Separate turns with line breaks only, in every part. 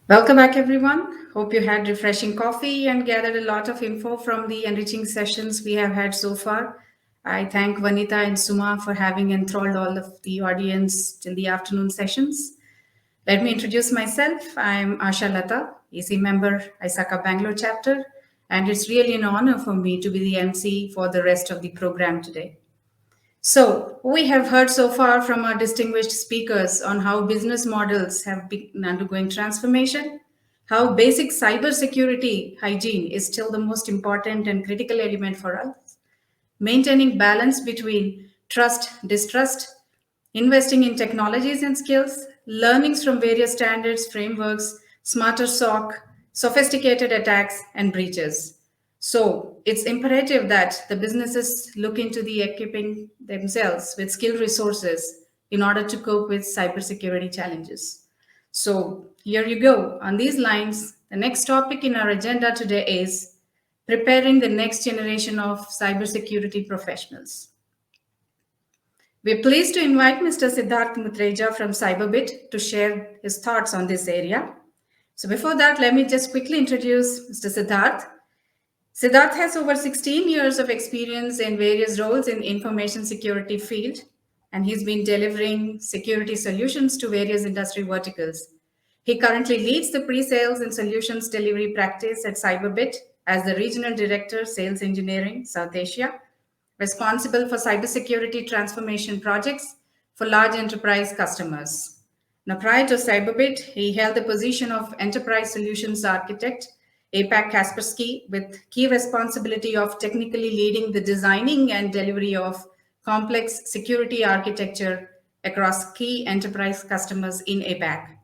Welcome back, everyone. Hope you had refreshing coffee and gathered a lot of info from the enriching sessions we have had so far. I thank Vanita and Suma for having enthralled all of the audience till the afternoon sessions. Let me introduce myself. I'm Asha Lata, EC member, ISACA Bangalore chapter, and it's really an honor for me to be the MC for the rest of the program today. So, we have heard so far from our distinguished speakers on how business models have been undergoing transformation, how basic cybersecurity hygiene is still the most important and critical element for us, maintaining balance between trust, distrust, investing in technologies and skills, learnings from various standards, frameworks, smarter SOC, sophisticated attacks, and breaches. So it's imperative that the businesses look into the equipping themselves with skilled resources in order to cope with cybersecurity challenges. So here you go. On these lines, the next topic in our agenda today is preparing the next generation of cybersecurity professionals. We're pleased to invite Mr. Siddharth Mutreja from Cyberbit to share his thoughts on this area. So before that, let me just quickly introduce Mr. Siddharth. Siddharth has over 16 years of experience in various roles in information security field, and he's been delivering security solutions to various industry verticals. He currently leads the pre-sales and solutions delivery practice at Cyberbit as the Regional Director, Sales Engineering, South Asia, responsible for cybersecurity transformation projects for large enterprise customers. Now, prior to Cyberbit, he held the position of Enterprise Solutions Architect, APAC Kaspersky, with key responsibility of technically leading the designing and delivery of complex security architecture across key enterprise customers in APAC.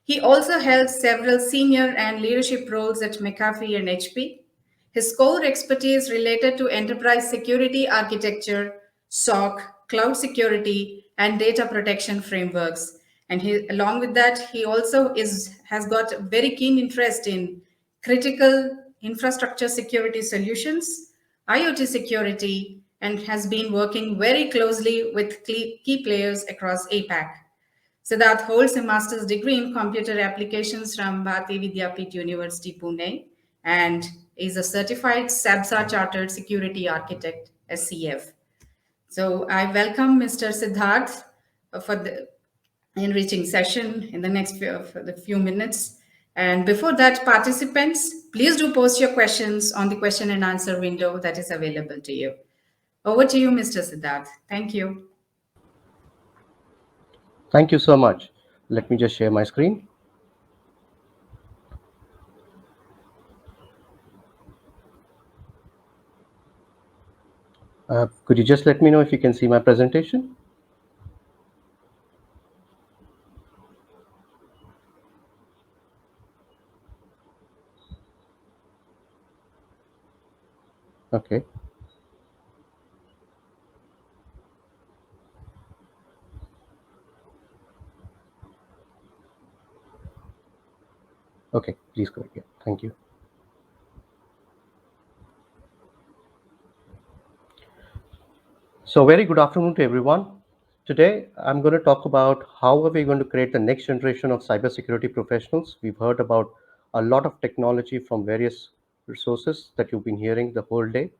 He also held several senior and leadership roles at McAfee and HP. His core expertise related to enterprise security architecture, SOC, cloud security, and data protection frameworks. And along with that, he also has got a very keen interest in critical infrastructure security solutions, IoT security, and has been working very closely with key players across APAC. Siddharth holds a master's degree in computer applications from Bharati Vidyapeeth University, Pune, and is a certified SABSA Chartered Security Architect, SCF. So I welcome Mr. Siddharth for the enriching session in the next for the few minutes. And before that, participants, please do post your questions on the question and answer window that is available to you. Over to you, Mr. Siddharth. Thank you.
Thank you so much. Let me just share my screen. Could you just let me know if you can see my presentation? Okay. Okay, please go ahead. Yeah, thank you. So very good afternoon to everyone. Today, I'm going to talk about how are we going to create the next generation of cybersecurity professionals. We've heard about a lot of technology from various resources that you've been hearing the whole day.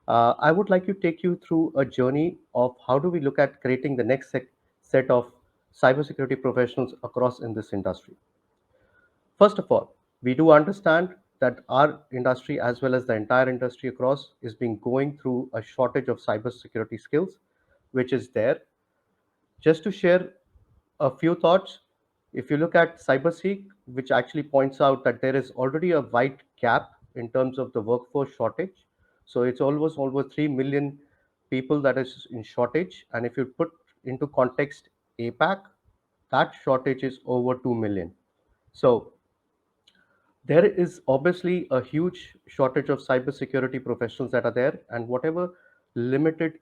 I would like to take you through a journey of how do we look at creating the next set of cybersecurity professionals across in this industry. First of all, we do understand that our industry, as well as the entire industry across, is being going through a shortage of cybersecurity skills, which is there. Just to share a few thoughts, if you look at CyberSeek, which actually points out that there is already a wide gap in terms of the workforce shortage. So it's almost over 3 million people that is in shortage. And if you put into context APAC, that shortage is over 2 million. So there is obviously a huge shortage of cybersecurity professionals that are there, and whatever limited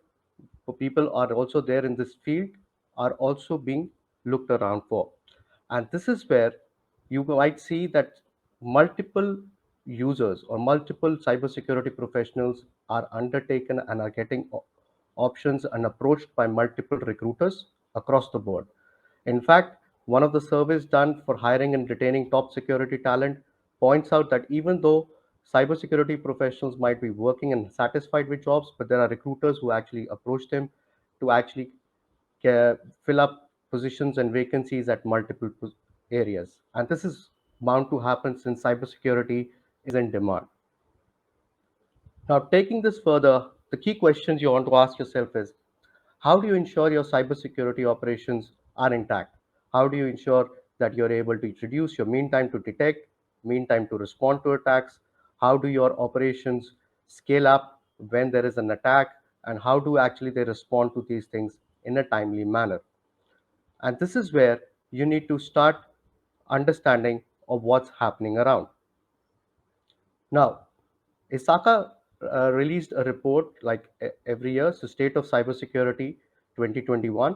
people are also there in this field are also being looked around for. And this is where you might see that multiple users or multiple cybersecurity professionals are undertaken and are getting options and approached by multiple recruiters across the board. In fact, One of the surveys done for hiring and retaining top security talent points out that even though cybersecurity professionals might be working and satisfied with jobs, but there are recruiters who actually approach them to actually fill up positions and vacancies at multiple areas. And this is bound to happen since cybersecurity is in demand. Now, taking this further, the key questions you want to ask yourself is, how do you ensure your cybersecurity operations are intact? How do you ensure that you're able to reduce your mean time to detect, mean time to respond to attacks? How do your operations scale up when there is an attack? And how do actually they respond to these things in a timely manner? And this is where you need to start understanding of what's happening around. Now, ISACA released a report like every year, so State of Cybersecurity 2021,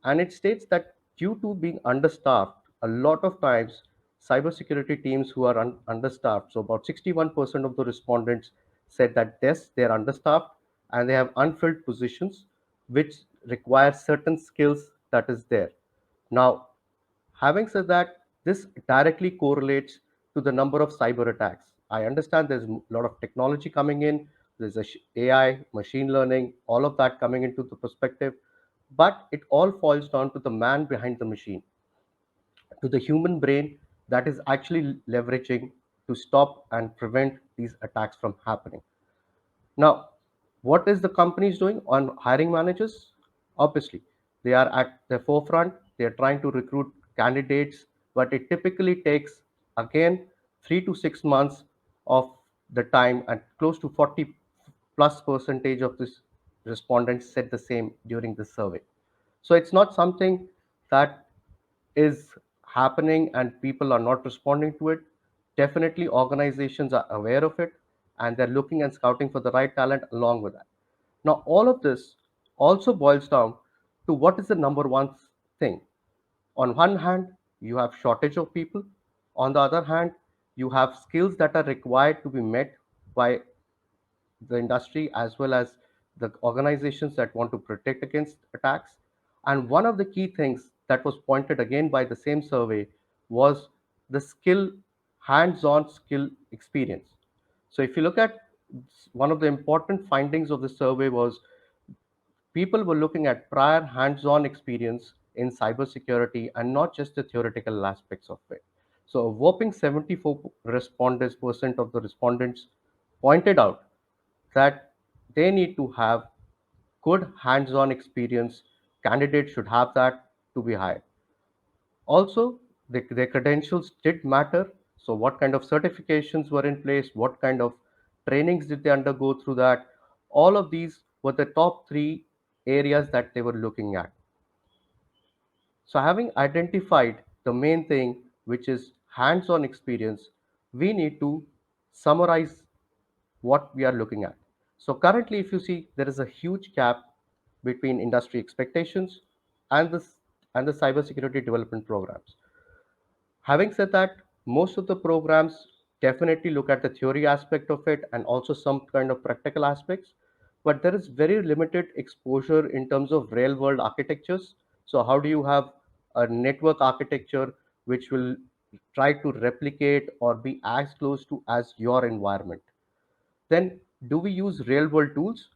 and it states that due to being understaffed, a lot of times cybersecurity teams who are understaffed, so about 61% of the respondents said that yes, they are understaffed and they have unfilled positions which require certain skills that is there. Now, having said that, this directly correlates to the number of cyber attacks. I understand there's a lot of technology coming in, there's AI, machine learning, all of that coming into the perspective, but it all falls down to the man behind the machine, to the human brain that is actually leveraging to stop and prevent these attacks from happening. Now, what is the companies doing on hiring managers? Obviously, they are at the forefront. They are trying to recruit candidates, but it typically takes again 3 to 6 months of the time, and close to 40 plus percentage of this respondents said the same during the survey. So it's not something that is happening and people are not responding to it. Definitely, organizations are aware of it and they're looking and scouting for the right talent along with that. Now, all of this also boils down to what is the number one thing. On one hand, you have shortage of people. On the other hand, you have skills that are required to be met by the industry as well as the organizations that want to protect against attacks. And one of the key things that was pointed again by the same survey was the skill, hands on skill experience. So, if you look at one of the important findings of the survey was people were looking at prior hands on experience in cybersecurity and not just the theoretical aspects of it. So, a whopping 74 respondents percent of the respondents pointed out that they need to have good hands-on experience. Candidates should have that to be hired. Also, their credentials did matter. So, what kind of certifications were in place? What kind of trainings did they undergo through that? All of these were the top three areas that they were looking at. So, having identified the main thing, which is hands on experience, we need to summarize what we are looking at. So currently, if you see, there is a huge gap between industry expectations and the cybersecurity development programs. Having said that, most of the programs definitely look at the theory aspect of it and also some kind of practical aspects, but there is very limited exposure in terms of real world architectures. So how do you have a network architecture which will try to replicate or be as close to as your environment? Then do we use real world tools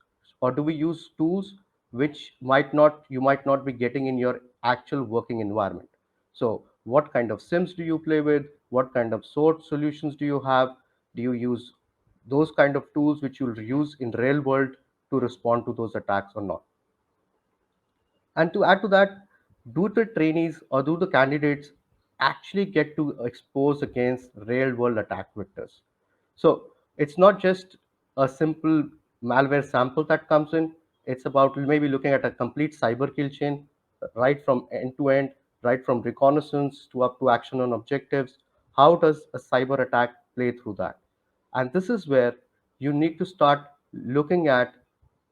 or do we use tools which might not be getting in your actual working environment? So what kind of sims do you play with? What kind of sort solutions do you have? Do you use those kind of tools which you'll use in real world to respond to those attacks or not? And to add to that, do the trainees or do the candidates actually get to expose against real world attack vectors? So it's not just a simple malware sample that comes in. It's about maybe looking at a complete cyber kill chain, right from end to end, right from reconnaissance to up to action on objectives. How does a cyber attack play through that? And this is where you need to start looking at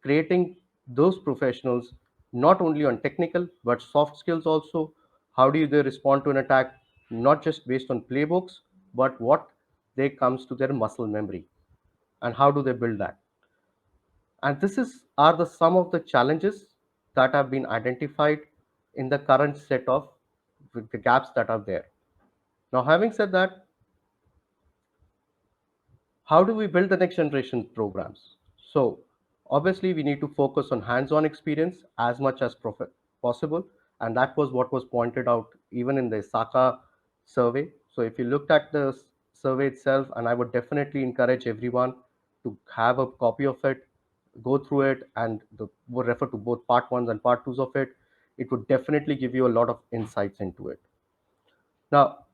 creating those professionals not only on technical but soft skills also. How do they respond to an attack, not just based on playbooks, but what they comes to their muscle memory and how do they build that? And this is are the some of the challenges that have been identified in the current set of with the gaps that are there. Now, having said that, how do we build the next generation programs? So obviously we need to focus on hands-on experience as much as possible, and that was what was pointed out even in the SACA survey. So if you looked at the survey itself, and I would definitely encourage everyone to have a copy of it, go through it, and would refer to both part ones and part twos of it. It would definitely give you a lot of insights into it. Now,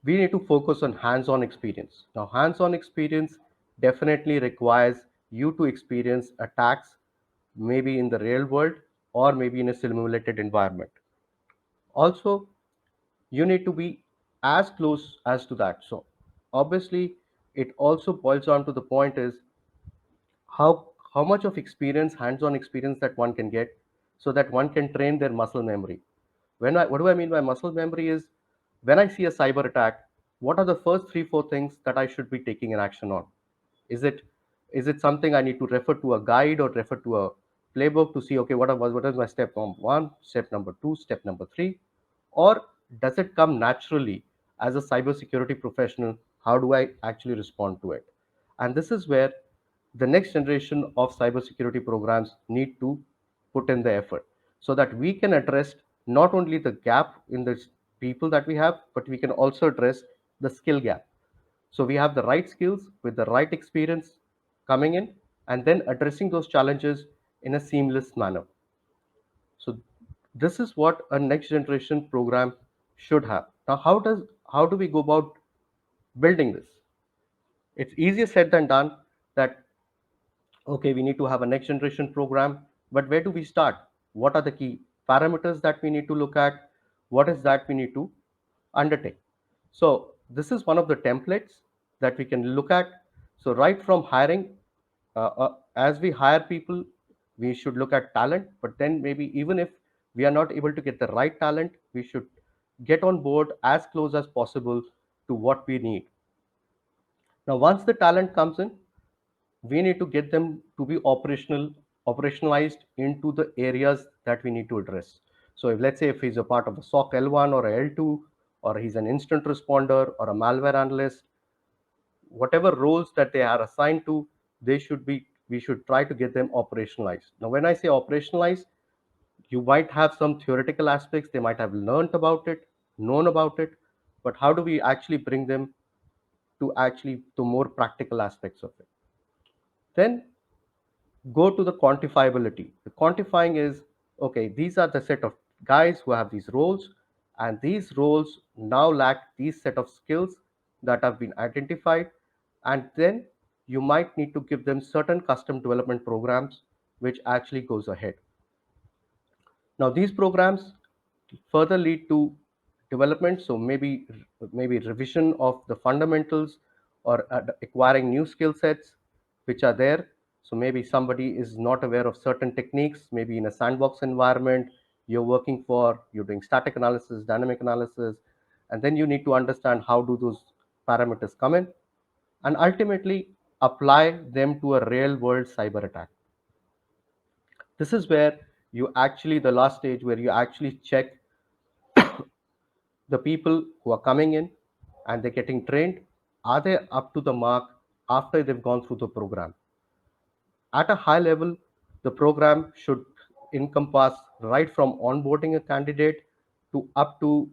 we need to focus on hands-on experience. Now, hands-on experience definitely requires you to experience attacks, maybe in the real world or maybe in a simulated environment. Also, you need to be as close as to that. So, obviously, it also boils down to the point is how much of experience, hands-on experience that one can get, so that one can train their muscle memory. What do I mean by muscle memory is, when I see a cyber attack, what are the first 3 4 things that I should be taking an action on? Is it is it something I need to refer to a guide or refer to a playbook to see, okay, what is my step number one, step number two, step number three? Or does it come naturally as a cybersecurity professional? How do I actually respond to it? And this is where the next generation of cybersecurity programs need to put in the effort, so that we can address not only the gap in the people that we have, but we can also address the skill gap. So we have the right skills with the right experience coming in, and then addressing those challenges in a seamless manner. So this is what a next generation program should have. Now, how do we go about building this? It's easier said than done. That, okay, we need to have a next generation program, but where do we start? What are the key parameters that we need to look at? What is that we need to undertake? So this is one of the templates that we can look at. So right from hiring, as we hire people, we should look at talent, but then maybe even if we are not able to get the right talent, we should get on board as close as possible to what we need. Now, once the talent comes in, we need to get them to be operationalized into the areas that we need to address. So if, let's say, if he's a part of a SOC L1 or a L2, or he's an instant responder or a malware analyst, whatever roles that they are assigned to, we should try to get them operationalized. Now, when I say operationalized, you might have some theoretical aspects, they might have learned about it, known about it, but how do we actually bring them to more practical aspects of it? Then go to the quantifiability. The quantifying is, okay, these are the set of guys who have these roles, and these roles now lack these set of skills that have been identified, and then you might need to give them certain custom development programs which actually goes ahead. Now, these programs further lead to development, so maybe revision of the fundamentals, or acquiring new skill sets which are there. So maybe somebody is not aware of certain techniques, maybe in a sandbox environment you're doing static analysis, dynamic analysis, and then you need to understand how do those parameters come in, and ultimately apply them to a real world cyber attack. This is where you actually, the last stage, where you actually check the people who are coming in and they're getting trained, are they up to the mark after they've gone through the program? At a high level, the program should encompass right from onboarding a candidate to up to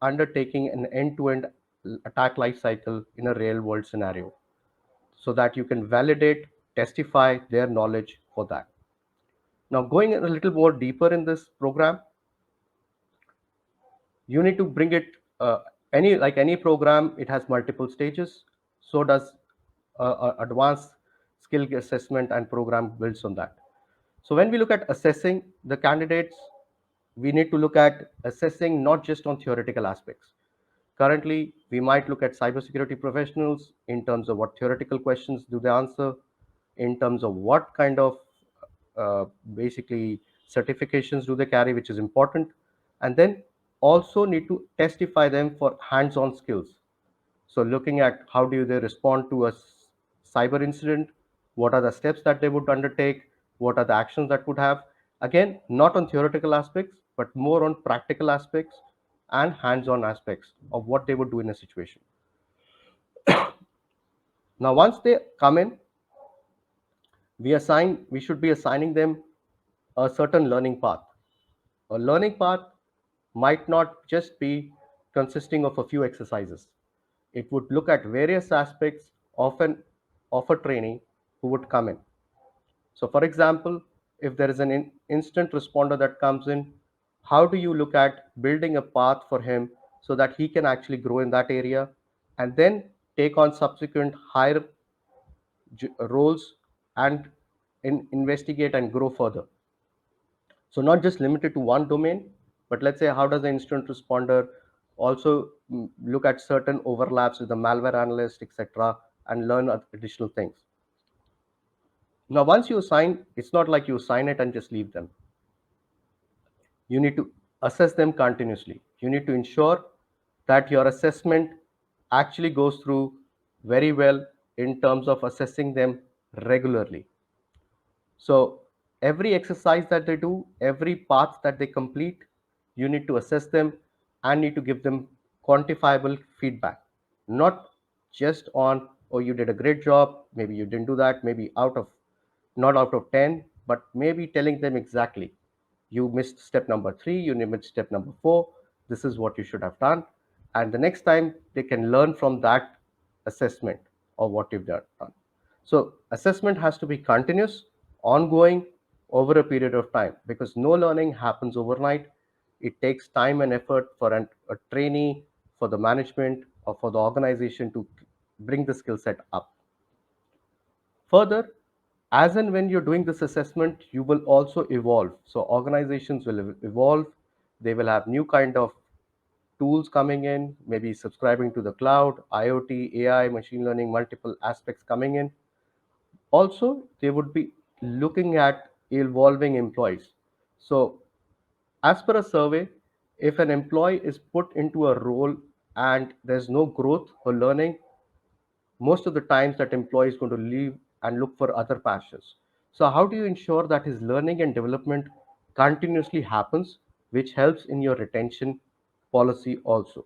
undertaking an end-to-end attack lifecycle in a real-world scenario, so that you can validate, testify their knowledge for that. Now, going a little more deeper in this program, you need to bring it, any program, it has multiple stages. So does advanced skill assessment and program builds on that. So when we look at assessing the candidates, we need to look at assessing not just on theoretical aspects. Currently, we might look at cybersecurity professionals in terms of what theoretical questions do they answer, in terms of what kind of basically certifications do they carry, which is important, and then also need to testify them for hands-on skills. So looking at how do they respond to a cyber incident, what are the steps that they would undertake, what are the actions that would have, again, not on theoretical aspects but more on practical aspects, and hands-on aspects of what they would do in a situation. Now, once they come in, we should be assigning them a certain learning path. A learning path might not just be consisting of a few exercises. It would look at various aspects of a trainee who would come in. So, for example, if there is an instant responder that comes in, how do you look at building a path for him so that he can actually grow in that area and then take on subsequent higher roles and investigate and grow further? So not just limited to one domain, but let's say how does the incident responder also look at certain overlaps with the malware analyst, etc., and learn additional things. Now, once you assign, it's not like you assign it and just leave them. You need to assess them continuously. You need to ensure that your assessment actually goes through very well in terms of assessing them regularly. So every exercise that they do, every path that they complete, you need to assess them and need to give them quantifiable feedback. Not just on, oh, you did a great job, maybe you didn't do that, maybe not out of 10, but maybe telling them exactly, you missed step number 3, you missed step number 4, this is what you should have done. And the next time they can learn from that assessment of what you've done. So assessment has to be continuous, ongoing, over a period of time, because no learning happens overnight. It takes time and effort for a trainee, for the management, or for the organization to bring the skill set up. Further, as and when you're doing this assessment, you will also evolve. So organizations will evolve. They will have new kind of tools coming in, maybe subscribing to the cloud, IoT, AI, machine learning, multiple aspects coming in. Also, they would be looking at evolving employees. So as per a survey, if an employee is put into a role and there's no growth or learning, most of the times that employee is going to leave and look for other passions. So how do you ensure that his learning and development continuously happens, which helps in your retention policy also?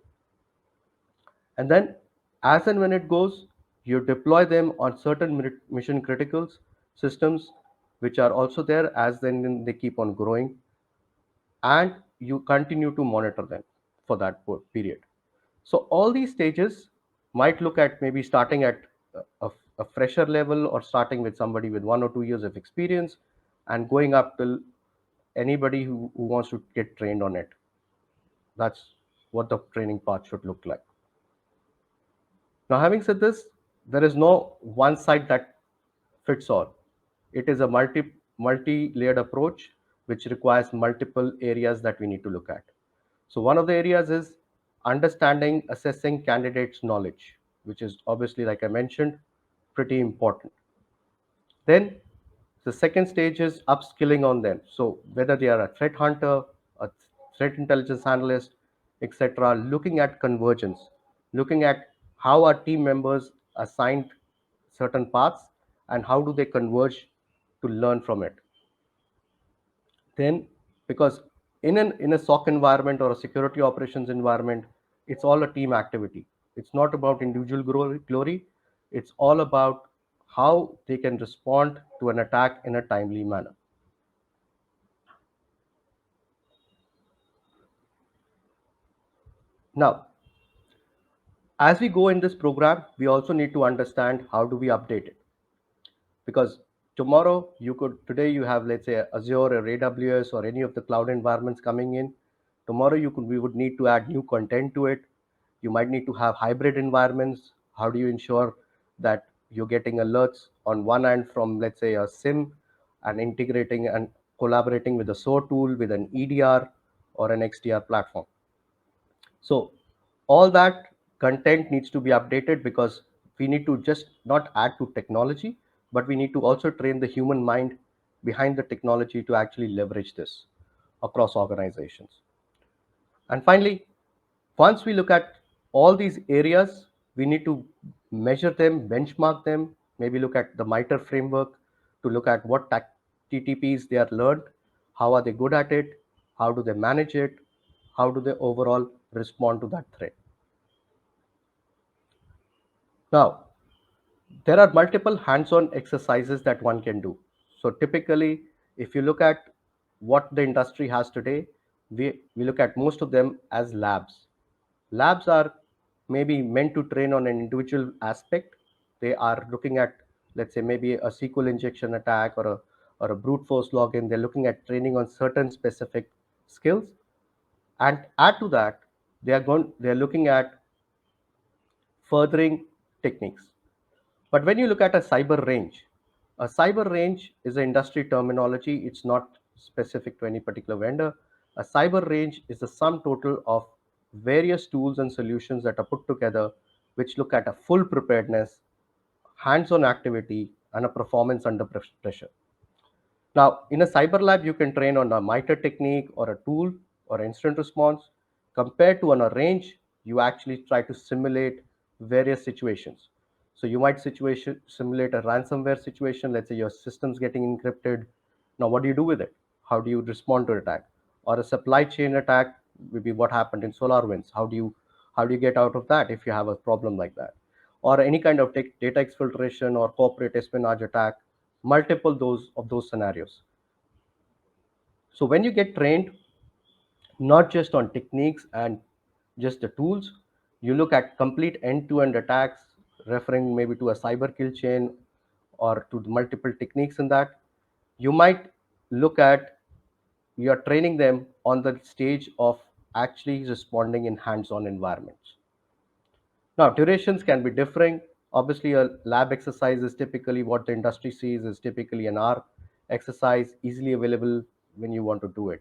And then as and when it goes, you deploy them on certain mission critical systems, which are also there as then they keep on growing, and you continue to monitor them for that period. So all these stages might look at maybe starting at a fresher level or starting with somebody with 1 or 2 years of experience and going up till anybody who wants to get trained on it. That's what the training path should look like. Now, having said this, there is no one side that fits all. It is a multi-layered approach which requires multiple areas that we need to look at. So one of the areas is understanding, assessing candidates' knowledge, which is obviously, like I mentioned, pretty important. Then the second stage is upskilling on them. So whether they are a threat hunter, a threat intelligence analyst, etc., looking at convergence, looking at how our team members assigned certain paths and how do they converge to learn from it. Then, because in a SOC environment or a security operations environment, it's all a team activity. It's not about individual glory. It's all about how they can respond to an attack in a timely manner. Now, as we go in this program, we also need to understand how do we update it, because today you have, let's say, Azure or AWS or any of the cloud environments coming in. Tomorrow we would need to add new content to it. You might need to have hybrid environments. How do you ensure that you're getting alerts on one end from, let's say, a SIM and integrating and collaborating with a SOAR tool, with an EDR or an XDR platform? So all that content needs to be updated, because we need to just not add to technology, but we need to also train the human mind behind the technology to actually leverage this across organizations. And finally, once we look at all these areas, we need to measure them, benchmark them, maybe look at the MITRE framework to look at what TTPs they are learned, how are they good at it, how do they manage it, how do they overall respond to that threat. Now, there are multiple hands-on exercises that one can do. So typically, if you look at what the industry has today, we look at most of them as labs. Labs are maybe meant to train on an individual aspect. They are looking at, let's say, maybe a SQL injection attack or a brute force login. They're looking at training on certain specific skills. And add to that, they're looking at furthering techniques. But when you look at a cyber range is an industry terminology. It's not specific to any particular vendor. A cyber range is the sum total of various tools and solutions that are put together, which look at a full preparedness, hands-on activity, and a performance under pressure. Now, in a cyber lab, you can train on a MITRE technique or a tool or incident response. Compared to on a range, you actually try to simulate various situations. So you might simulate a ransomware situation. Let's say your system's getting encrypted. Now, what do you do with it? How do you respond to attack? Or a supply chain attack, maybe what happened in SolarWinds. How do you get out of that if you have a problem like that? Or any kind of data exfiltration or corporate espionage attack, multiple those scenarios. So when you get trained not just on techniques and just the tools, you look at complete end-to-end attacks, referring maybe to a cyber kill chain or to the multiple techniques in that. You might look at, you're training them on the stage of actually responding in hands-on environments. Now, durations can be differing. Obviously, a lab exercise is typically what the industry sees is typically an hour exercise, easily available when you want to do it.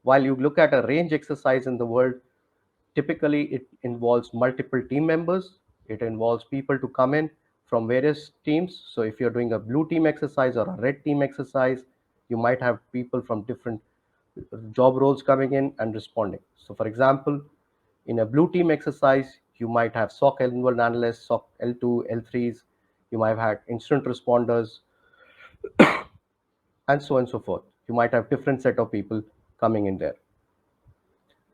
While you look at a range exercise in the world, typically it involves multiple team members. It involves people to come in from various teams. So if you're doing a blue team exercise or a red team exercise, you might have people from different job roles coming in and responding. So for example, in a blue team exercise, you might have SOC L1 analysts, SOC L2, L3s, you might have had incident responders, and so on and so forth. You might have different set of people coming in there.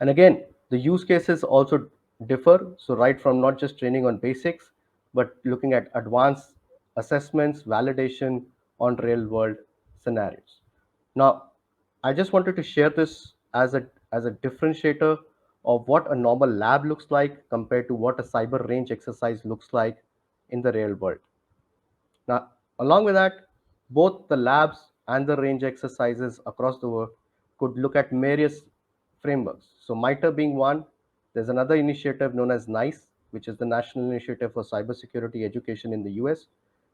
And again, the use cases also differ. So right from not just training on basics, but looking at advanced assessments, validation on real world scenarios. Now, I just wanted to share this as a differentiator of what a normal lab looks like compared to what a cyber range exercise looks like in the real world. Now, along with that, both the labs and the range exercises across the world could look at various frameworks. So, MITRE being one, there's another initiative known as NICE, which is the National Initiative for Cybersecurity Education in the US.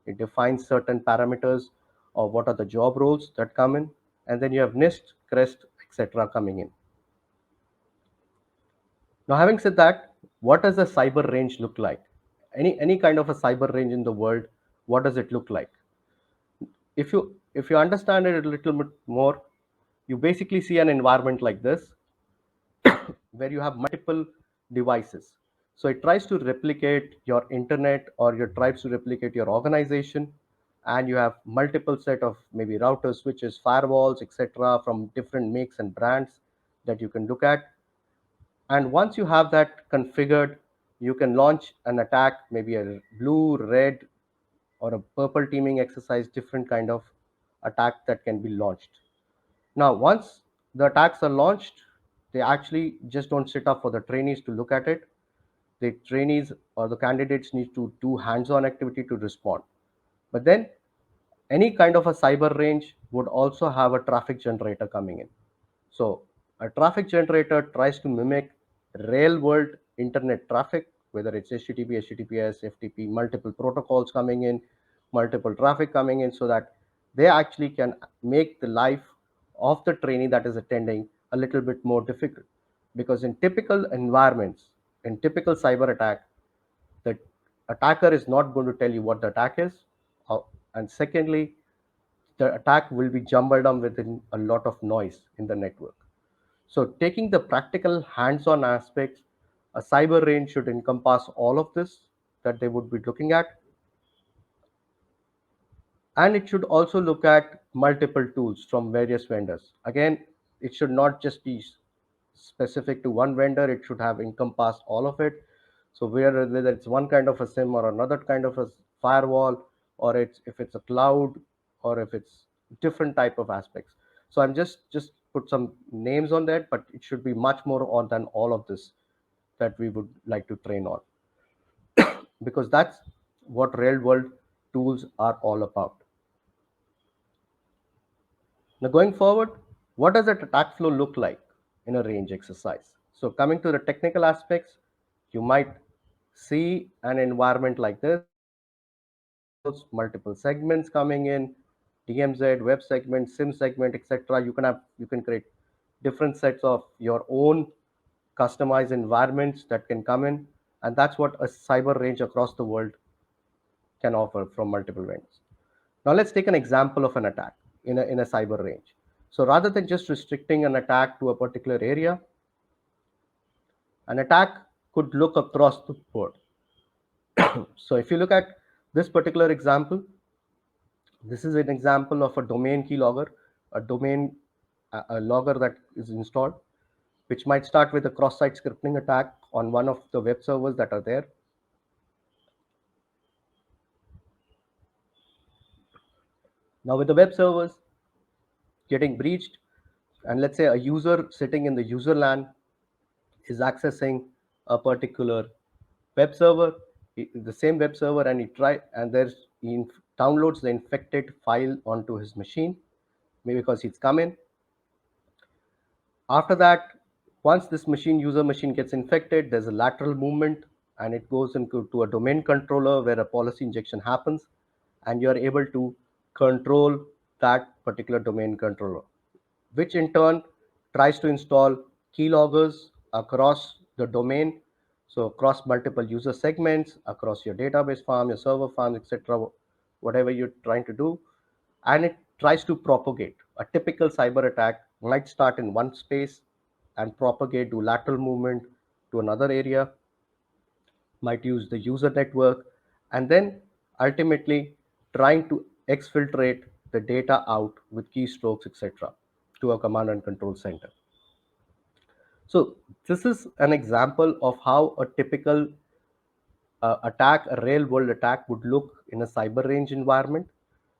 It defines certain parameters of what are the job roles that come in, and then you have NIST, CREST, etc. coming in. Now, having said that, what does a cyber range look like? Any kind of a cyber range in the world, what does it look like? If you understand it a little bit more, you basically see an environment like this where you have multiple devices. So it tries to replicate your internet or it tries to replicate your organization, and you have multiple set of maybe routers, switches, firewalls, etc. from different makes and brands that you can look at. And once you have that configured, you can launch an attack, maybe a blue, red, or a purple teaming exercise, different kind of attack that can be launched. Now, once the attacks are launched, they actually just don't sit up for the trainees to look at it. The trainees or the candidates need to do hands-on activity to respond. But then any kind of a cyber range would also have a traffic generator coming in. So a traffic generator tries to mimic real world internet traffic, whether it's HTTP, HTTPS, FTP, multiple protocols coming in, multiple traffic coming in, so that they actually can make the life of the trainee that is attending a little bit more difficult. Because in typical environments, in typical cyber attack, the attacker is not going to tell you what the attack is. And secondly, the attack will be jumbled on within a lot of noise in the network. So taking the practical hands-on aspects, a cyber range should encompass all of this that they would be looking at. And it should also look at multiple tools from various vendors. Again, it should not just be specific to one vendor, it should have encompassed all of it. So whether it's one kind of a SIM or another kind of a firewall, or it's if it's a cloud, or if it's different type of aspects. So I'm just put some names on that, but it should be much more on than all of this that we would like to train on, because that's what real world tools are all about. Now, going forward, what does that attack flow look like in a range exercise? So, coming to the technical aspects, you might see an environment like this, multiple segments coming in, DMZ, web segment, SIM segment, etc. You can create different sets of your own customized environments that can come in, and that's what a cyber range across the world can offer from multiple vendors. Now let's take an example of an attack in a cyber range. So rather than just restricting an attack to a particular area, an attack could look across the board. So if you look at this particular example, this is an example of a domain keylogger, a domain a logger that is installed, which might start with a cross-site scripting attack on one of the web servers that are there. Now with the web servers getting breached, and let's say a user sitting in the user LAN is accessing a particular web server, the same web server, and he downloads the infected file onto his machine, maybe because it's come in. After that, once this user machine gets infected, there's a lateral movement, and it goes into a domain controller where a policy injection happens, and you are able to control that particular domain controller, which in turn tries to install keyloggers across the domain, so across multiple user segments, across your database farm, your server farm, etc., whatever you're trying to do, and it tries to propagate. A typical cyber attack might start in one space and propagate to lateral movement to another area, might use the user network, and then ultimately trying to exfiltrate the data out with keystrokes, etc., to a command and control center. So this is an example of how a typical attack, a real world attack, would look in a cyber range environment,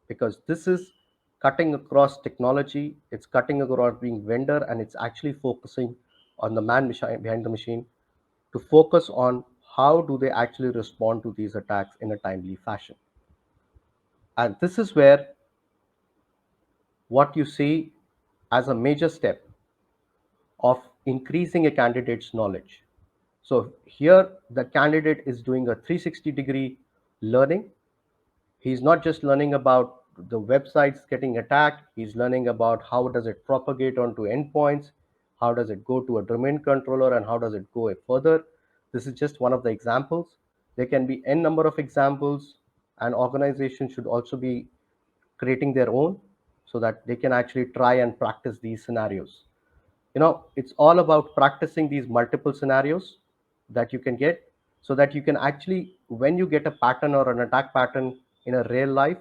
because this is cutting across technology, it's cutting across being vendor, and it's actually focusing on the man behind the machine to focus on how do they actually respond to these attacks in a timely fashion. And this is where what you see as a major step of increasing a candidate's knowledge. So here the candidate is doing a 360-degree learning. He's not just learning about the websites getting attacked, he's learning about how does it propagate onto endpoints, how does it go to a domain controller, and how does it go further. This is just one of the examples. There can be n number of examples, and organizations should also be creating their own so that they can actually try and practice these scenarios. It's all about practicing these multiple scenarios that you can get, so that you can actually, when you get a pattern or an attack pattern in a real life,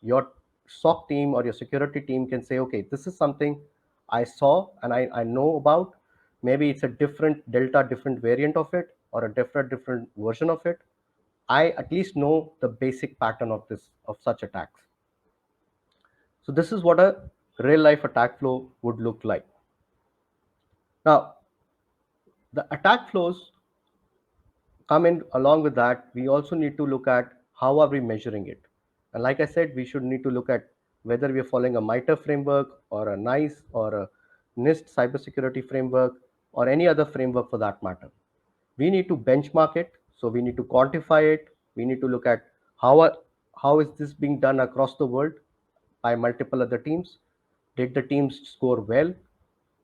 your SOC team or your security team can say, okay, this is something I saw and I know about. Maybe it's a different delta, different variant of it, or a different version of it. I at least know the basic pattern of such attacks. So this is what a real life attack flow would look like. Now, the attack flows come in along with that. We also need to look at how are we measuring it. And like I said, we should need to look at whether we are following a MITRE framework or a NICE or a NIST cybersecurity framework or any other framework for that matter. We need to benchmark it. So we need to quantify it. We need to look at how is this being done across the world by multiple other teams. Did the teams score well,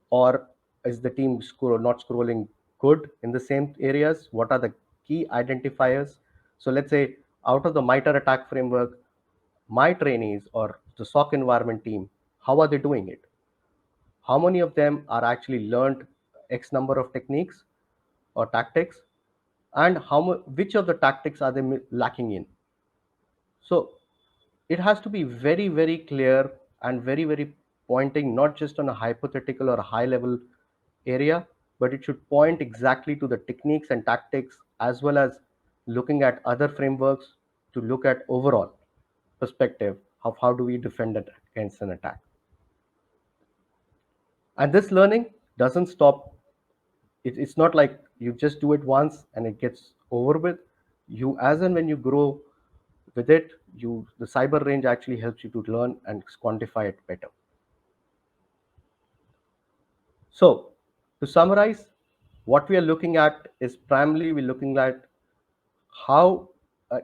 or is the team not scrolling good in the same areas? What are the key identifiers? So let's say out of the MITRE attack framework, my trainees or the SOC environment team, how are they doing it? How many of them are actually learned X number of techniques or tactics, and which of the tactics are they lacking in? So it has to be very, very clear and very, very pointing, not just on a hypothetical or a high level area, but it should point exactly to the techniques and tactics, as well as looking at other frameworks to look at overall perspective of how do we defend it against an attack. And this learning doesn't stop. It's not like you just do it once and it gets over with. You, as and when you grow with it, the cyber range actually helps you to learn and quantify it better. So, to summarize, what we are looking at is primarily we're looking at how,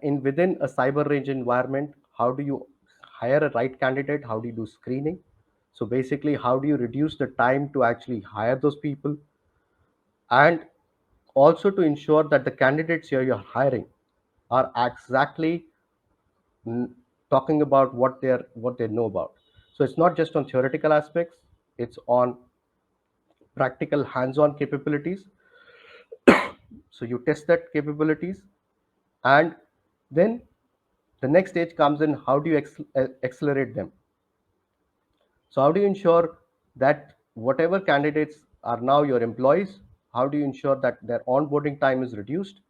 in within a cyber range environment, how do you hire a right candidate? How do you do screening? So basically, how do you reduce the time to actually hire those people, and also to ensure that the candidates here you're hiring are exactly talking about what they know about. So it's not just on theoretical aspects; it's on practical hands-on capabilities. So you test that capabilities, and then the next stage comes in: how do you accelerate them? So how do you ensure that whatever candidates are now your employees, how do you ensure that their onboarding time is reduced?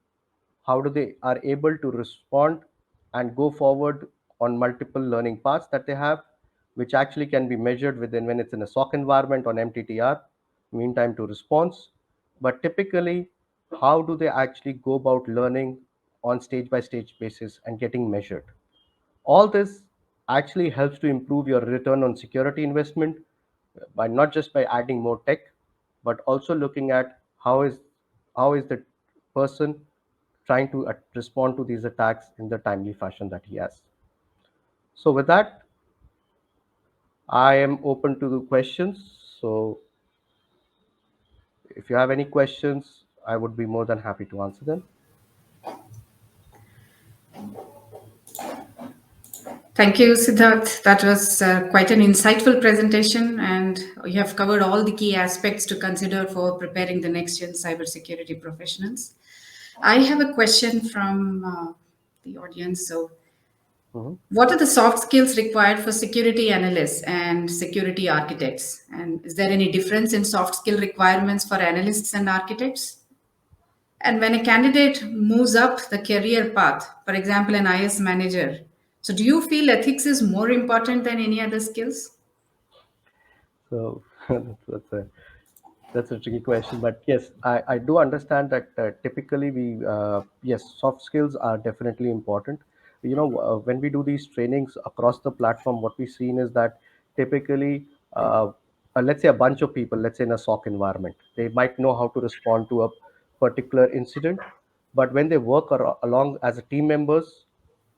How do they are able to respond and go forward on multiple learning paths that they have, which actually can be measured within when it's in a SOC environment on MTTR, mean time to response. But typically, how do they actually go about learning on stage by stage basis and getting measured? All this actually helps to improve your return on security investment by not just by adding more tech, but also looking at how is the person trying to respond to these attacks in the timely fashion that he has. So with that, I am open to the questions. So if you have any questions, I would be more than happy to answer them.
Thank you, Siddharth. That was quite an insightful presentation, and you have covered all the key aspects to consider for preparing the next gen cybersecurity professionals. I have a question from the audience. So,
Mhm.
what are the soft skills required for security analysts and security architects? And is there any difference in soft skill requirements for analysts and architects? And when a candidate moves up the career path, for example, an IS manager, so do you feel ethics is more important than any other skills?
So that's a tricky question, but yes, I do understand that typically yes, soft skills are definitely important. When we do these trainings across the platform, what we've seen is that typically, let's say a bunch of people, let's say in a SOC environment, they might know how to respond to a particular incident, but when they work along as a team members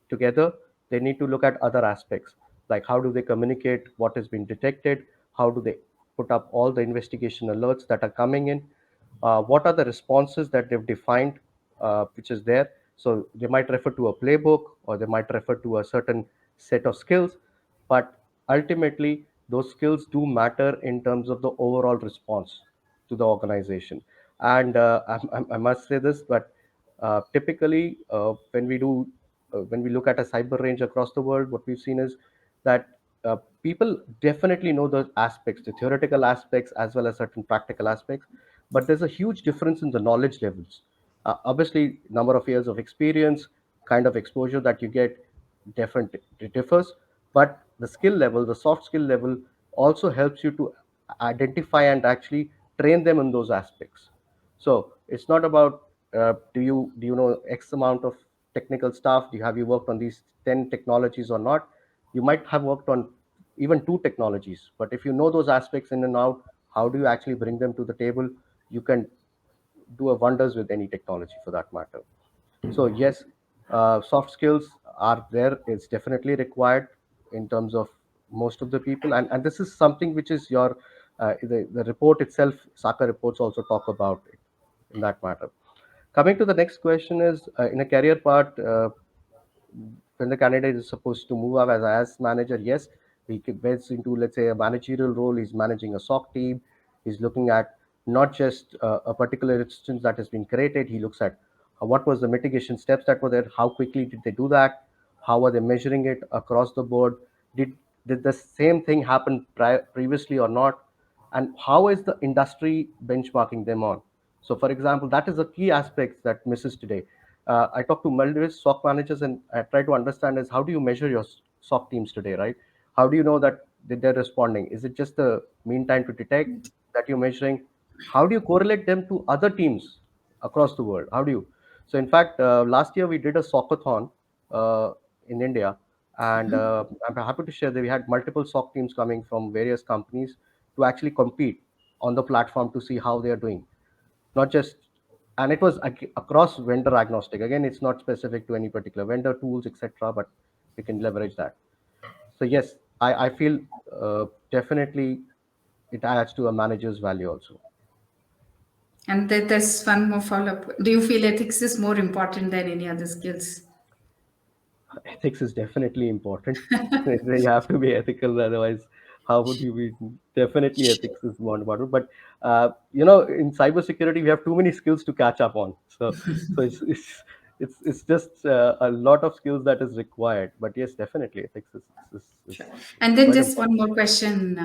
together, they need to look at other aspects, like how do they communicate what has been detected, how do they put up all the investigation alerts that are coming in, what are the responses that they've defined, which is there. So they might refer to a playbook, or they might refer to a certain set of skills, but ultimately those skills do matter in terms of the overall response to the organization. And I must say this, but typically when we look at a cyber range across the world, what we've seen is that people definitely know the aspects, the theoretical aspects as well as certain practical aspects, but there's a huge difference in the knowledge levels. Obviously, number of years of experience, kind of exposure that you get, different it differs, but the skill level, the soft skill level, also helps you to identify and actually train them in those aspects. So it's not about do you know X amount of technical stuff? Have you worked on these 10 technologies or not? You might have worked on even two technologies, but if you know those aspects in and out, how do you actually bring them to the table? You can do a wonders with any technology for that matter. So yes, soft skills are there. It's definitely required in terms of most of the people, and this is something which is your the report itself. SACA reports also talk about it in that matter. Coming to the next question is in a career part, when the candidate is supposed to move up as manager, yes, gets into, let's say, a managerial role. He's managing a SOC team. He's looking at not just a particular instance that has been created. He looks at what was the mitigation steps that were there, how quickly did they do that, how are they measuring it across the board, did the same thing happen previously or not, and how is the industry benchmarking them on. So, for example, that is a key aspect that misses today. I talk to multiple SOC managers and I try to understand is how do you measure your SOC teams today, right? How do you know that they're responding? Is it just the mean time to detect that you're measuring? How do you correlate them to other teams across the world? How do you? So, in fact, last year we did a SOCathon in India, and I'm happy to share that we had multiple SOC teams coming from various companies to actually compete on the platform to see how they are doing. Not just, and it was across vendor agnostic. Again, it's not specific to any particular vendor tools, etc. But we can leverage that. So yes, I feel definitely it adds to a manager's value also.
And there's one more follow-up. Do you feel ethics is more important than any other skills?
Ethics is definitely important. You have to be ethical, otherwise, how would you be? Definitely,
Sure.
ethics is more important. But in cybersecurity, we have too many skills to catch up on. So it's just a lot of skills that is required. But yes, definitely, ethics
Sure.
is
And then
quite
just
important.
one more question,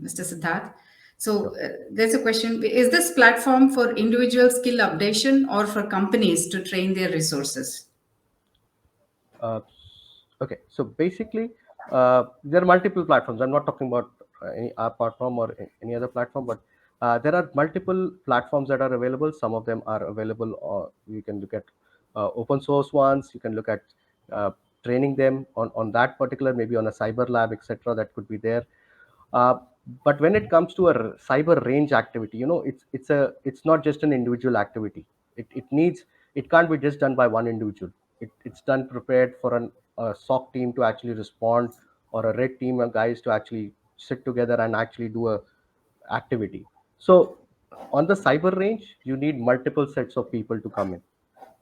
Mr. Siddharth. So
Sure.
there's a question: is this platform for individual skill updation or for companies to train their resources?
Uh, okay, so basically, there are multiple platforms. I'm not talking about any our platform or any other platform, but there are multiple platforms that are available. Some of them are available, or you can look at open source ones. You can look at uh, training them on that particular, maybe on a cyber lab, etc. That could be there. Uh, but when it comes to a cyber range activity, it's not just an individual activity. It needs, it can't be just done by one individual. It's done prepared for a SOC team to actually respond, or a red team of guys to actually sit together and actually do a activity. So on the cyber range, you need multiple sets of people to come in,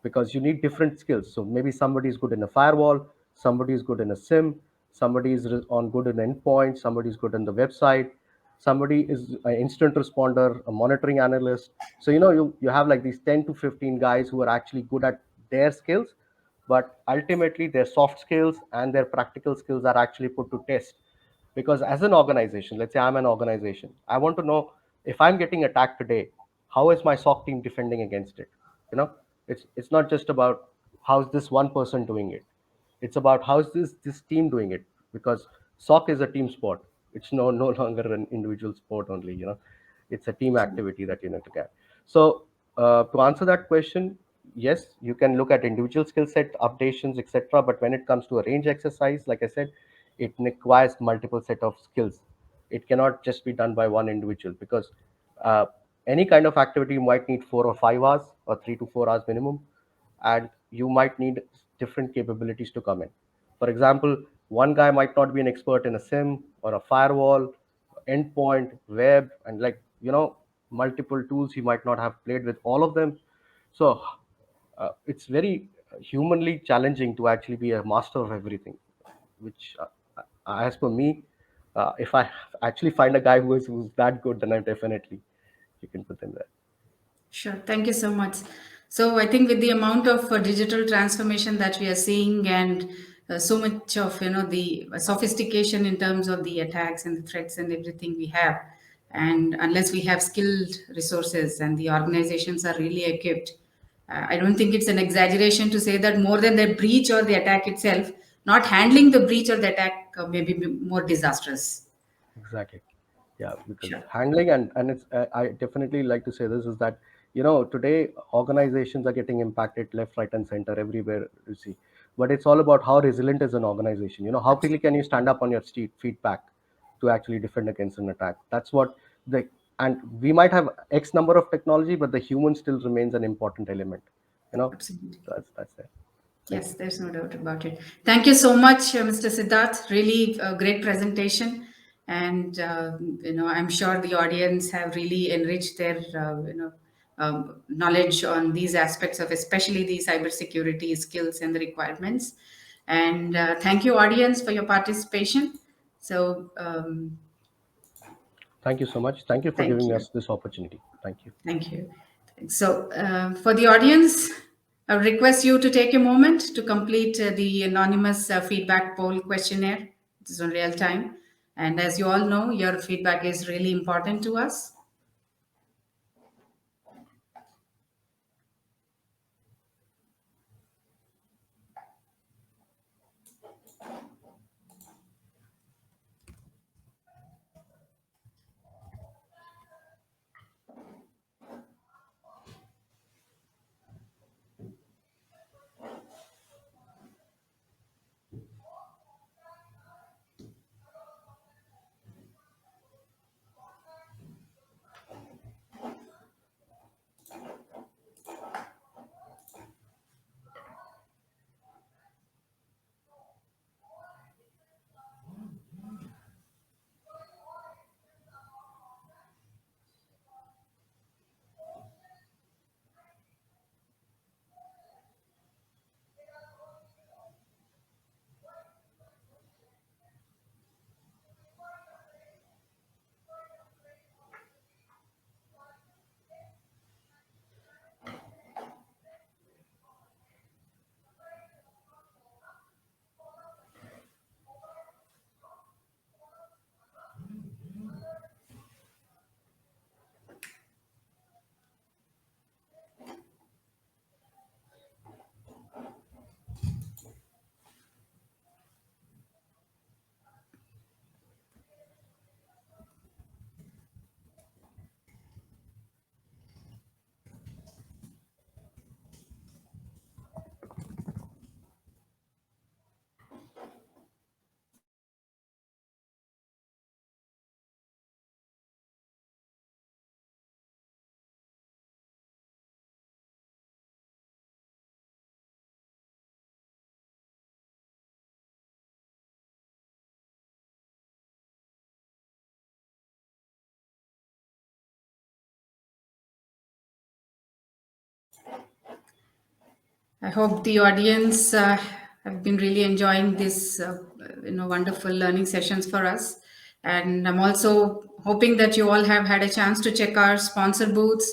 because you need different skills. So maybe somebody is good in a firewall, somebody is good in a SIM, somebody is on good in endpoint, somebody is good in the website, somebody is an instant responder, a monitoring analyst. So you have like these 10 to 15 guys who are actually good at their skills, but ultimately their soft skills and their practical skills are actually put to test. Because as an organization, let's say I'm an organization, I want to know, if I'm getting attacked today, how is my SOC team defending against it? you know it's not just about how's this one person doing it. It's about how's this team doing it, because SOC is a team sport. It's no longer an individual sport only. It's a team activity that you need to get. So to answer that question, yes, you can look at individual skill set updations, etc. But when it comes to a range exercise, like I said, it requires multiple set of skills. It cannot just be done by one individual, because uh, any kind of activity you might need 4 or 5 hours, or 3 to 4 hours minimum, and you might need different capabilities to come in. For example, one guy might not be an expert in a SIM or a firewall, endpoint, web, and multiple tools. He might not have played with all of them. So it's very humanly challenging to actually be a master of everything, which as per me, if I actually find a guy who's that good, then I definitely, you can put them there.
Sure. Thank you so much. So I think with the amount of digital transformation that we are seeing, and so much of the sophistication in terms of the attacks and the threats and everything we have, and unless we have skilled resources and the organizations are really equipped, I don't think it's an exaggeration to say that more than the breach or the attack itself, not handling the breach or the attack may be more disastrous.
Exactly. Yeah, because
Sure.
handling, and it's I definitely like to say this is that today organizations are getting impacted left, right, and center everywhere you see. But it's all about how resilient is an organization. How quickly can you stand up on your feet back to actually defend against an attack. That's what the and we might have X number of technology, but the human still remains an important element. You know,
Absolutely.
that's there. Thank
Yes,
you.
there's no doubt about it. Thank you so much, Mr. Siddharth. Really a great presentation, and I'm sure the audience have really enriched their knowledge on these aspects of, especially the cybersecurity skills and the requirements. And thank you, audience, for your participation. So
Thank you so much. Thank you for
thank
giving
you.
us this opportunity. Thank you.
Thank you. So, for the audience, I would request you to take a moment to complete the anonymous feedback poll questionnaire. It is on real time. And as you all know, your feedback is really important to us. I hope the audience have been really enjoying this, wonderful learning sessions for us. And I'm also hoping that you all have had a chance to check our sponsor booths,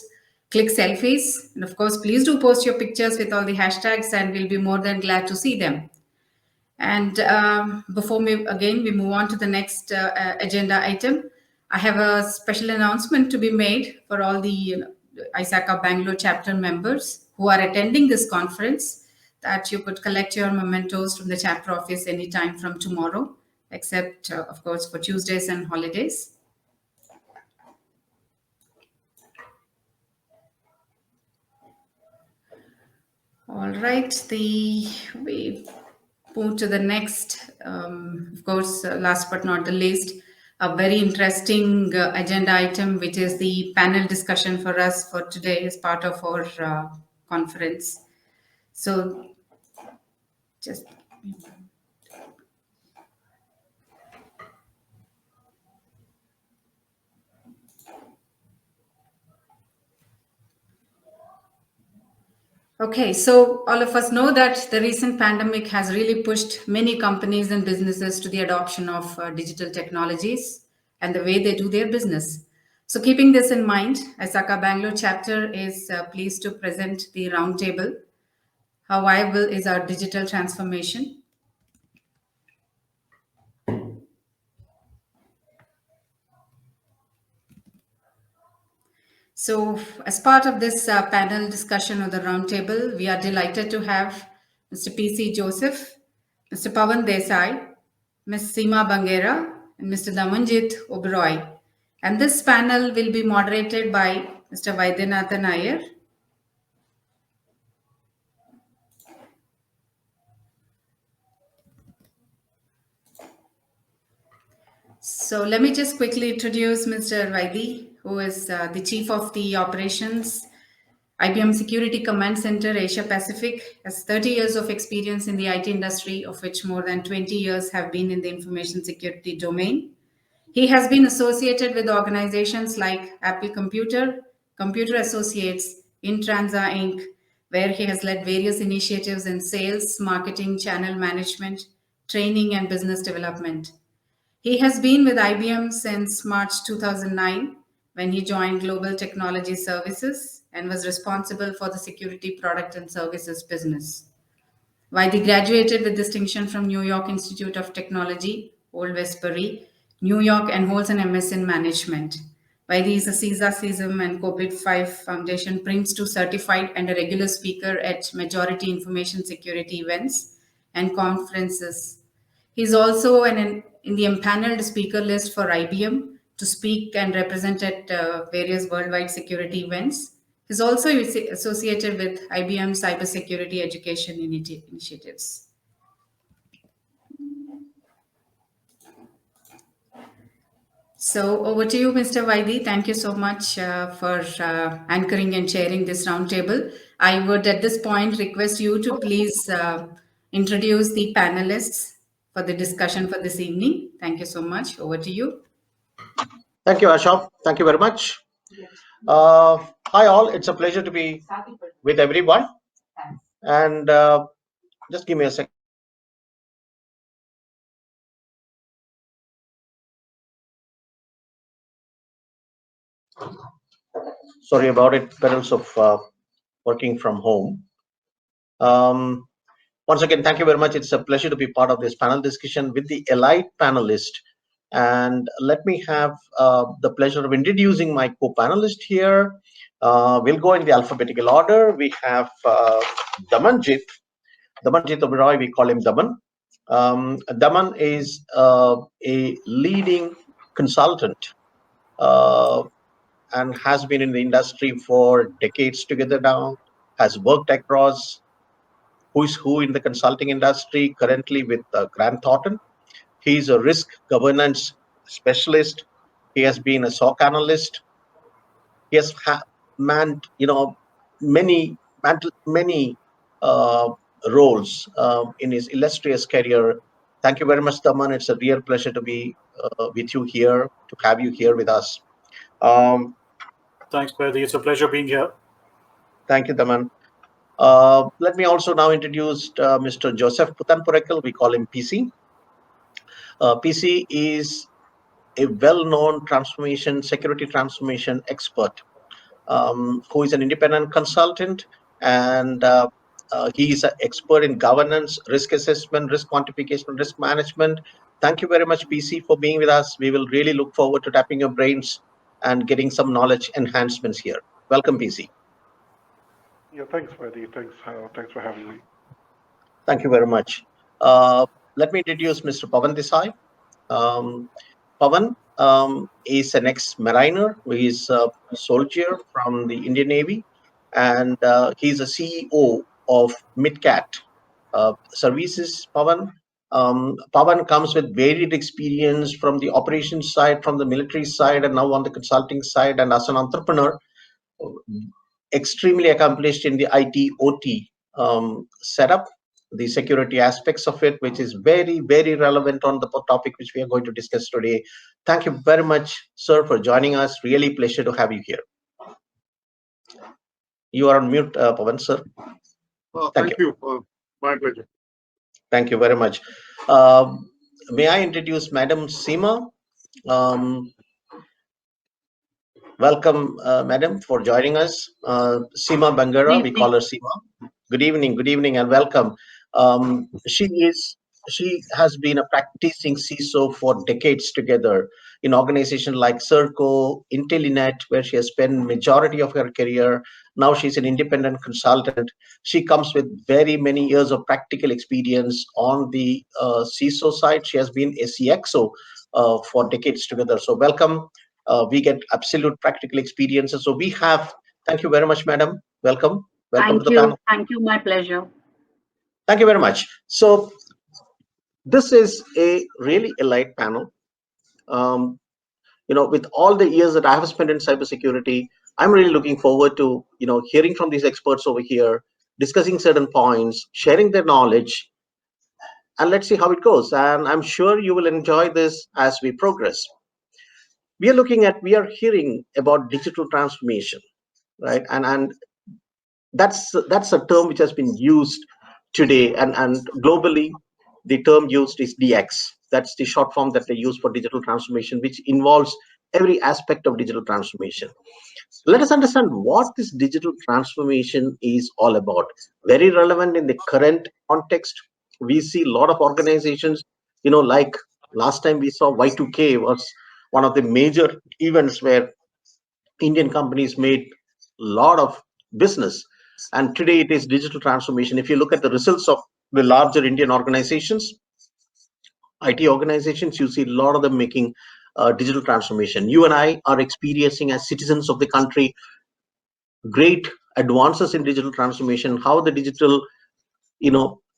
click selfies, and of course, please do post your pictures with all the hashtags, and we'll be more than glad to see them. And before we move on to the next agenda item, I have a special announcement to be made for all the ISACA Bangalore chapter members who are attending this conference, that you could collect your mementos from the chapter office anytime from tomorrow, except, of course, for Tuesdays and holidays. All right, we move to the next, of course, last but not the least, a very interesting agenda item, which is the panel discussion for us for today as part of our conference. So just Okay, so all of us know that the recent pandemic has really pushed many companies and businesses to the adoption of digital technologies and the way they do their business. So, keeping this in mind, ISACA Bangalore chapter is pleased to present the roundtable. How viable is our digital transformation? So, as part of this panel discussion of the roundtable, we are delighted to have Mr. P.C. Joseph, Mr. Pawan Desai, Ms. Seema Bangera, and Mr. Damanjit Oberoi. And this panel will be moderated by Mr. Vaidyanathan Iyer. So let me just quickly introduce Mr. Vaidi, who is the Chief of the Operations, IBM Security Command Center, Asia Pacific, has 30 years of experience in the IT industry, of which more than 20 years have been in the information security domain. He has been associated with organizations like Apple Computer, Computer Associates, Intransa Inc., where he has led various initiatives in sales, marketing, channel management, training, and business development. He has been with IBM since March 2009, when he joined Global Technology Services and was responsible for the security product and services business. Vaidi graduated with distinction from New York Institute of Technology, Old Westbury, New York, and holds an MS in management. Vaidi is a CISA, CISM, and COBIT 5 Foundation Prince 2 certified and a regular speaker at majority information security events and conferences. He's also in the empaneled speaker list for IBM to speak and represent at various worldwide security events. He's also associated with IBM cybersecurity education initiatives. So over to you, Mr. Vaidi. Thank you so much for anchoring and chairing this roundtable. I would at this point request you to please introduce the panelists for the discussion for this evening. Thank you so much. Over to you.
Thank you, Asha. Thank you very much. Hi, all. It's a pleasure to be with everyone. And just give me a second. Sorry about it, perils of working from home. Once again, thank you very much. It's a pleasure to be part of this panel discussion with the elite panelist. And let me have the pleasure of introducing my co-panelist here. We'll go in the alphabetical order. We have Damanjit Oberoi, we call him Daman. Daman is a leading consultant and has been in the industry for decades together now, has worked across who's who in the consulting industry, currently with Grant Thornton. He's a risk governance specialist. He has been a SOC analyst. He has manned, many roles in his illustrious career. Thank you very much, Daman. It's a real pleasure to be with you here, to have you here with us.
Thanks, Vaidi. It's a pleasure being here.
Thank you, Daman. Let me also now introduce Mr. Joseph Putanpurekal. We call him PC. PC is a well-known security transformation expert, who is an independent consultant, and he is an expert in governance, risk assessment, risk quantification, risk management. Thank you very much, PC, for being with us. We will really look forward to tapping your brains and getting some knowledge enhancements here. Welcome, PC.
Yeah, thanks, Vaidi. Thanks for having me.
Thank you very much. Let me introduce Mr. Pawan Desai. Pawan is an ex-mariner. He is a soldier from the Indian Navy, and he's a CEO of MidCat Services. Pawan comes with varied experience from the operations side, from the military side, and now on the consulting side, and as an entrepreneur, extremely accomplished in the IT OT setup, the security aspects of it, which is very, very relevant on the topic which we are going to discuss today. Thank you very much, sir, for joining us. Really pleasure to have you here. You are on mute, Pawan, sir.
Thank you. My pleasure.
Thank you very much. May I introduce Madam Seema? Welcome, Madam, for joining us. Seema Bangara, we call her Seema. Good evening, and welcome. She has been a practicing CISO for decades together in organizations like Serco, Intellinet, where she has spent majority of her career. Now she's an independent consultant. She comes with very many years of practical experience on the CISO side. She has been a CXO for decades together. So welcome. We get absolute practical experiences. So we have, thank you very much, madam. Welcome. Welcome to the panel.
Thank you. My pleasure.
Thank you very much. So this is a really elite panel. With all the years that I have spent in cybersecurity, I'm really looking forward to, hearing from these experts over here, discussing certain points, sharing their knowledge, and let's see how it goes. And I'm sure you will enjoy this as we progress. We are hearing about digital transformation, right? And that's a term which has been used today, and globally, the term used is DX. That's the short form that they use for digital transformation, which involves every aspect of digital transformation. Let us understand what this digital transformation is all about. Very relevant in the current context. We see a lot of organizations, like Last time we saw Y2K was one of the major events where Indian companies made a lot of business. And today it is digital transformation. If you look at the results of the larger Indian organizations, IT organizations, you see a lot of them making digital transformation. You and I are experiencing as citizens of the country great advances in digital transformation, how the digital,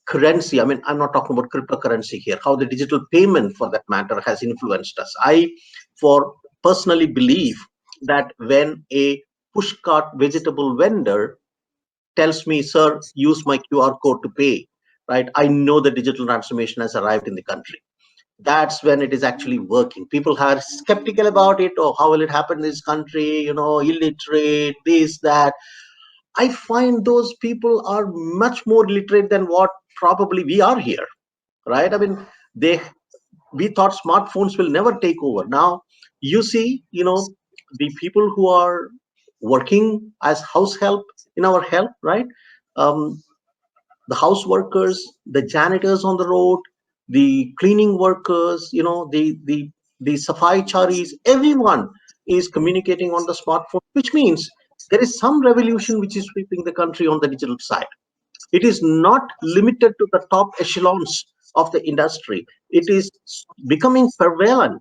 currency, I mean, I'm not talking about cryptocurrency here, how the digital payment for that matter has influenced us. I for personally believe that when a pushcart vegetable vendor tells me, sir, use my QR code to pay, right, I know the digital transformation has arrived in the country. That's when it is actually working. People are skeptical about it. Oh, how will it happen in this country? Illiterate, this, that. I find those people are much more literate than what probably we are here, right? I mean, we thought smartphones will never take over. Now you see, the people who are working as house help in our help, right? Um, the house workers, the janitors on the road, the cleaning workers, the safai charis, everyone is communicating on the smartphone, which means there is some revolution which is sweeping the country on the digital side. It is not limited to the top echelons of the industry. It is becoming prevalent.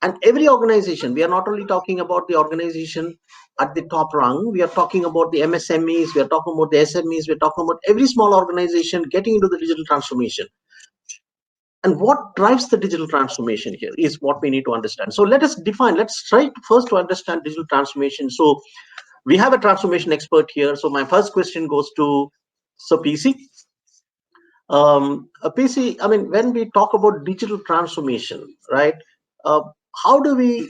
And every organization, we are not only talking about the organization at the top rung, we are talking about the MSMEs, we are talking about the SMEs, we're talking about every small organization getting into the digital transformation. And what drives the digital transformation here is what we need to understand. So let's try first to understand digital transformation. So we have a transformation expert here. So my first question goes to Sir PC. PC, I mean, when we talk about digital transformation, right? Uh, how do we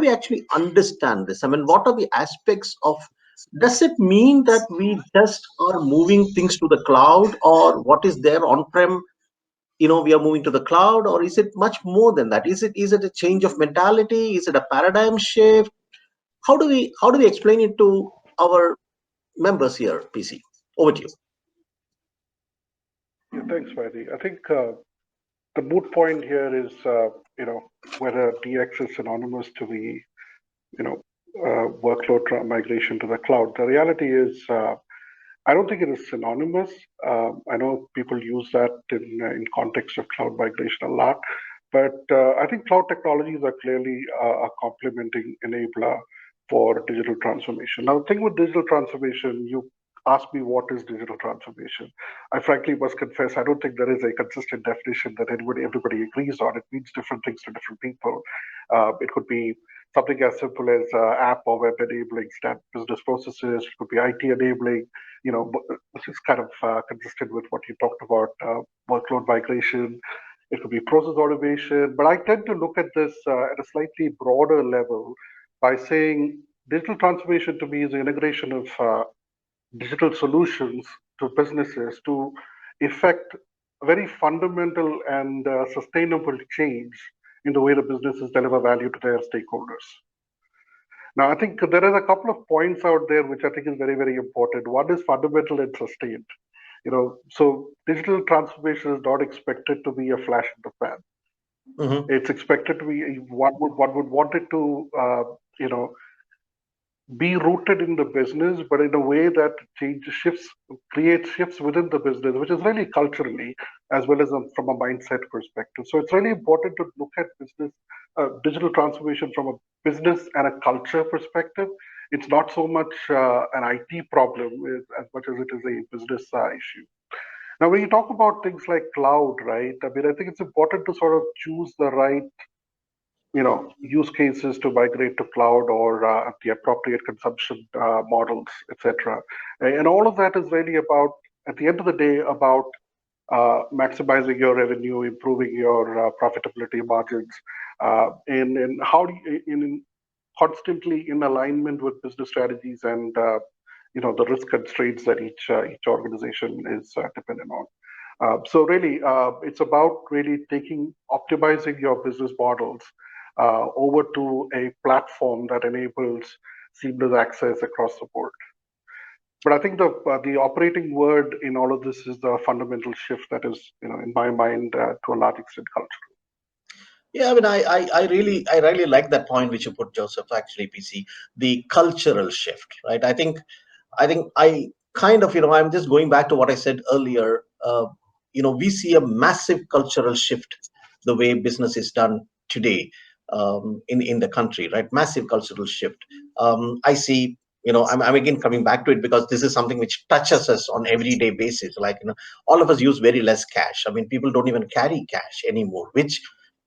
actually understand this? I mean, what are the aspects of? Does it mean that we just are moving things to the cloud, or what is there on-prem? We are moving to the cloud, or is it much more than that? Is it a change of mentality? Is it a paradigm shift? How do we explain it to our members here, PC? Over to you.
Yeah, thanks, Vaidhi. I think the moot point here is, whether DX is synonymous to the, workload migration to the cloud. The reality is, I don't think it is synonymous. I know people use that in context of cloud migration a lot, but I think cloud technologies are clearly a complementing enabler for digital transformation. Now, the thing with digital transformation, you ask me what is digital transformation. I frankly must confess, I don't think there is a consistent definition that everybody agrees on. It means different things to different people. It could be something as simple as app or web enabling business processes. It could be IT enabling, which is kind of consistent with what you talked about, workload migration. It could be process automation. But I tend to look at this at a slightly broader level by saying digital transformation to me is the integration of digital solutions to businesses to effect very fundamental and sustainable change in the way the businesses deliver value to their stakeholders. Now, I think there is a couple of points out there which I think is very, very important. One is fundamental and sustained. So digital transformation is not expected to be a flash in the pan. Mm-hmm. It's expected to be one would want it to be rooted in the business, but in a way that creates shifts within the business, which is really culturally as well as from a mindset perspective. So it's really important to look at digital transformation from a business and a culture perspective. It's not so much an IT problem as much as it is a business issue. Now, when you talk about things like cloud, right? I mean, I think it's important to sort of choose the right use cases to migrate to cloud or the appropriate consumption models, etc. And all of that is really about, at the end of the day, about maximizing your revenue, improving your profitability margins, and how do you, constantly in alignment with business strategies and the risk constraints that each organization is dependent on. So really, it's about really optimizing your business models over to a platform that enables seamless access across the board. But I think the operating word in all of this is the fundamental shift that is, in my mind, to a large extent cultural.
Yeah, I mean, I really like that point which you put, Joseph. Actually, PC, the cultural shift, right? I think I kind of, I'm just going back to what I said earlier. We see a massive cultural shift the way business is done today, in the country, right? Massive cultural shift. I see. I'm again coming back to it because this is something which touches us on everyday basis. Like, all of us use very less cash. I mean, people don't even carry cash anymore, which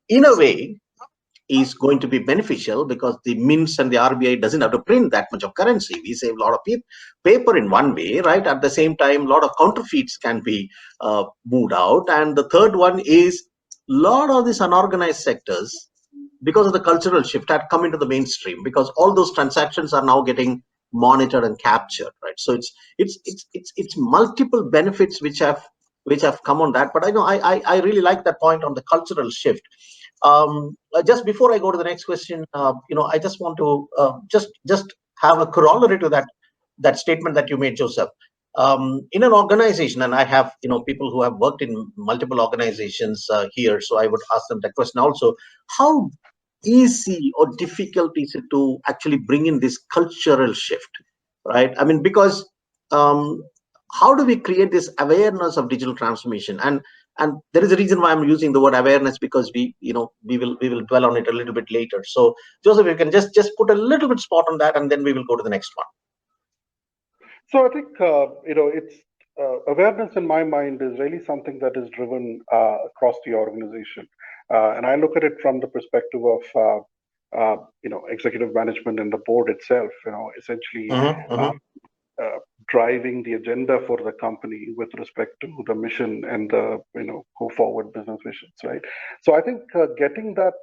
in a way is going to be beneficial because the mints and the RBI doesn't have to print that much of currency. We save a lot of paper in one way, right? At the same time, a lot of counterfeits can be moved out. And the third one is a lot of these unorganized sectors, because of the cultural shift, had come into the mainstream because all those transactions are now getting monitored and captured, right? So it's multiple benefits which have come on that. But I know I really like that point on the cultural shift. Just before I go to the next question, I just want to just have a corollary to that statement that you made, Joseph. In an organization, and I have people who have worked in multiple organizations here, so I would ask them that question also. How easy or difficult is it to actually bring in this cultural shift, right? I mean, because um, how do we create this awareness of digital transformation? And there is a reason why I'm using the word awareness, because we will dwell on it a little bit later. So Joseph, you can just put a little bit spot on that, and then we will go to the next one.
So I think it's awareness in my mind is really something that is driven across the organization, and I look at it from the perspective of executive management and the board itself. Essentially driving the agenda for the company with respect to the mission and the go forward business visions, right? So I think getting that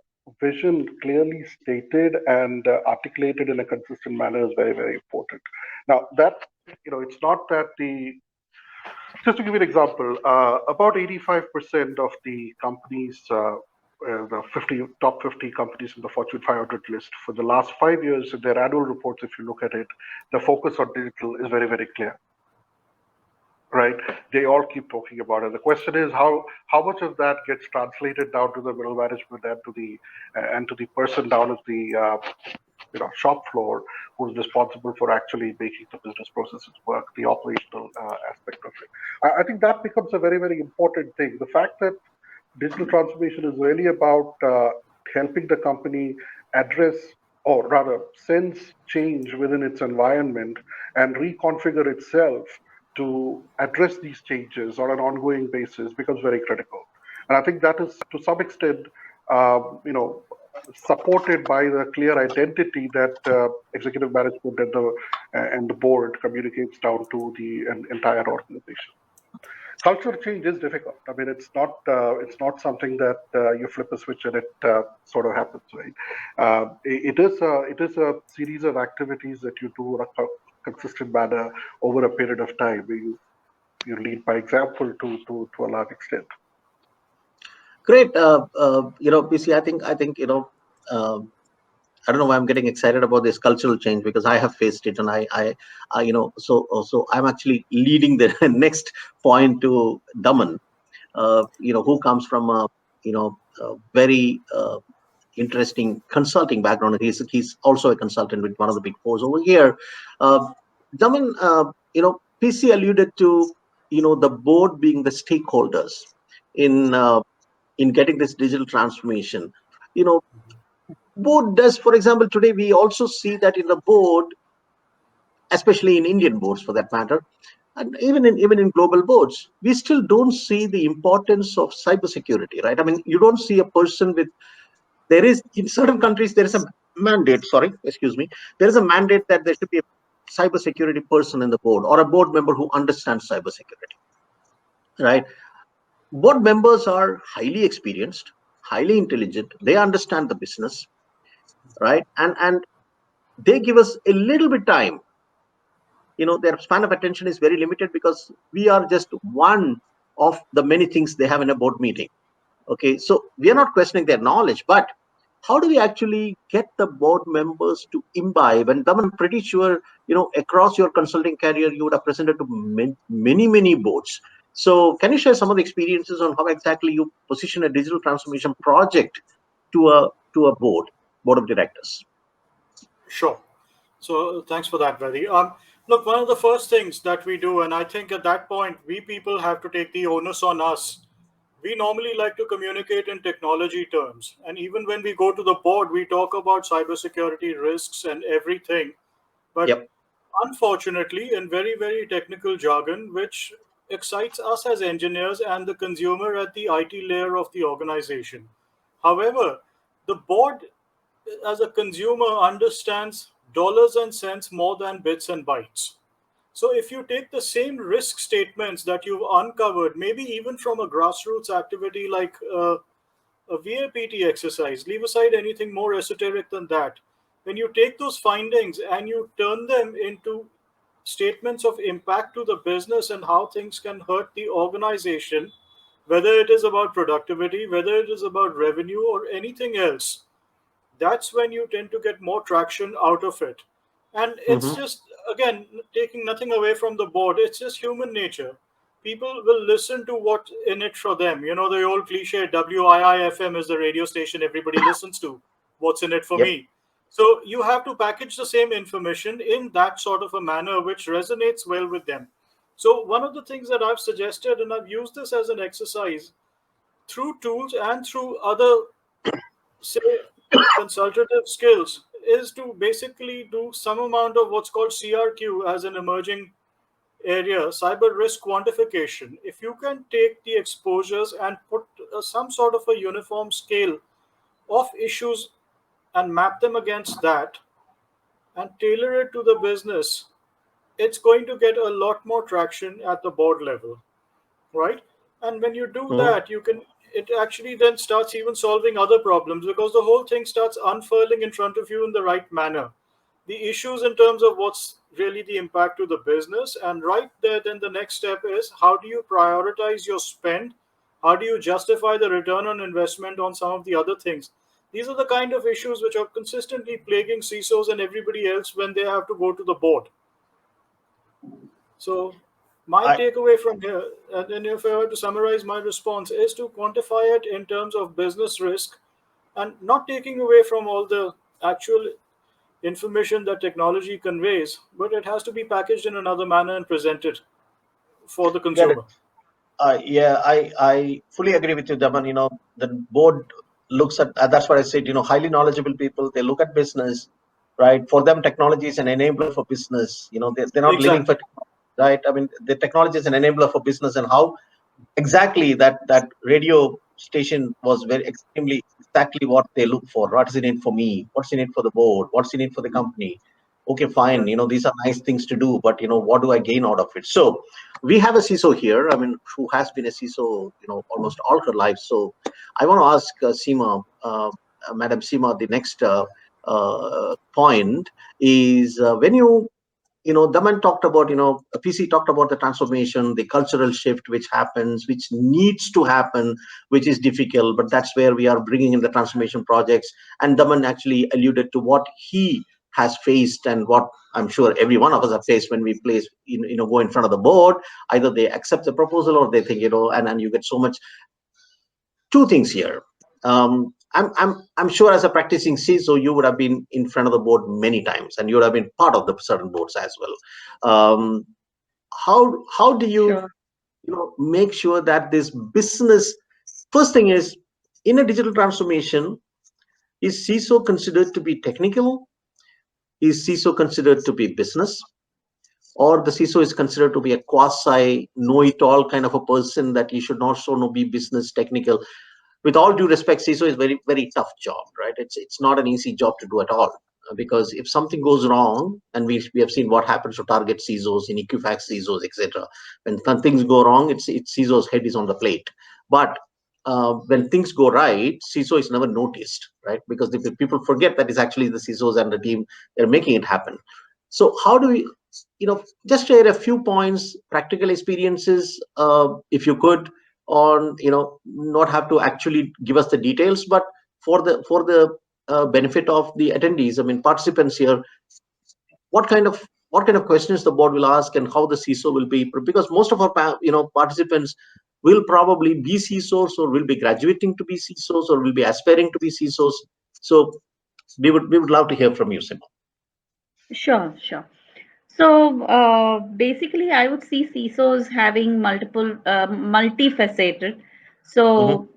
vision clearly stated and articulated in a consistent manner is very, very important. Now that it's not that just to give you an example, about 85% of the companies, the top 50 companies in the Fortune 500 list for the last 5 years in their annual reports, if you look at it, the focus on digital is very, very clear. Right? They all keep talking about it. The question is how much of that gets translated down to the middle management and to the person down at the shop floor who's responsible for actually making the business processes work, the operational aspect of it. I think that becomes a very, very important thing. The fact that digital transformation is really about helping the company address, or rather sense change within its environment and reconfigure itself to address these changes on an ongoing basis becomes very critical. And I think that is to some extent, supported by the clear identity that executive management and the board communicates down to the entire organization. Culture change is difficult. I mean, it's not something that you flip a switch and it sort of happens, right? It is a series of activities that you do in a consistent manner over a period of time. You lead by example to a large extent.
Great. PC, I think I don't know why I'm getting excited about this cultural change, because I have faced it, and so I'm actually leading the next point to Daman, who comes from a very interesting consulting background. He's also a consultant with one of the big fours over here. Daman, PC alluded to the board being the stakeholders in getting this digital transformation. Board does, for example, today we also see that in the board, especially in Indian boards for that matter, and even in global boards, we still don't see the importance of cybersecurity, right? I mean, you don't see a person there is, in certain countries, there is a mandate, there is a mandate that there should be a cybersecurity person in the board, or a board member who understands cybersecurity, right? Board members are highly experienced, highly intelligent, they understand the business, right? And they give us a little bit time. Their span of attention is very limited because we are just one of the many things they have in a board meeting. Okay, so we are not questioning their knowledge, but how do we actually get the board members to imbibe? And I'm pretty sure, across your consulting career, you would have presented to many boards. So can you share some of the experiences on how exactly you position a digital transformation project to a board of directors?
Sure. So thanks for that, Vedi. Look, one of the first things that we do, and I think at that point, we people have to take the onus on us. We normally like to communicate in technology terms. And even when we go to the board, we talk about cybersecurity risks and everything. But
Yep.
unfortunately, in very, very technical jargon, which excites us as engineers and the consumer at the IT layer of the organization. However, the board as a consumer understands dollars and cents more than bits and bytes. So if you take the same risk statements that you've uncovered, maybe even from a grassroots activity like a VAPT exercise, leave aside anything more esoteric than that. When you take those findings and you turn them into statements of impact to the business and how things can hurt the organization, whether it is about productivity, whether it is about revenue or anything else, that's when you tend to get more traction out of it. And it's just, again, taking nothing away from the board, it's just human nature. People will listen to what's in it for them. You know, the old cliche, WIIFM is the radio station everybody listens to. What's in it for
Yep.
me? So you have to package the same information in that sort of a manner which resonates well with them. So one of the things that I've suggested, and I've used this as an exercise through tools and through other, say, consultative skills, is to basically do some amount of what's called CRQ as an emerging area, cyber risk quantification. If you can take the exposures and put some sort of a uniform scale of issues and map them against that and tailor it to the business, it's going to get a lot more traction at the board level, right? And when you do that, it actually then starts even solving other problems because the whole thing starts unfurling in front of you in the right manner. The issues in terms of what's really the impact to the business, and right there, then the next step is how do you prioritize your spend? How do you justify the return on investment on some of the other things? These are the kind of issues which are consistently plaguing CISOs and everybody else when they have to go to the board. So my takeaway from here, and then if I were to summarize my response, is to quantify it in terms of business risk and not taking away from all the actual information that technology conveys, but it has to be packaged in another manner and presented for the consumer.
Yeah, I fully agree with you, Daman. You know, the board looks at, that's what I said, you know, highly knowledgeable people, they look at business, right? For them, technology is an enabler for business. You know, they're not living for, right? I mean, the technology is an enabler for business, and how exactly that radio station was very extremely exactly what they look for. What is in it for me? What's in it for the board? What's in it for the company? Okay, fine. You know, these are nice things to do, but you know, what do I gain out of it? So we have a CISO here, I mean, who has been a CISO, you know, almost all her life. So I want to ask Seema, Madam Seema, the next point is when you know, Daman talked about, you know, PC talked about the transformation, the cultural shift which happens, which needs to happen, which is difficult, but that's where we are bringing in the transformation projects. And Daman actually alluded to what he has faced and what I'm sure every one of us have faced when we place, you know, go in front of the board. Either they accept the proposal or they think, you know, and you get so much. Two things here. I'm sure as a practicing CISO, you would have been in front of the board many times, and you would have been part of the certain boards as well. How do you, you know, make sure that this business, first thing is, in a digital transformation, is CISO considered to be technical? Is CISO considered to be business? Or the CISO is considered to be a quasi know-it-all kind of a person that you should also be business technical? With all due respect, CISO is very, very tough job, right? It's not an easy job to do at all, because if something goes wrong, and we have seen what happens to target CISOs, in Equifax CISOs, etc. When things go wrong, it's CISO's head is on the plate. But when things go right, CISO is never noticed, right? Because the people forget that it's actually the CISOs and the team, they're making it happen. So how do we, you know, just share a few points, practical experiences, if you could, on, you know, not have to actually give us the details, but for the benefit of the attendees, I mean, participants here, what kind of questions the board will ask and how the CISO will be, because most of our, you know, participants will probably be CISOs, or will be graduating to be CISOs, or will be aspiring to be CISOs. So we would love to hear from you, Seema.
Sure, sure. So basically, I would see CISOs having multifaceted. So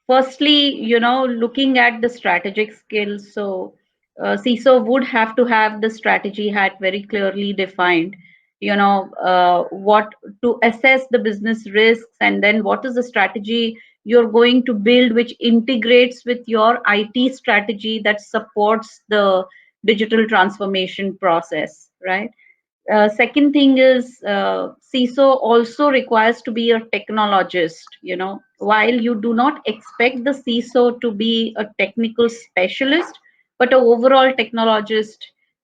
firstly, looking at the strategic skills. So CISO would have to have the strategy hat very clearly defined. What to assess the business risks, and then what is the strategy you're going to build, which integrates with your IT strategy that supports the digital transformation process, right? Second thing is CISO also requires to be a technologist. While you do not expect the CISO to be a technical specialist, but an overall technologist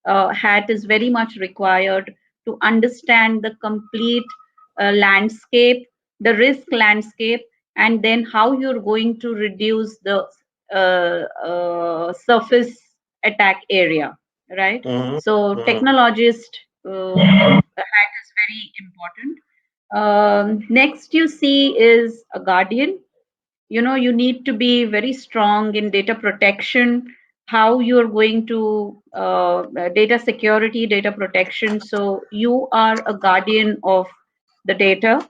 hat is very much required to understand the complete landscape, the risk landscape, and then how you're going to reduce the surface attack area, right? So technologist hat is very important. Next you see is a guardian. You need to be very strong in data protection, how you're going to data security, data protection. So you are a guardian of the data.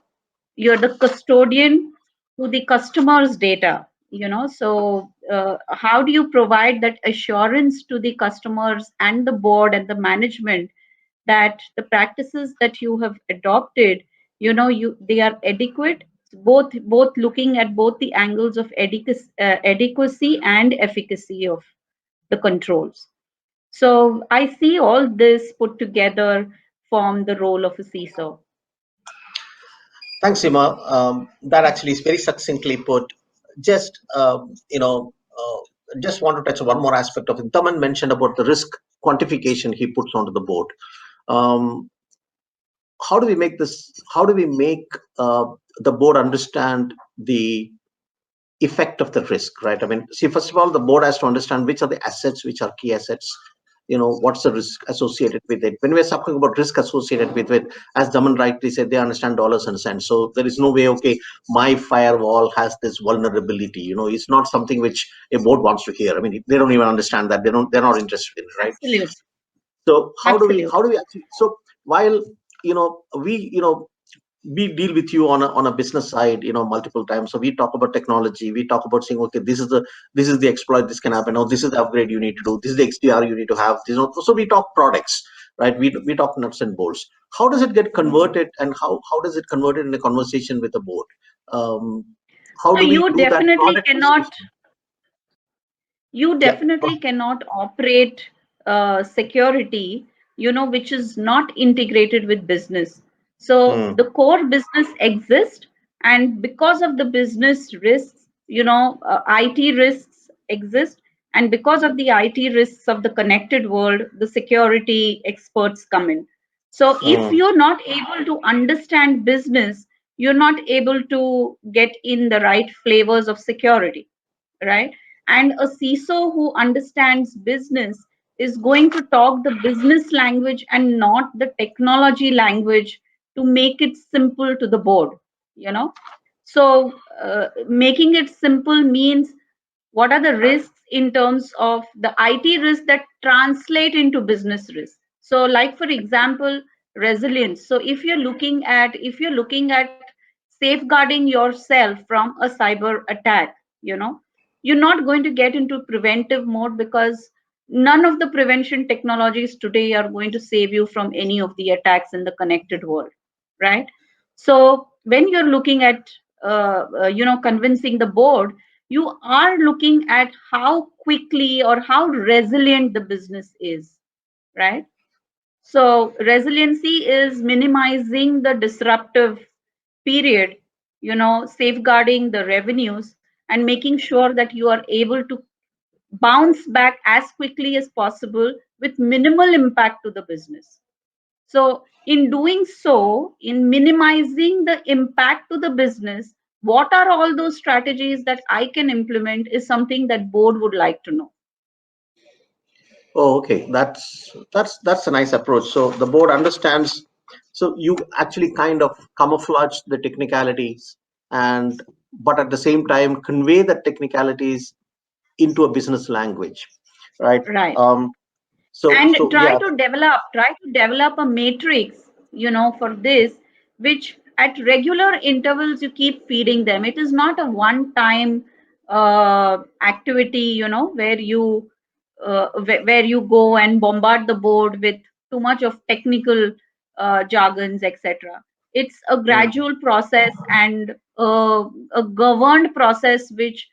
You're the custodian to the customer's data. So how do you provide that assurance to the customers and the board and the management that the practices that you have adopted, they are adequate, both looking at both the angles of adequacy and efficacy of the controls. So I see all this put together form the role of a CISO.
Thanks, Seema. That actually is very succinctly put. Just just want to touch on one more aspect of it. Daman mentioned about the risk quantification he puts onto the board. How do we make this? How do we make the board understand the effect of the risk, right? I mean, see, first of all, the board has to understand which are the assets, which are key assets. What's the risk associated with it. When we're talking about risk associated with it, as Daman rightly said, they understand dollars and cents. So there is no way, okay, my firewall has this vulnerability. It's not something which a board wants to hear. I mean, they don't even understand that. They're not interested in it, right?
Absolutely.
So how
Absolutely.
do we actually? So while we deal with you on a business side, multiple times. So we talk about technology. We talk about saying, okay, this is the exploit. This can happen. Or this is the upgrade you need to do. This is the XDR you need to have. So we talk products, right? We talk nuts and bolts. How does it get converted, and how does it converted in a conversation with the board? How do we
you
do
definitely
that
cannot. You definitely cannot operate security, which is not integrated with business. So the core business exists, and because of the business risks, IT risks exist, and because of the IT risks of the connected world, the security experts come in. So if you're not able to understand business, you're not able to get in the right flavors of security, right? And a CISO who understands business is going to talk the business language and not the technology language to make it simple to the board. So making it simple means what are the risks in terms of the IT risks that translate into business risks. So like, for example, resilience. So if you're looking at safeguarding yourself from a cyber attack, you're not going to get into preventive mode, because none of the prevention technologies today are going to save you from any of the attacks in the connected world, right? So when you're looking at convincing the board, you are looking at how quickly or how resilient the business is, right? So resiliency is minimizing the disruptive period, safeguarding the revenues, and making sure that you are able to bounce back as quickly as possible with minimal impact to the business. So in doing so, in minimizing the impact to the business, what are all those strategies that I can implement is something that board would like to know.
Oh, okay. That's a nice approach. So the board understands So you actually kind of camouflage the technicalities, but at the same time convey the technicalities into a business language, right?
Right.
So
And
yeah.
try to develop a matrix, for this, which at regular intervals you keep feeding them. It is not a one time activity, where you go and bombard the board with too much of technical jargons, etc. It's a gradual process and a governed process, which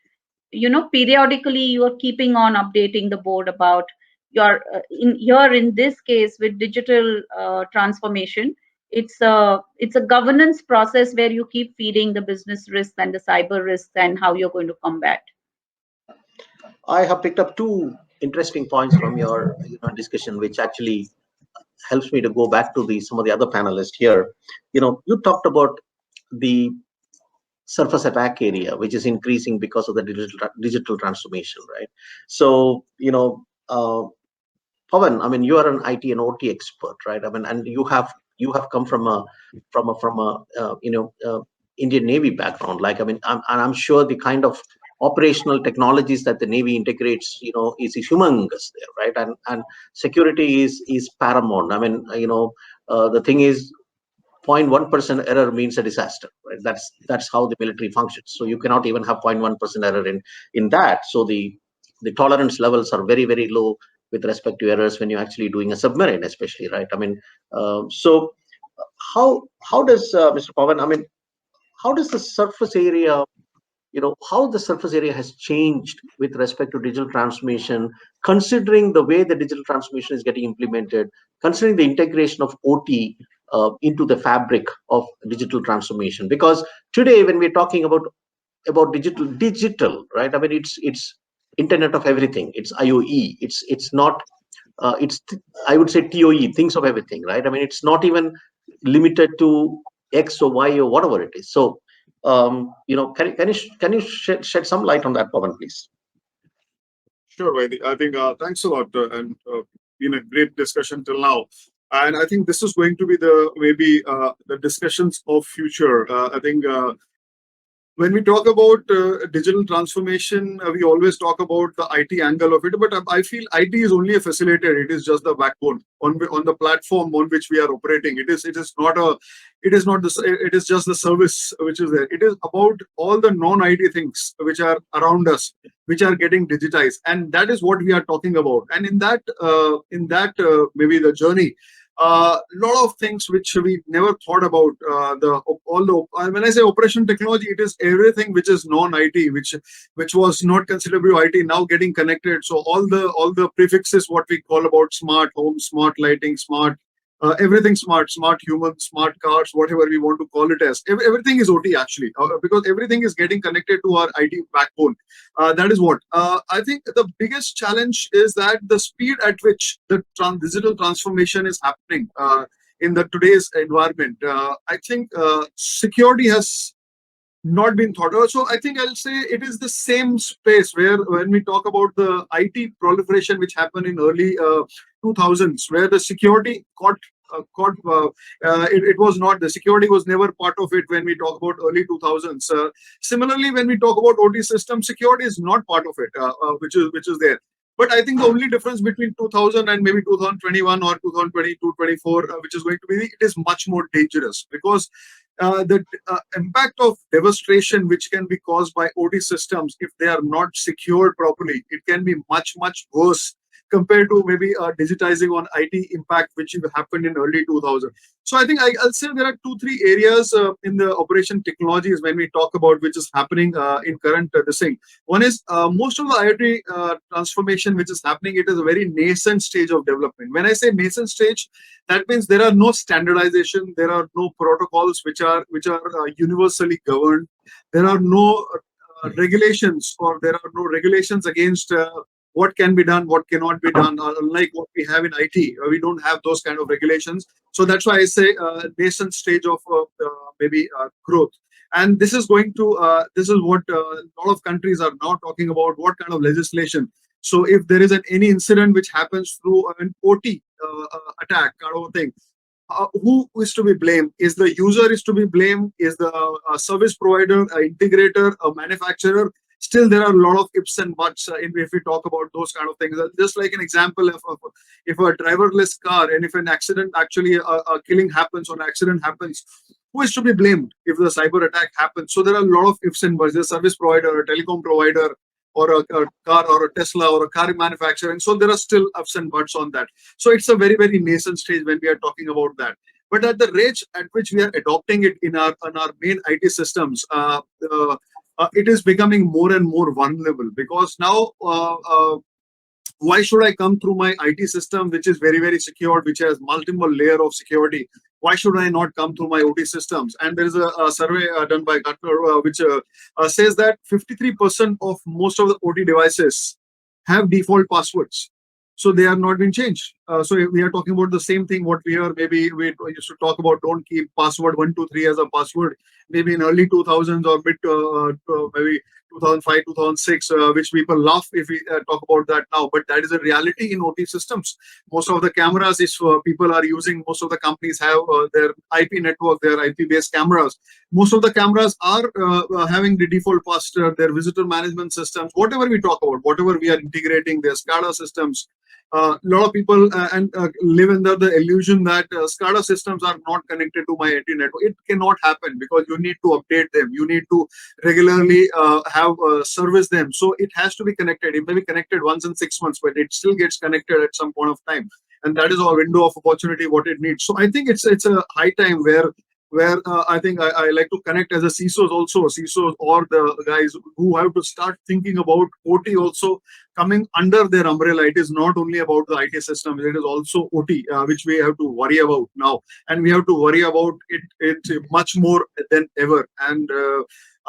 periodically you are keeping on updating the board about your in this case with digital transformation. It's a governance process where you keep feeding the business risks and the cyber risks and how you're going to combat.
I have picked up two interesting points from your discussion, which actually helps me to go back to some of the other panelists here. You talked about the surface attack area, which is increasing because of the digital transformation, right? So, Pawan, I mean, you are an IT and OT expert, right? I mean, and you have come from a Indian Navy background. Like, I mean, I'm sure the kind of operational technologies that the Navy integrates, is humongous there, right? And security is paramount. I mean, the thing is, 0.1% error means a disaster, right? That's how the military functions. So you cannot even have 0.1% error in that. So the tolerance levels are very, very low with respect to errors when you're actually doing a submarine, especially, right? I mean, so how does Mr. Pawan? I mean, how does the surface area, how the surface area has changed with respect to digital transformation, considering the way the digital transformation is getting implemented, considering the integration of OT into the fabric of digital transformation? Because today, when we're talking about digital, right? I mean, it's Internet of Everything. It's IoE. It's not. I would say TOE, things of everything, right? I mean, it's not even limited to X or Y or whatever it is. So, can you shed some light on that, Pawan, please?
Sure, Vaidi. I think thanks a lot, and been a great discussion till now. And I think this is going to be maybe the discussions of future. I think when we talk about digital transformation, we always talk about the IT angle of it, but I feel IT is only a facilitator. It is just the backbone on the platform on which we are operating. It is just the service which is there. It is about all the non-IT things which are around us, which are getting digitized, and that is what we are talking about. And in that maybe the journey, lot of things which we never thought about. When I say operation technology, it is everything which is non-IT, which was not considered to be IT, now getting connected. So all the prefixes, what we call about smart home, smart lighting, smart everything, smart humans, smart cars, whatever we want to call it as. Everything is OT actually, because everything is getting connected to our IT backbone. That is what I think the biggest challenge is, that the speed at which the digital transformation is happening in today's environment. I think security has not been thought of. So I think I'll say it is the same space where when we talk about the IT proliferation which happened in early 2000s, where the security it was not, the security was never part of it when we talk about early 2000s. Similarly, when we talk about OT system, security is not part of it, which is there. But I think the only difference between 2000 and maybe 2021 or 2022, 24, which is going to be, it is much more dangerous, because the impact of devastation which can be caused by OT systems, if they are not secured properly, it can be much, much worse compared to maybe digitizing on IT impact, which happened in early 2000. So I think I'll say there are 2-3 areas in the operation technologies when we talk about which is happening in current this thing. One is most of the IoT transformation which is happening, it is a very nascent stage of development. When I say nascent stage, that means there are no standardization, there are no protocols which are universally governed. There are no regulations, or there are no regulations against what can be done, what cannot be done. Unlike what we have in IT, we don't have those kind of regulations. So that's why I say nascent stage of maybe growth. And this is what a lot of countries are now talking about, what kind of legislation. So if there is any incident which happens through an OT attack kind of thing, who is to be blamed? Is the user is to be blamed? Is the service provider, integrator, a manufacturer? Still, there are a lot of ifs and buts if we talk about those kind of things. Just like an example, if a driverless car and if an accident, actually a killing happens or an accident happens, who is to be blamed if the cyber attack happens? So there are a lot of ifs and buts. The service provider, a telecom provider, or a car, or a Tesla, or a car manufacturer. And so there are still ups and buts on that. So it's a very, very nascent stage when we are talking about that. But at the rate at which we are adopting it in our main IT systems, it is becoming more and more vulnerable, because now why should I come through my IT system, which is very, very secure, which has multiple layer of security? Why should I not come through my OT systems? And there is a survey done by Gartner, which says that 53% of most of the OT devices have default passwords. So they are not being changed. So we are talking about the same thing. What we are, maybe we used to talk about, don't keep password 123 as a password. Maybe in early 2000s or mid maybe 2005, 2006, which people laugh if we talk about that now. But that is a reality in OT systems. Most of the cameras, if people are using, most of the companies have their IP network, their IP-based cameras. Most of the cameras are having the default password, their visitor management systems, whatever we talk about, whatever we are integrating, their SCADA systems. A lot of people live under the illusion that SCADA systems are not connected to my IT network. It cannot happen, because you need to update them. You need to regularly have service them. So it has to be connected. It may be connected once in 6 months, but it still gets connected at some point of time. And that is our window of opportunity, what it needs. So I think it's a high time where I think I like to connect as a CISOs also, CISOs or the guys who have to start thinking about OT also coming under their umbrella. It is not only about the IT system, it is also OT, which we have to worry about now. And we have to worry about it much more than ever. And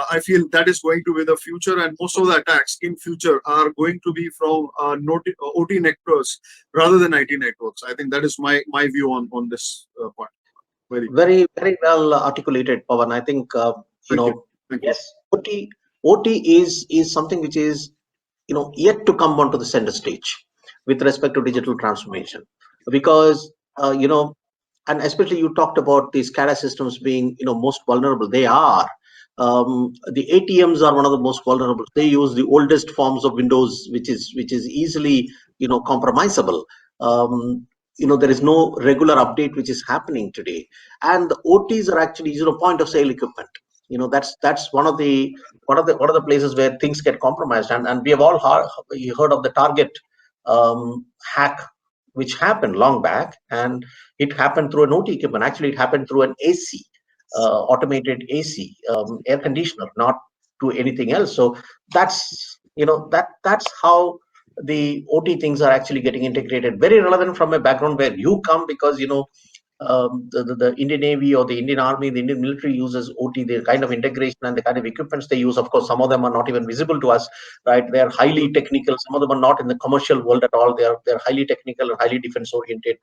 I feel that is going to be the future, and most of the attacks in future are going to be from OT networks rather than IT networks. I think that is my view on this point.
Very, very well articulated, Pawan. I think yes, OT is something which is yet to come onto the center stage with respect to digital transformation, because and especially you talked about these SCADA systems being most vulnerable. They are. The ATMs are one of the most vulnerable. They use the oldest forms of Windows, which is easily compromisable. There is no regular update which is happening today, and the OTs are actually point of sale equipment. That's one of the places where things get compromised, and we have all heard of the Target hack, which happened long back, and it happened through an OT equipment. Actually, it happened through an AC, automated AC, air conditioner, not to anything else. So that's that's how the OT things are actually getting integrated. Very relevant from a background where you come, because the Indian Navy or the Indian Army, the Indian military uses OT, the kind of integration and the kind of equipments they use. Of course, some of them are not even visible to us, right? They are highly technical. Some of them are not in the commercial world at all. They're highly technical and highly defense oriented.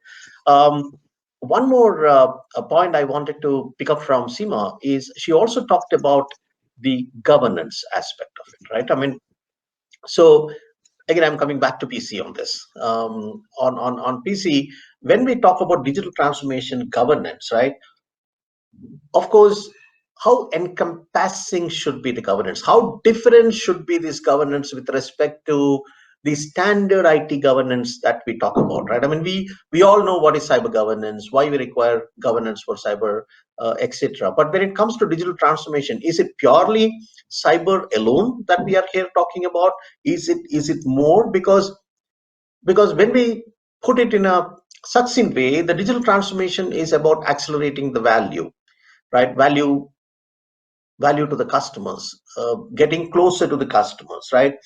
One more point I wanted to pick up from Seema is she also talked about the governance aspect of it, right? I mean, so again, I'm coming back to PC on this. On PC, when we talk about digital transformation governance, right? Of course, how encompassing should be the governance? How different should be this governance with respect to the standard IT governance that we talk about, right? I mean, we all know what is cyber governance, why we require governance for cyber, etc. But when it comes to digital transformation, is it purely cyber alone that we are here talking about? Is it more? Because when we put it in a succinct way, the digital transformation is about accelerating the value, right? Value to the customers, getting closer to the customers, right?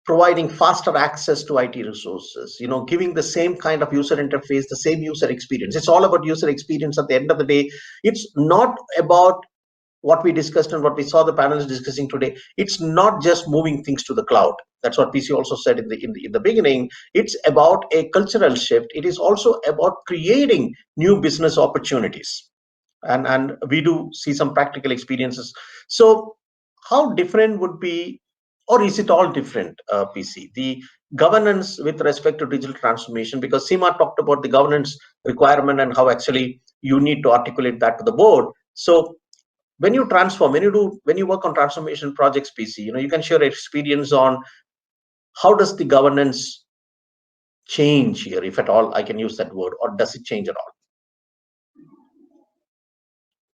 Providing faster access to IT resources, giving the same kind of user interface, the same user experience. It's all about user experience at the end of the day. It's not about what we discussed and what we saw the panelists discussing today. It's not just moving things to the cloud. That's what PC also said in the beginning. It's about a cultural shift. It is also about creating new business opportunities. And we do see some practical experiences. So how different would be, or is it all different, PC? The governance with respect to digital transformation, because Seema talked about the governance requirement and how actually you need to articulate that to the board. So when you transform, when you work on transformation projects, PC, you can share experience on how does the governance change here, if at all I can use that word, or does it change at all?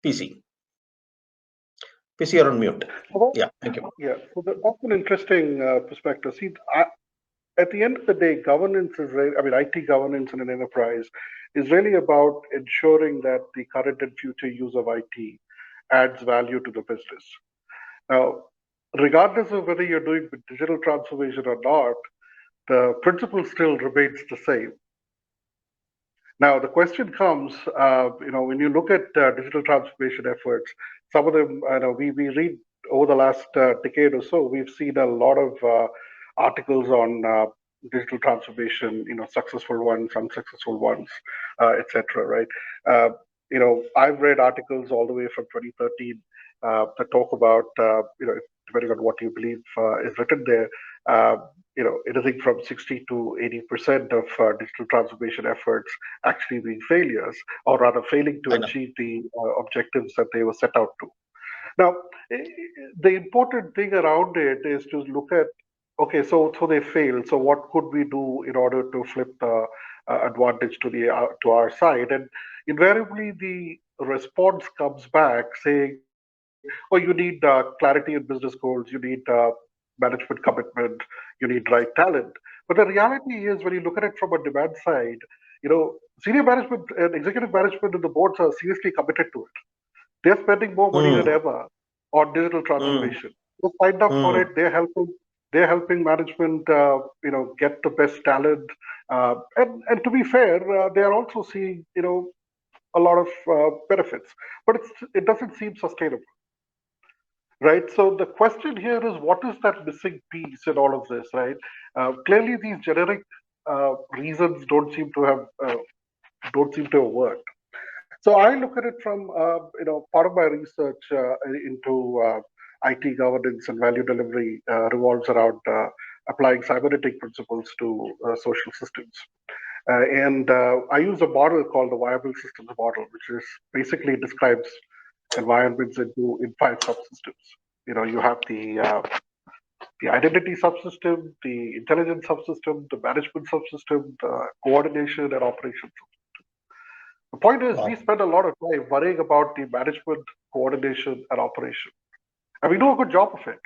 PC, you're on mute. Yeah, thank you.
Yeah, so that's an interesting perspective. See, at the end of the day, governance is really, I mean, IT governance in an enterprise is really about ensuring that the current and future use of IT adds value to the business. Now, regardless of whether you're doing digital transformation or not, the principle still remains the same. Now, the question comes, when you look at digital transformation efforts, some of them, we read over the last decade or so, we've seen a lot of articles on digital transformation, successful ones, unsuccessful ones, etc. Right? I've read articles all the way from 2013 that talk about, depending on what you believe is written there, anything from 60 to 80% of digital transformation efforts actually being failures, or rather failing to achieve the objectives that they were set out to. Now, the important thing around it is to look at, okay, so they failed. So what could we do in order to flip the advantage to our side? And invariably, the response comes back saying, "Oh, you need clarity in business goals. You need management commitment. You need right talent." But the reality is, when you look at it from a demand side, senior management and executive management and the boards are seriously committed to it. They're spending more money than ever on digital transformation. They signed up for it. They're helping management, get the best talent. And to be fair, they are also seeing, a lot of benefits. But it doesn't seem sustainable, right? So the question here is, what is that missing piece in all of this, right? Clearly, these generic reasons don't seem to have worked. So I look at it from, part of my research into IT governance and value delivery revolves around applying cybernetic principles to social systems. And I use a model called the viable systems model, which is basically describes environments in 5 subsystems. You have the identity subsystem, the intelligence subsystem, the management subsystem, the coordination and operations subsystem. The point is, we spend a lot of time worrying about the management, coordination, and operation. And we do a good job of it,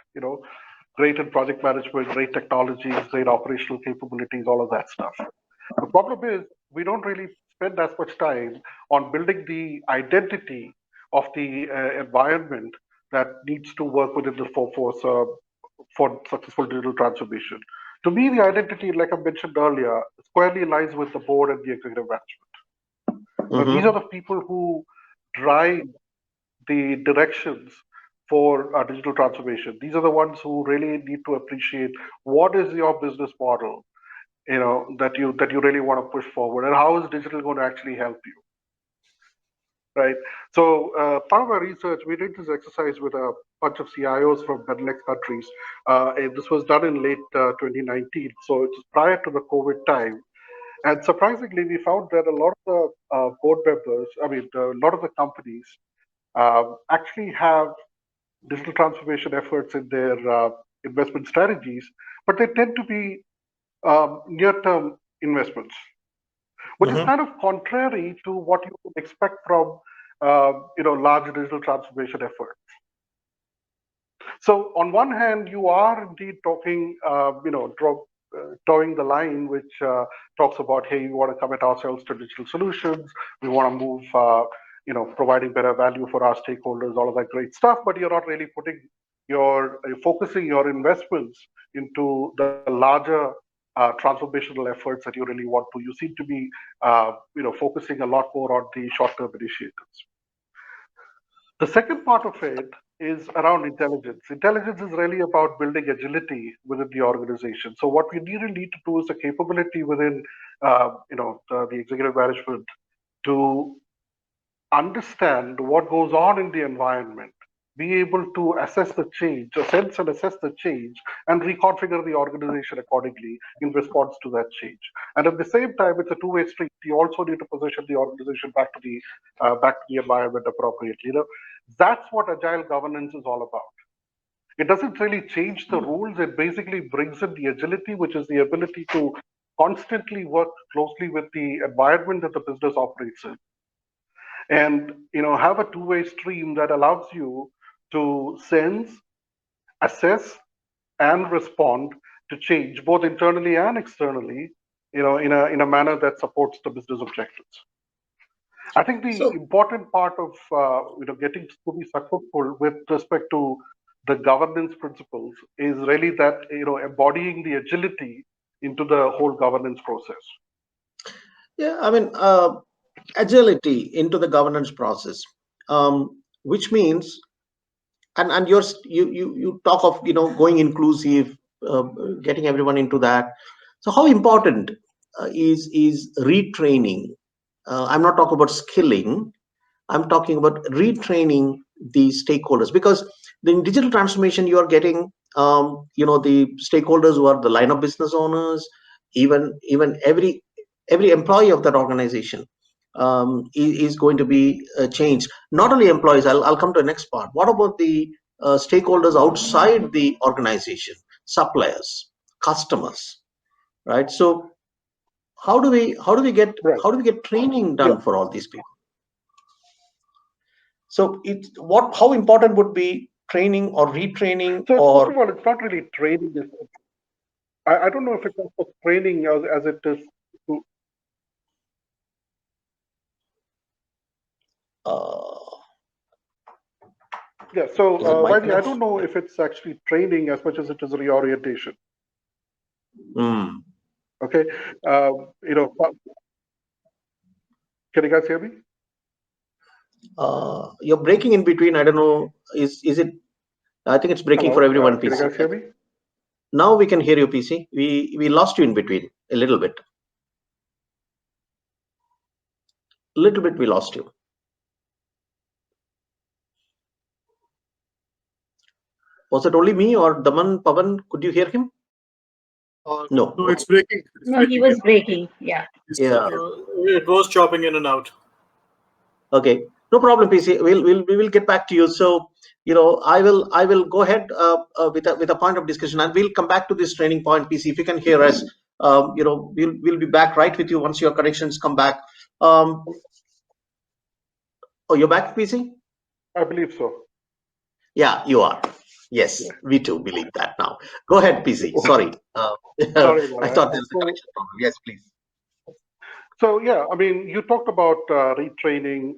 great in project management, great technologies, great operational capabilities, all of that stuff. The problem is, we don't really spend as much time on building the identity of the environment that needs to work within the for successful digital transformation. To me, the identity, like I mentioned earlier, squarely lies with the board and the executive management. These are the people who drive the directions for digital transformation. These are the ones who really need to appreciate what is your business model, that you really want to push forward, and how is digital going to actually help you, right? So part of our research, we did this exercise with a bunch of CIOs from Benelux countries. And this was done in late 2019, so it was prior to the COVID time. And surprisingly, we found that a lot of the board members, a lot of the companies actually have digital transformation efforts in their investment strategies, but they tend to be near-term investments, which is kind of contrary to what you would expect from large digital transformation efforts. So on one hand, you are indeed talking, towing the line, which talks about, hey, we want to commit ourselves to digital solutions. We want to move, providing better value for our stakeholders, all of that great stuff. But you're not really focusing your investments into the larger transformational efforts that you really want to. You seem to be, focusing a lot more on the short-term initiatives. The second part of it is around intelligence. Intelligence is really about building agility within the organization. So what we really need to do is a capability within, the executive management to understand what goes on in the environment, be able to assess the change, or sense and assess the change, and reconfigure the organization accordingly in response to that change. And at the same time, it's a two-way street. You also need to position the organization back to the environment appropriately. You know, that's what agile governance is all about. It doesn't really change the rules. It basically brings in the agility, which is the ability to constantly work closely with the environment that the business operates in, and have a two-way stream that allows you to sense, assess, and respond to change both internally and externally, in a manner that supports the business objectives. I think the important part of getting to be successful with respect to the governance principles is really that embodying the agility into the whole governance process.
Yeah, I mean, agility into the governance process, which means, and you talk of going inclusive, getting everyone into that. So how important is retraining? I'm not talking about skilling. I'm talking about retraining the stakeholders, because in digital transformation you are getting the stakeholders who are the line of business owners, even every employee of that organization is going to be changed. Not only employees. I'll come to the next part. What about the stakeholders outside the organization, suppliers, customers, right? So how do we get training done for all these people? So how important would be training or retraining?
So
or
first of all, it's not really training. I don't know if it's also training as it is. Yeah. So Vaidhi, I don't know if it's actually training as much as it is reorientation. Okay. Can you guys hear me?
You're breaking in between. I don't know. Is it? I think it's breaking for everyone.
Can
PC.
you guys hear me?
Now we can hear you, PC. We lost you in between a little bit. A little bit we lost you. Was it only me or Daman, Pavan? Could you hear him? No.
No, it's breaking.
No, he was breaking. Yeah.
Yeah.
It was chopping in and out.
Okay. No problem, PC. We will get back to you. So I will go ahead with a point of discussion, and we'll come back to this training point, PC. If you can hear us, we'll be back right with you once your connections come back. Oh, you're back, PC?
I believe so.
Yeah, you are. Yes, we too believe that now. Go ahead, PC. Sorry.
Sorry
I thought there was a connection problem. Yes, please.
So yeah, I mean, you talked about retraining,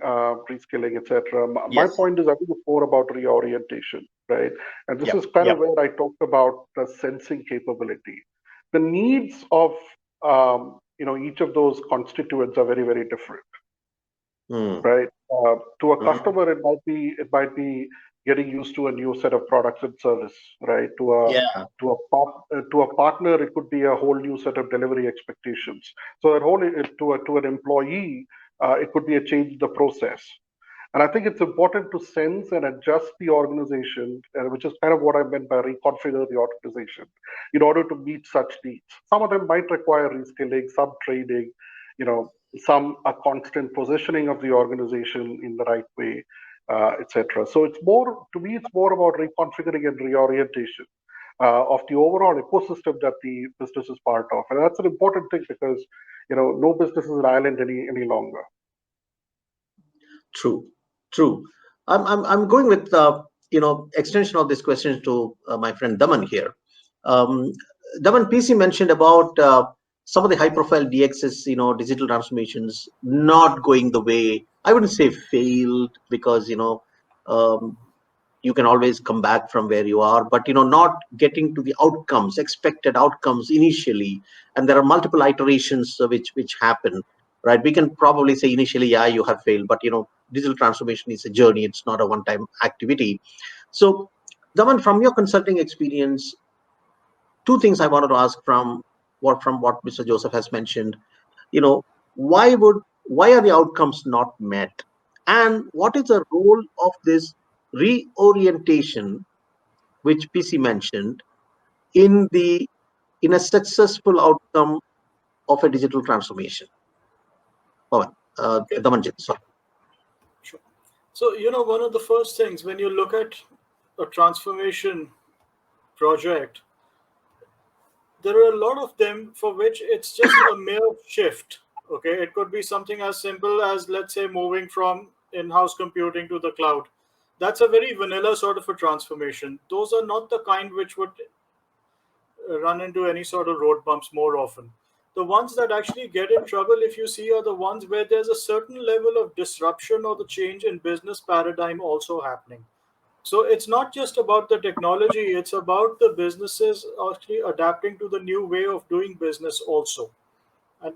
reskilling, etc. My point is, I think it's more about reorientation, right? And this is kind of where I talked about the sensing capability. The needs of each of those constituents are very, very different, right? To a customer, it might be getting used to a new set of products and service, right? To a partner, it could be a whole new set of delivery expectations. So to an employee, it could be a change in the process. And I think it's important to sense and adjust the organization, which is kind of what I meant by reconfigure the organization, in order to meet such needs. Some of them might require reskilling, some training, some a constant positioning of the organization in the right way, etc. So it's more about reconfiguring and reorientation of the overall ecosystem that the business is part of, and that's an important thing, because no business is an island any longer.
True. I'm going with extension of this question to my friend Daman here. Daman, PC mentioned about some of the high-profile DXs, digital transformations not going the way. I wouldn't say failed, because you can always come back from where you are, but not getting to the outcomes, expected outcomes initially, and there are multiple iterations which happen. Right? We can probably say initially, yeah, you have failed, but digital transformation is a journey. It's not a one-time activity. So, Daman, from your consulting experience, two things I wanted to ask from what Mr. Joseph has mentioned. Why are the outcomes not met, and what is the role of this reorientation, which PC mentioned, in a successful outcome of a digital transformation? Damanjit, sorry.
Sure. So, one of the first things when you look at a transformation project, there are a lot of them for which it's just a mere shift. Okay, it could be something as simple as, let's say, moving from in-house computing to the cloud. That's a very vanilla sort of a transformation. Those are not the kind which would run into any sort of road bumps more often. The ones that actually get in trouble, if you see, are the ones where there's a certain level of disruption or the change in business paradigm also happening. So it's not just about the technology, it's about the businesses actually adapting to the new way of doing business also. And,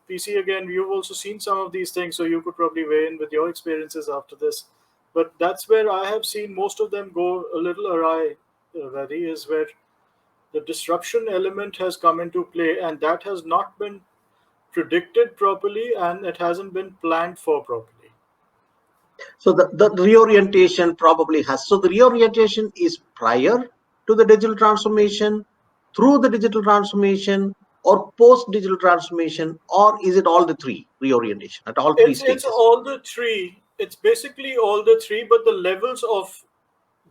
PC, again, you've also seen some of these things, so you could probably weigh in with your experiences after this. But that's where I have seen most of them go a little awry, Vadi, is where the disruption element has come into play, and that has not been predicted properly and it hasn't been planned for properly.
So the reorientation probably has. So the reorientation is prior to the digital transformation, through the digital transformation, or post digital transformation, or is it all the three reorientation at all three stages?
It's all the three. It's basically all the three, but the levels of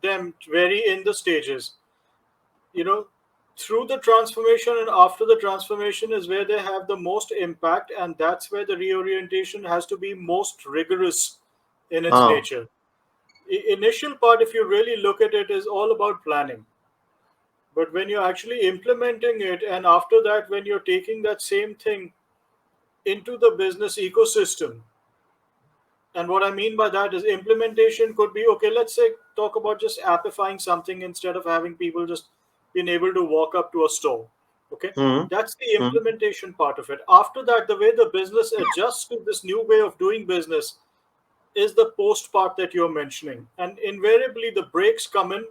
them vary in the stages. Through the transformation and after the transformation is where they have the most impact, and that's where the reorientation has to be most rigorous in its nature. Initial part, if you really look at it, is all about planning. But when you're actually implementing it, and after that, when you're taking that same thing into the business ecosystem, and what I mean by that is implementation could be, okay, let's say talk about just appifying something instead of having people just being able to walk up to a store. Okay, that's the implementation part of it. After that, the way the business adjusts to this new way of doing business is the post part that you're mentioning. And invariably, the breaks come in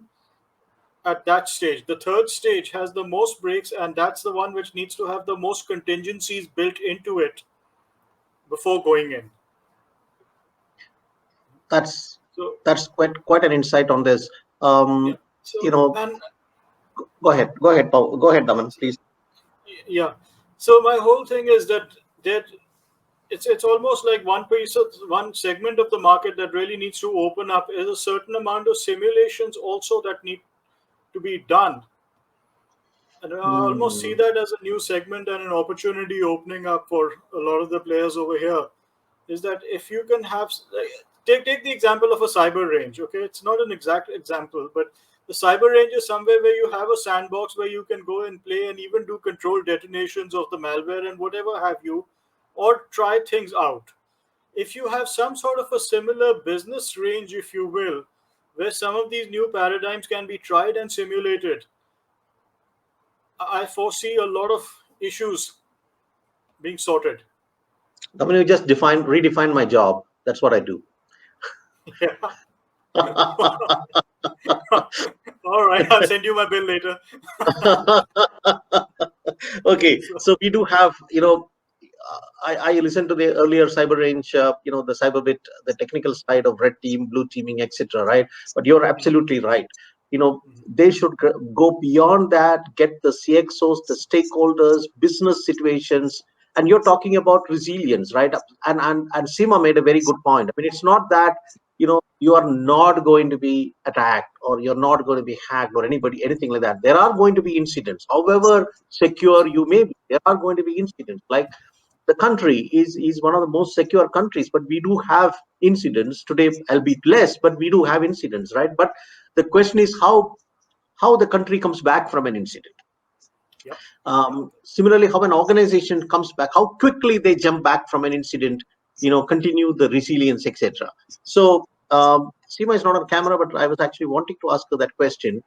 at that stage. The third stage has the most breaks, and that's the one which needs to have the most contingencies built into it before going in.
That's quite an insight on this.
So,
go ahead, Paul. Go ahead, Daman, please.
Yeah. So my whole thing is that it's almost like one segment of the market that really needs to open up is a certain amount of simulations also that need to be done. And I almost see that as a new segment and an opportunity opening up for a lot of the players over here. Is that if you can have take the example of a cyber range. Okay, it's not an exact example, but the cyber range is somewhere where you have a sandbox where you can go and play and even do controlled detonations of the malware and whatever have you, or try things out. If you have some sort of a similar business range, if you will, where some of these new paradigms can be tried and simulated, I foresee a lot of issues being sorted.
I mean, you just redefine my job. That's what I do.
Yeah. All right, I'll send you my bill later.
Okay, so we do have, I listened to the earlier cyber range, the Cyberbit, the technical side of red team, blue teaming, etc. Right? But you're absolutely right. They should go beyond that, get the CXOs, the stakeholders, business situations, and you're talking about resilience, right? And Seema made a very good point. I mean, it's not that you are not going to be attacked or you're not going to be hacked or anything like that. There are going to be incidents. However secure you may be, there are going to be incidents. Like the country is one of the most secure countries, but we do have incidents today, albeit less, but we do have incidents, right? But the question is how the country comes back from an incident.
Yeah.
Similarly, how an organization comes back, how quickly they jump back from an incident, continue the resilience, etc. So Seema is not on camera, but I was actually wanting to ask her that question.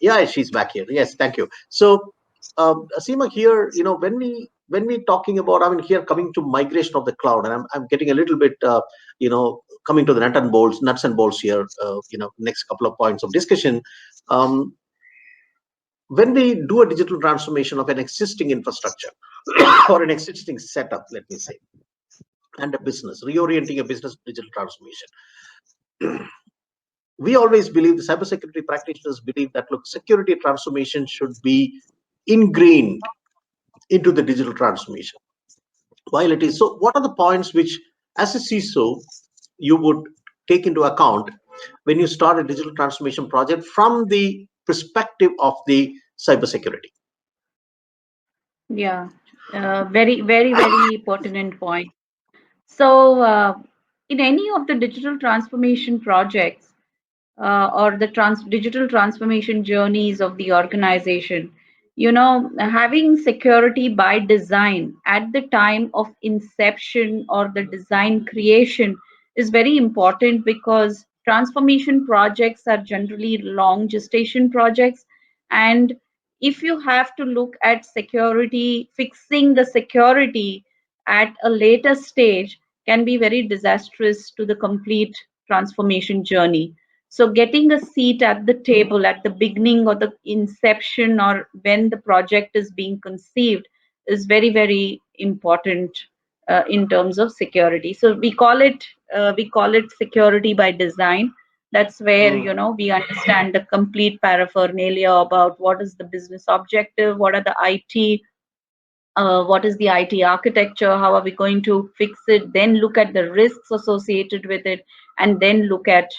Yeah, she's back here. Yes, thank you. So Seema, here, when we talking about, I mean, here coming to migration of the cloud, and I'm getting a little bit, coming to the nuts and bolts here, next couple of points of discussion. When we do a digital transformation of an existing infrastructure or an existing setup, let me say, and a business, reorienting a business digital transformation, we always believe, the cybersecurity practitioners believe that, look, security transformation should be ingrained into the digital transformation. While it is so, what are the points which, as a CISO, you would take into account when you start a digital transformation project from the perspective of the cybersecurity?
Yeah, very, very, very pertinent point. So, in any of the digital transformation projects or the digital transformation journeys of the organization, having security by design at the time of inception or the design creation is very important, because transformation projects are generally long gestation projects. And if you have to look at security, fixing the security at a later stage can be very disastrous to the complete transformation journey. So getting a seat at the table at the beginning or the inception or when the project is being conceived is very, very important in terms of security. So we call it security by design. That's where we understand the complete paraphernalia about what is the business objective, what are the IT, what is the IT architecture, how are we going to fix it, then look at the risks associated with it, and then look at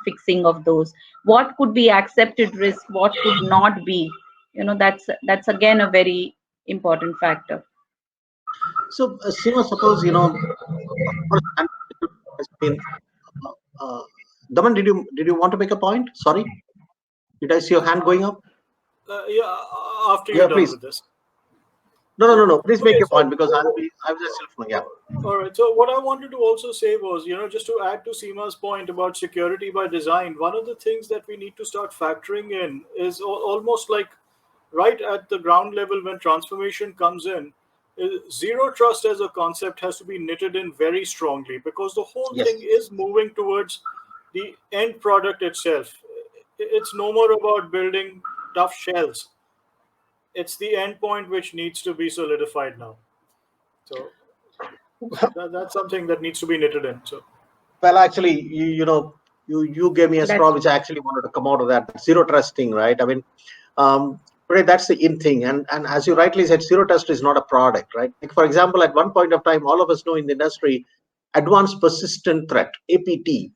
fixing of those. What could be accepted risk, what could not be. That's again a very important factor.
So, Seema, suppose, has been, Daman, did you want to make a point? Sorry, did I see your hand going up?
Yeah, after
Yeah,
you're done
please.
with this.
No. Please make
Okay,
your
so-
point, because I was just listening. Yeah.
All right. So what I wanted to also say was, just to add to Seema's point about security by design, one of the things that we need to start factoring in is almost like right at the ground level when transformation comes in, zero trust as a concept has to be knitted in very strongly, because the whole
Yes.
thing is moving towards the end product itself. It's no more about building tough shells. It's the endpoint which needs to be solidified now. So that's something that needs to be knitted in. So
Well, actually, you gave me a straw,
That's
which I actually wanted to come out of that zero trust thing, right? I mean, today that's the in thing, and as you rightly said, zero trust is not a product, right? Like, for example, at one point of time, all of us know in the industry, advanced persistent threat (APT).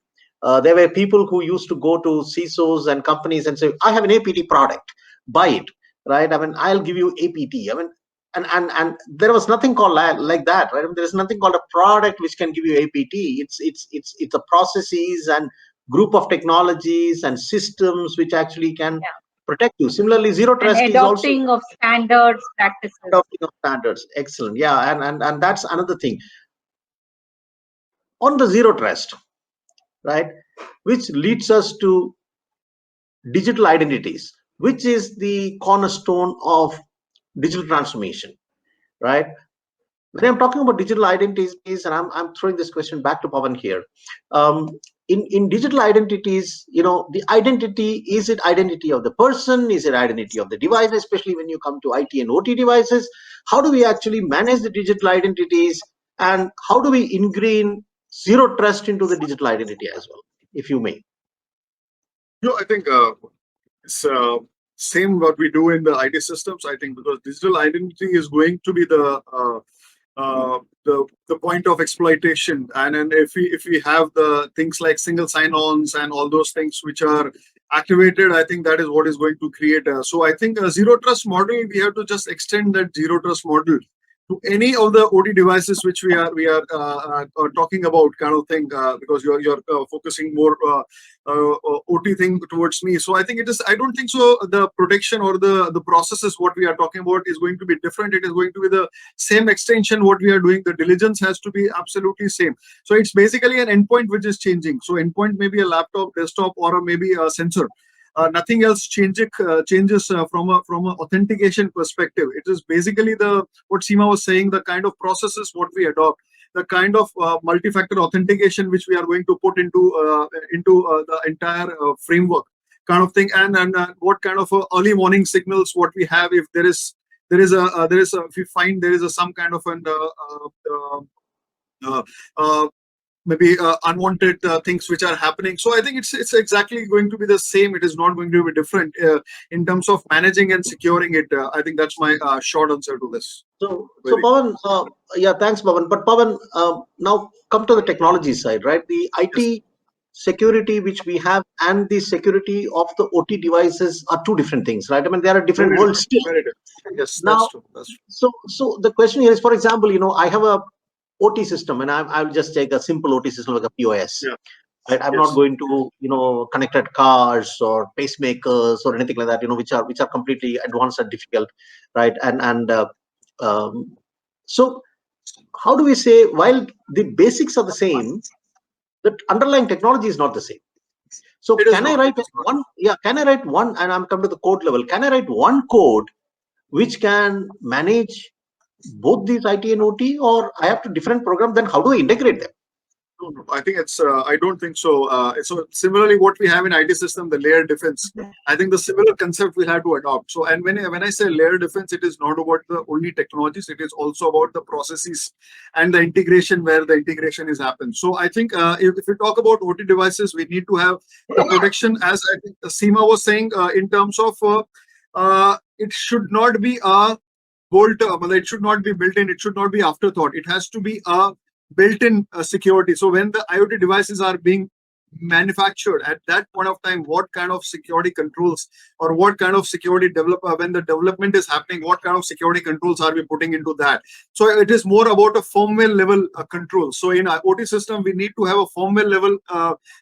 There were people who used to go to CISOs and companies and say, "I have an APT product, buy it," right? I mean, I'll give you APT. I mean, and there was nothing called like that, right? I mean, there is nothing called a product which can give you APT. It's a processes and group of technologies and systems which actually can
yeah.
protect you. Similarly, zero
And
trust is also
adopting of standards, practices.
adopting of standards. Excellent. Yeah, and that's another thing on the zero trust, right? Which leads us to digital identities, which is the cornerstone of digital transformation, right? When I'm talking about digital identities, and I'm throwing this question back to Pawan here. In digital identities, the identity, is it identity of the person? Is it identity of the device? Especially when you come to IT and OT devices, how do we actually manage the digital identities, and how do we ingrain zero trust into the digital identity as well, if you may?
I think it's same what we do in the IT systems. I think because digital identity is going to be the point of exploitation, and then if we have the things like single sign-ons and all those things which are activated, I think that is what is going to create. So I think a zero trust model, we have to just extend that zero trust model to any of the OT devices which we are talking about, kind of thing, because you're focusing more OT thing towards me. So I think it is. I don't think so. The protection or the processes what we are talking about is going to be different. It is going to be the same extension what we are doing. The diligence has to be absolutely same. So it's basically an endpoint which is changing. So endpoint may be a laptop, desktop, or maybe a sensor. Nothing else changes from a authentication perspective. It is basically what Seema was saying, the kind of processes what we adopt, the kind of multi-factor authentication which we are going to put into the entire framework, kind of thing, and what kind of early warning signals what we have if if we find there is some kind of an maybe unwanted things which are happening. So I think it's exactly going to be the same. It is not going to be different in terms of managing and securing it. I think that's my short answer to this.
So
Very-
Pawan, yeah, thanks, Pawan. But Pawan, now come to the technology side, right? The IT security which we have and the security of the OT devices are two different things, right? I mean, they are a different
Very
world
different,
still.
very different. Yes,
Now,
that's true. That's true.
so the question here is, for example, I have a OT system, and I'll just take a simple OT system like a POS.
Yeah.
Right? I'm
Yes.
not going to connected cars or pacemakers or anything like that, which are completely advanced and difficult, right? So how do we say, while the basics are the same, the underlying technology is not the same? So
It is
can I
not,
write
it is not.
one? Yeah, can I write one? And I'm come to the code level. Can I write one code which can manage both these IT and OT, or I have to different program? Then how do I integrate them?
No, I think it's. I don't think so. So similarly, what we have in IT system, the layer defense. I think the similar concept we'll have to adopt. So, and when I say layer defense, it is not about the only technologies. It is also about the processes and the integration where the integration is happened. So, I think if we talk about OT devices, we need to have the protection, as I think Seema was saying, in terms of it should not be a bolt. It should not be built in. It should not be afterthought. It has to be a built-in security. So when the IoT devices are being manufactured, at that point of time, what kind of security controls or what kind of security when the development is happening, what kind of security controls are we putting into that? So it is more about a firmware level control. So in our OT system, we need to have a firmware level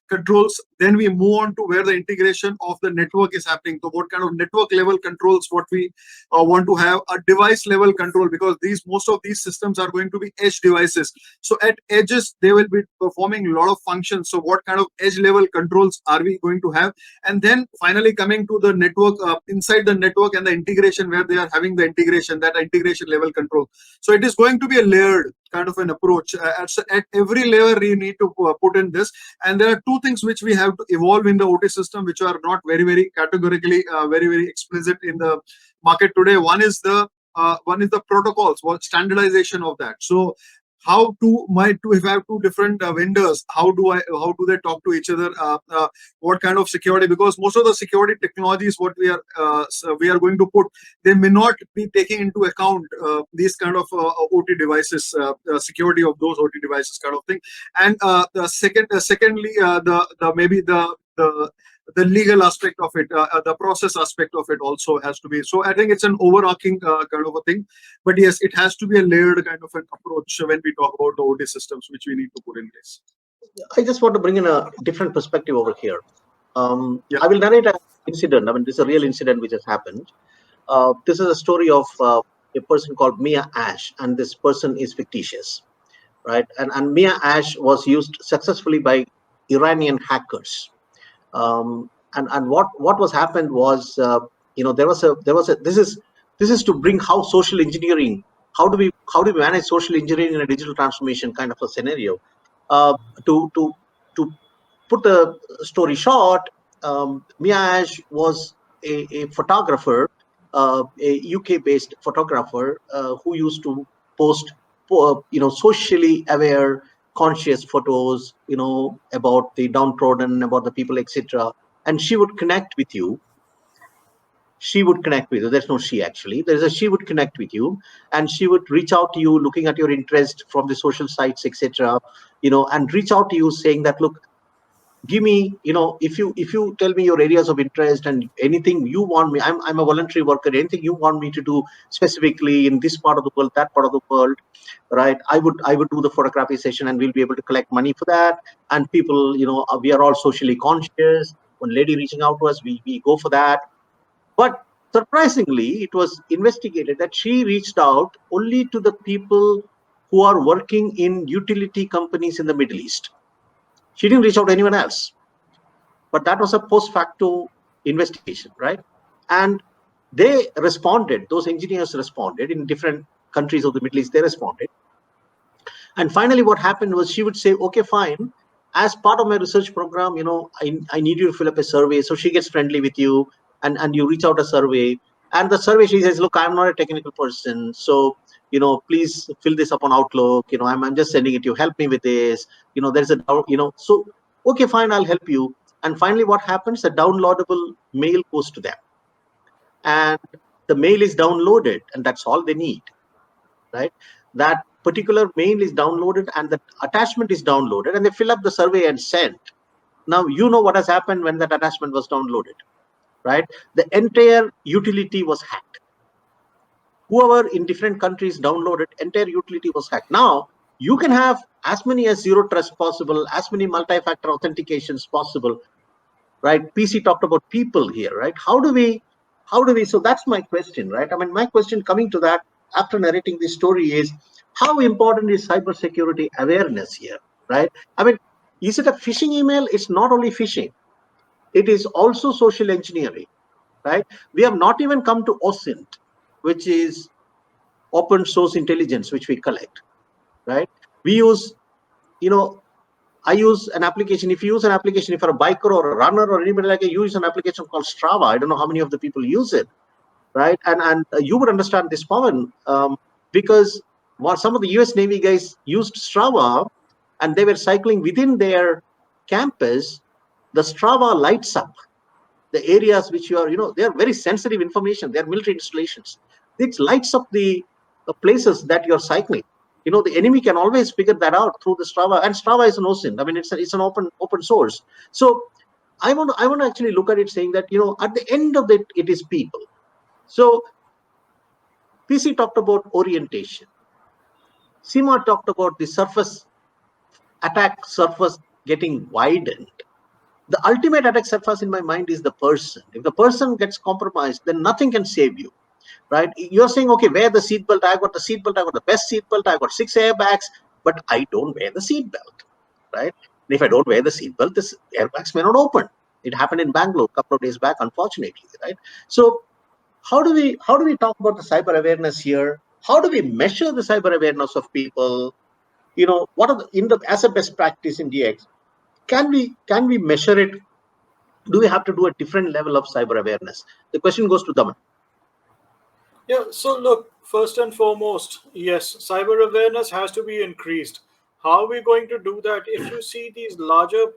controls. Then we move on to where the integration of the network is happening. So what kind of network level controls, what we want to have, a device level control, because most of these systems are going to be edge devices. So at edges, they will be performing a lot of functions. So what kind of edge level controls are we going to have? And then finally coming to the network, inside the network and the integration, where they are having the integration, that integration level control. So it is going to be a layered kind of an approach. At every layer, you need to put in this. And there are two things which we have to evolve in the OT system, which are not very, very categorically, very, very explicit in the market today. One is the protocols, what standardization of that. So how if I have two different vendors, how do they talk to each other? What kind of security? Because most of the security technologies, what we are going to put, they may not be taking into account these kind of OT devices, security of those OT devices, kind of thing. And secondly, maybe the legal aspect of it, the process aspect of it also has to be. So I think it's an overarching kind of a thing. But yes, it has to be a layered kind of an approach when we talk about the OT systems, which we need to put in place.
I just want to bring in a different perspective over here.
Yeah.
I will narrate an incident. I mean, this is a real incident which has happened. This is a story of a person called Mia Ash, and this person is fictitious, right? And Mia Ash was used successfully by Iranian hackers. And what was happened was, there was a this is to bring how social engineering, how do we manage social engineering in a digital transformation kind of a scenario. To put the story short, Mia Ash was a photographer, a UK-based photographer who used to post, socially aware, conscious photos, about the downtrodden, about the people, etc. And she would connect with you. There's no she, actually. There's a she would connect with you, and she would reach out to you, looking at your interest from the social sites, etc. And reach out to you saying that, look, give me, if you tell me your areas of interest and anything you want me, I'm a voluntary worker, anything you want me to do specifically in this part of the world, that part of the world, right? I would do the photography session, and we'll be able to collect money for that. And people, we are all socially conscious. One lady reaching out to us, we go for that. But surprisingly, it was investigated that she reached out only to the people who are working in utility companies in the Middle East. She didn't reach out to anyone else. But that was a post facto investigation, right? And they responded, those engineers responded in different countries of the Middle East, they responded. And finally, what happened was she would say, okay, fine. As part of my research program, I need you to fill up a survey. So she gets friendly with you, and you reach out a survey. And the survey, she says, look, I'm not a technical person. So please fill this up on Outlook. I'm just sending it to you. Help me with this. There's a doubt. So okay, fine, I'll help you. And finally, what happens? A downloadable mail goes to them, and the mail is downloaded, and that's all they need, right? That particular mail is downloaded, and the attachment is downloaded, and they fill up the survey and send. Now what has happened when that attachment was downloaded, right? The entire utility was hacked. Whoever in different countries downloaded, entire utility was hacked. Now you can have as many as zero trust possible, as many multi-factor authentications possible, right? PC talked about people here, right? How do we, so that's my question, right? I mean, my question coming to that after narrating this story is, how important is cybersecurity awareness here, right? I mean, is it a phishing email? It's not only phishing, it is also social engineering, right? We have not even come to OSINT, which is open source intelligence, which we collect, right? We use, I use an application. If you use an application, if you're a biker or a runner or anybody like that, you use an application called Strava. I don't know how many of the people use it, right? And you would understand this, Pawan, because some of the US Navy guys used Strava, and they were cycling within their campus. The Strava lights up the areas which you are, they are very sensitive information. They are military installations. It lights up the places that you're cycling. The enemy can always figure that out through the Strava, and Strava is an OSINT. I mean, it's an open source. So I want to actually look at it saying that, at the end of it, it is people. So PC talked about orientation. Seema talked about the attack surface getting widened. The ultimate attack surface in my mind is the person. If the person gets compromised, then nothing can save you, right? You're saying, okay, wear the seatbelt. I got the seatbelt. I got the best seatbelt. I got 6 airbags, but I don't wear the seatbelt, right? And if I don't wear the seatbelt, this airbags may not open. It happened in Bangalore a couple of days back, unfortunately, right? So how do we talk about the cyber awareness here? How do we measure the cyber awareness of people? What are as a best practice in DX? Can we measure it? Do we have to do a different level of cyber awareness? The question goes to Daman.
Yeah, so look, first and foremost, yes, cyber awareness has to be increased. How are we going to do that? If you see these larger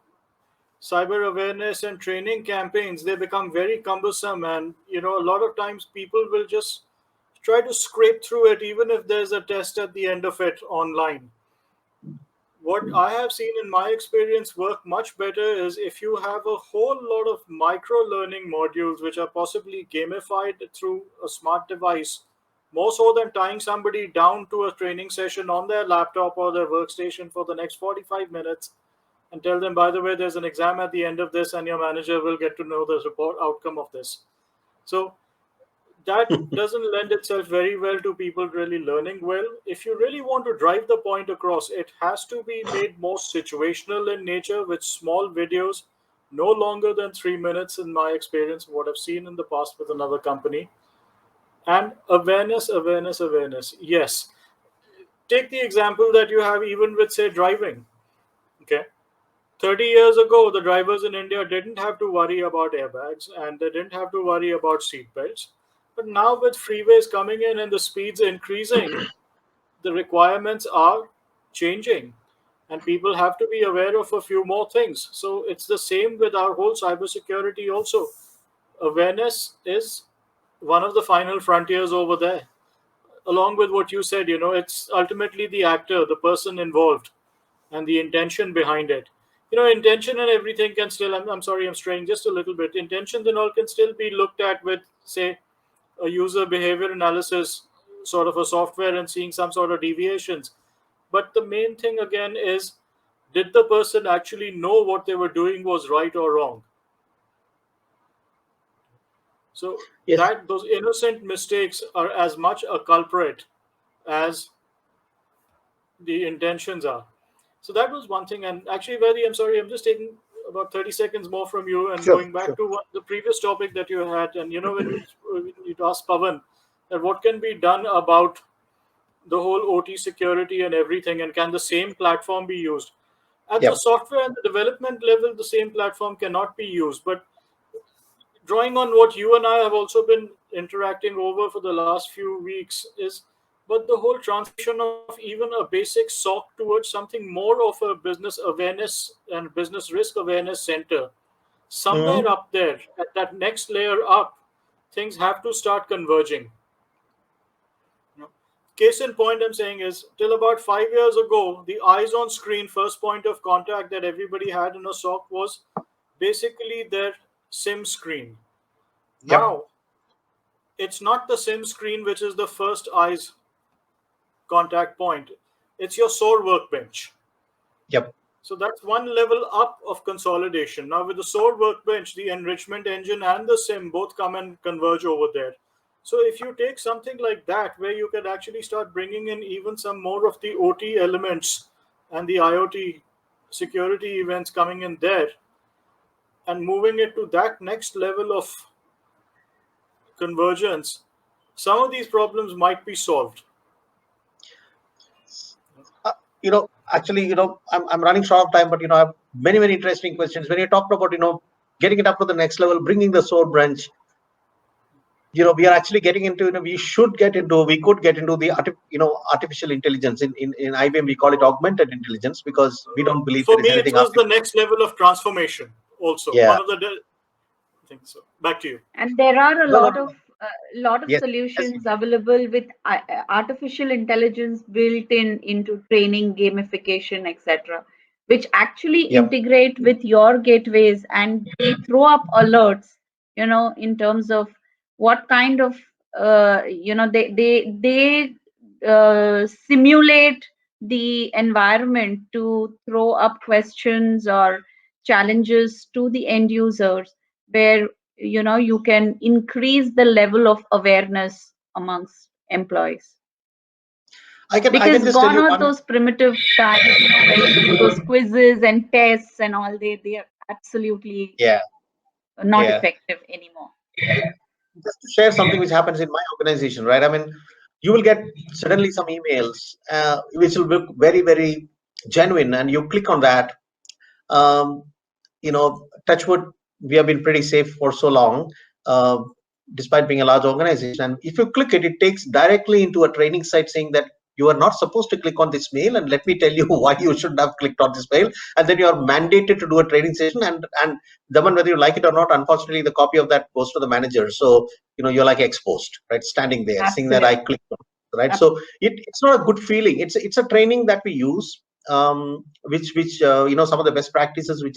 cyber awareness and training campaigns, they become very cumbersome, and a lot of times people will just try to scrape through it, even if there's a test at the end of it online. What I have seen in my experience work much better is if you have a whole lot of micro learning modules which are possibly gamified through a smart device, more so than tying somebody down to a training session on their laptop or their workstation for the next 45 minutes and tell them, by the way, there's an exam at the end of this and your manager will get to know the report outcome of this. So that doesn't lend itself very well to people really learning well. If you really want to drive the point across, it has to be made more situational in nature with small videos, no longer than 3 minutes in my experience, what I've seen in the past with another company. And awareness. Yes. Take the example that you have even with, say, driving. Okay. 30 years ago, the drivers in India didn't have to worry about airbags and they didn't have to worry about seat belts. But now with freeways coming in and the speeds increasing, the requirements are changing and people have to be aware of a few more things. So it's the same with our whole cybersecurity also. Awareness is one of the final frontiers over there. Along with what you said, it's ultimately the actor, the person involved, and the intention behind it. Intention and everything can still, I'm sorry, I'm straying just a little bit. Intentions and all can still be looked at with, say, a user behavior analysis sort of a software and seeing some sort of deviations. But the main thing again is, did the person actually know what they were doing was right or wrong? So
Yes.
those innocent mistakes are as much a culprit as the intentions are. So that was one thing. And actually, Vedi, I'm sorry, I'm just taking about 30 seconds more from you and
Sure,
going back
sure.
to the previous topic that you had. And, when you asked Pawan that what can be done about the whole OT security and everything, and can the same platform be used? At the
Yep.
software and the development level, the same platform cannot be used. But drawing on what you and I have also been interacting over for the last few weeks is but the whole transition of even a basic SOC towards something more of a business awareness and business risk awareness center, somewhere up there, at that next layer up, things have to start converging. Case in point I'm saying is, till about 5 years ago, the eyes on screen first point of contact that everybody had in a SOC was basically their SIM screen.
Yep.
Now, it's not the SIM screen which is the first eyes contact point. It's your SOAR workbench.
Yep.
So that's one level up of consolidation. Now with the SOAR workbench, the enrichment engine and the SIM both come and converge over there. So if you take something like that, where you can actually start bringing in even some more of the OT elements and the IoT security events coming in there, and moving it to that next level of convergence, some of these problems might be solved.
Actually, I'm running short of time, but I have many interesting questions. When you talked about getting it up to the next level, bringing the SOAR branch, we are actually getting into we could get into the artificial intelligence. In IBM we call it augmented intelligence, because we don't believe
For
there
me,
is anything
it was the next level of transformation also.
Yeah.
One of the I think so. Back to you.
And there are a
No,
lot
no.
of
Yes,
solutions available with artificial intelligence built into training, gamification, etc., which actually
Yep.
integrate with your gateways, and they throw up alerts, in terms of what kind of they simulate the environment to throw up questions or challenges to the end users, where you can increase the level of awareness amongst employees.
I can
Because
just tell
gone
you
are
one.
those primitive times, where those quizzes and tests and all, they are absolutely
Yeah.
not
Yeah.
effective anymore.
Just to share something which happens in my organization, right? I mean, you will get suddenly some emails which will look very genuine, and you click on that. Touch wood, we have been pretty safe for so long, despite being a large organization. And if you click it, it takes directly into a training site saying that you are not supposed to click on this mail, and let me tell you why you shouldn't have clicked on this mail. And then you are mandated to do a training session, and Daman, whether you like it or not, unfortunately the copy of that goes to the manager. So you're like exposed, right, standing there saying that I clicked on it, right? So it's not a good feeling. It's a training that we use, which some of the best practices which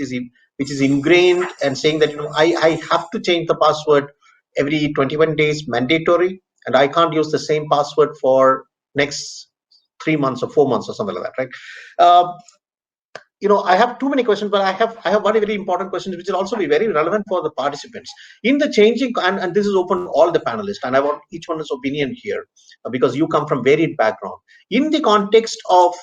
is ingrained, and saying that I have to change the password every 21 days mandatory, and I can't use the same password for next 3 months or 4 months or something like that, right? I have too many questions, but I have one very important question which will also be very relevant for the participants in the changing, and this is open to all the panelists, and I want each one's opinion here, because you come from varied background. In the context of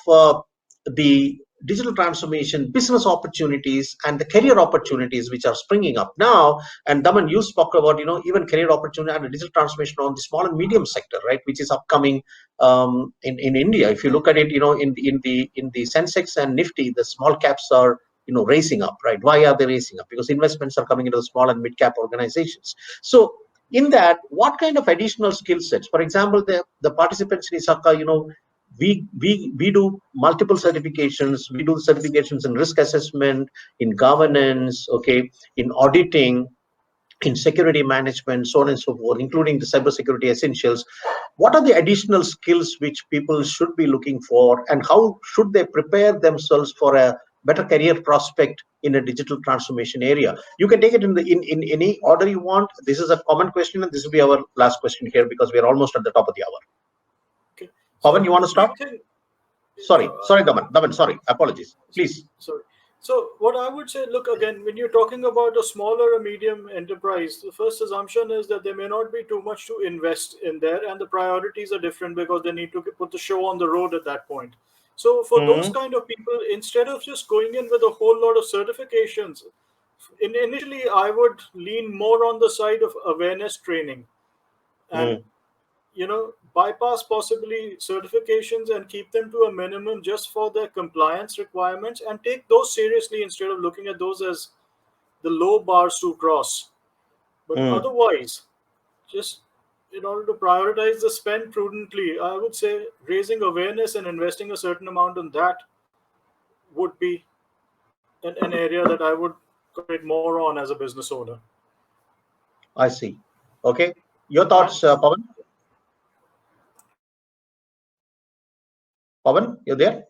the digital transformation, business opportunities, and the career opportunities which are springing up now, and Daman, you spoke about even career opportunity and digital transformation on the small and medium sector, right, which is upcoming in India. If you look at it, in the Sensex and Nifty, the small caps are racing up, right? Why are they racing up? Because investments are coming into the small and mid cap organizations. So in that, what kind of additional skill sets? For example, the participants in ISACA, we do multiple certifications. We do certifications in risk assessment, in governance, okay, in auditing, in security management, so on and so forth, including the cybersecurity essentials. What are the additional skills which people should be looking for, and how should they prepare themselves for a better career prospect in a digital transformation area? You can take it in any order you want. This is a common question, and this will be our last question here, because we are almost at the top of the hour.
Okay.
Pawan, you want to start? Sorry, Daman, sorry, apologies, please.
Sorry. So what I would say, look, again, when you're talking about a small or a medium enterprise, the first assumption is that there may not be too much to invest in there, and the priorities are different because they need to put the show on the road at that point. So for those kind of people, instead of just going in with a whole lot of certifications, initially I would lean more on the side of awareness training, and bypass possibly certifications and keep them to a minimum just for their compliance requirements, and take those seriously instead of looking at those as the low bars to cross. But otherwise, just in order to prioritize the spend prudently, I would say raising awareness and investing a certain amount on that would be an area that I would concentrate more on as a business owner.
I see. Okay. Your thoughts, Pawan? Pawan, you there?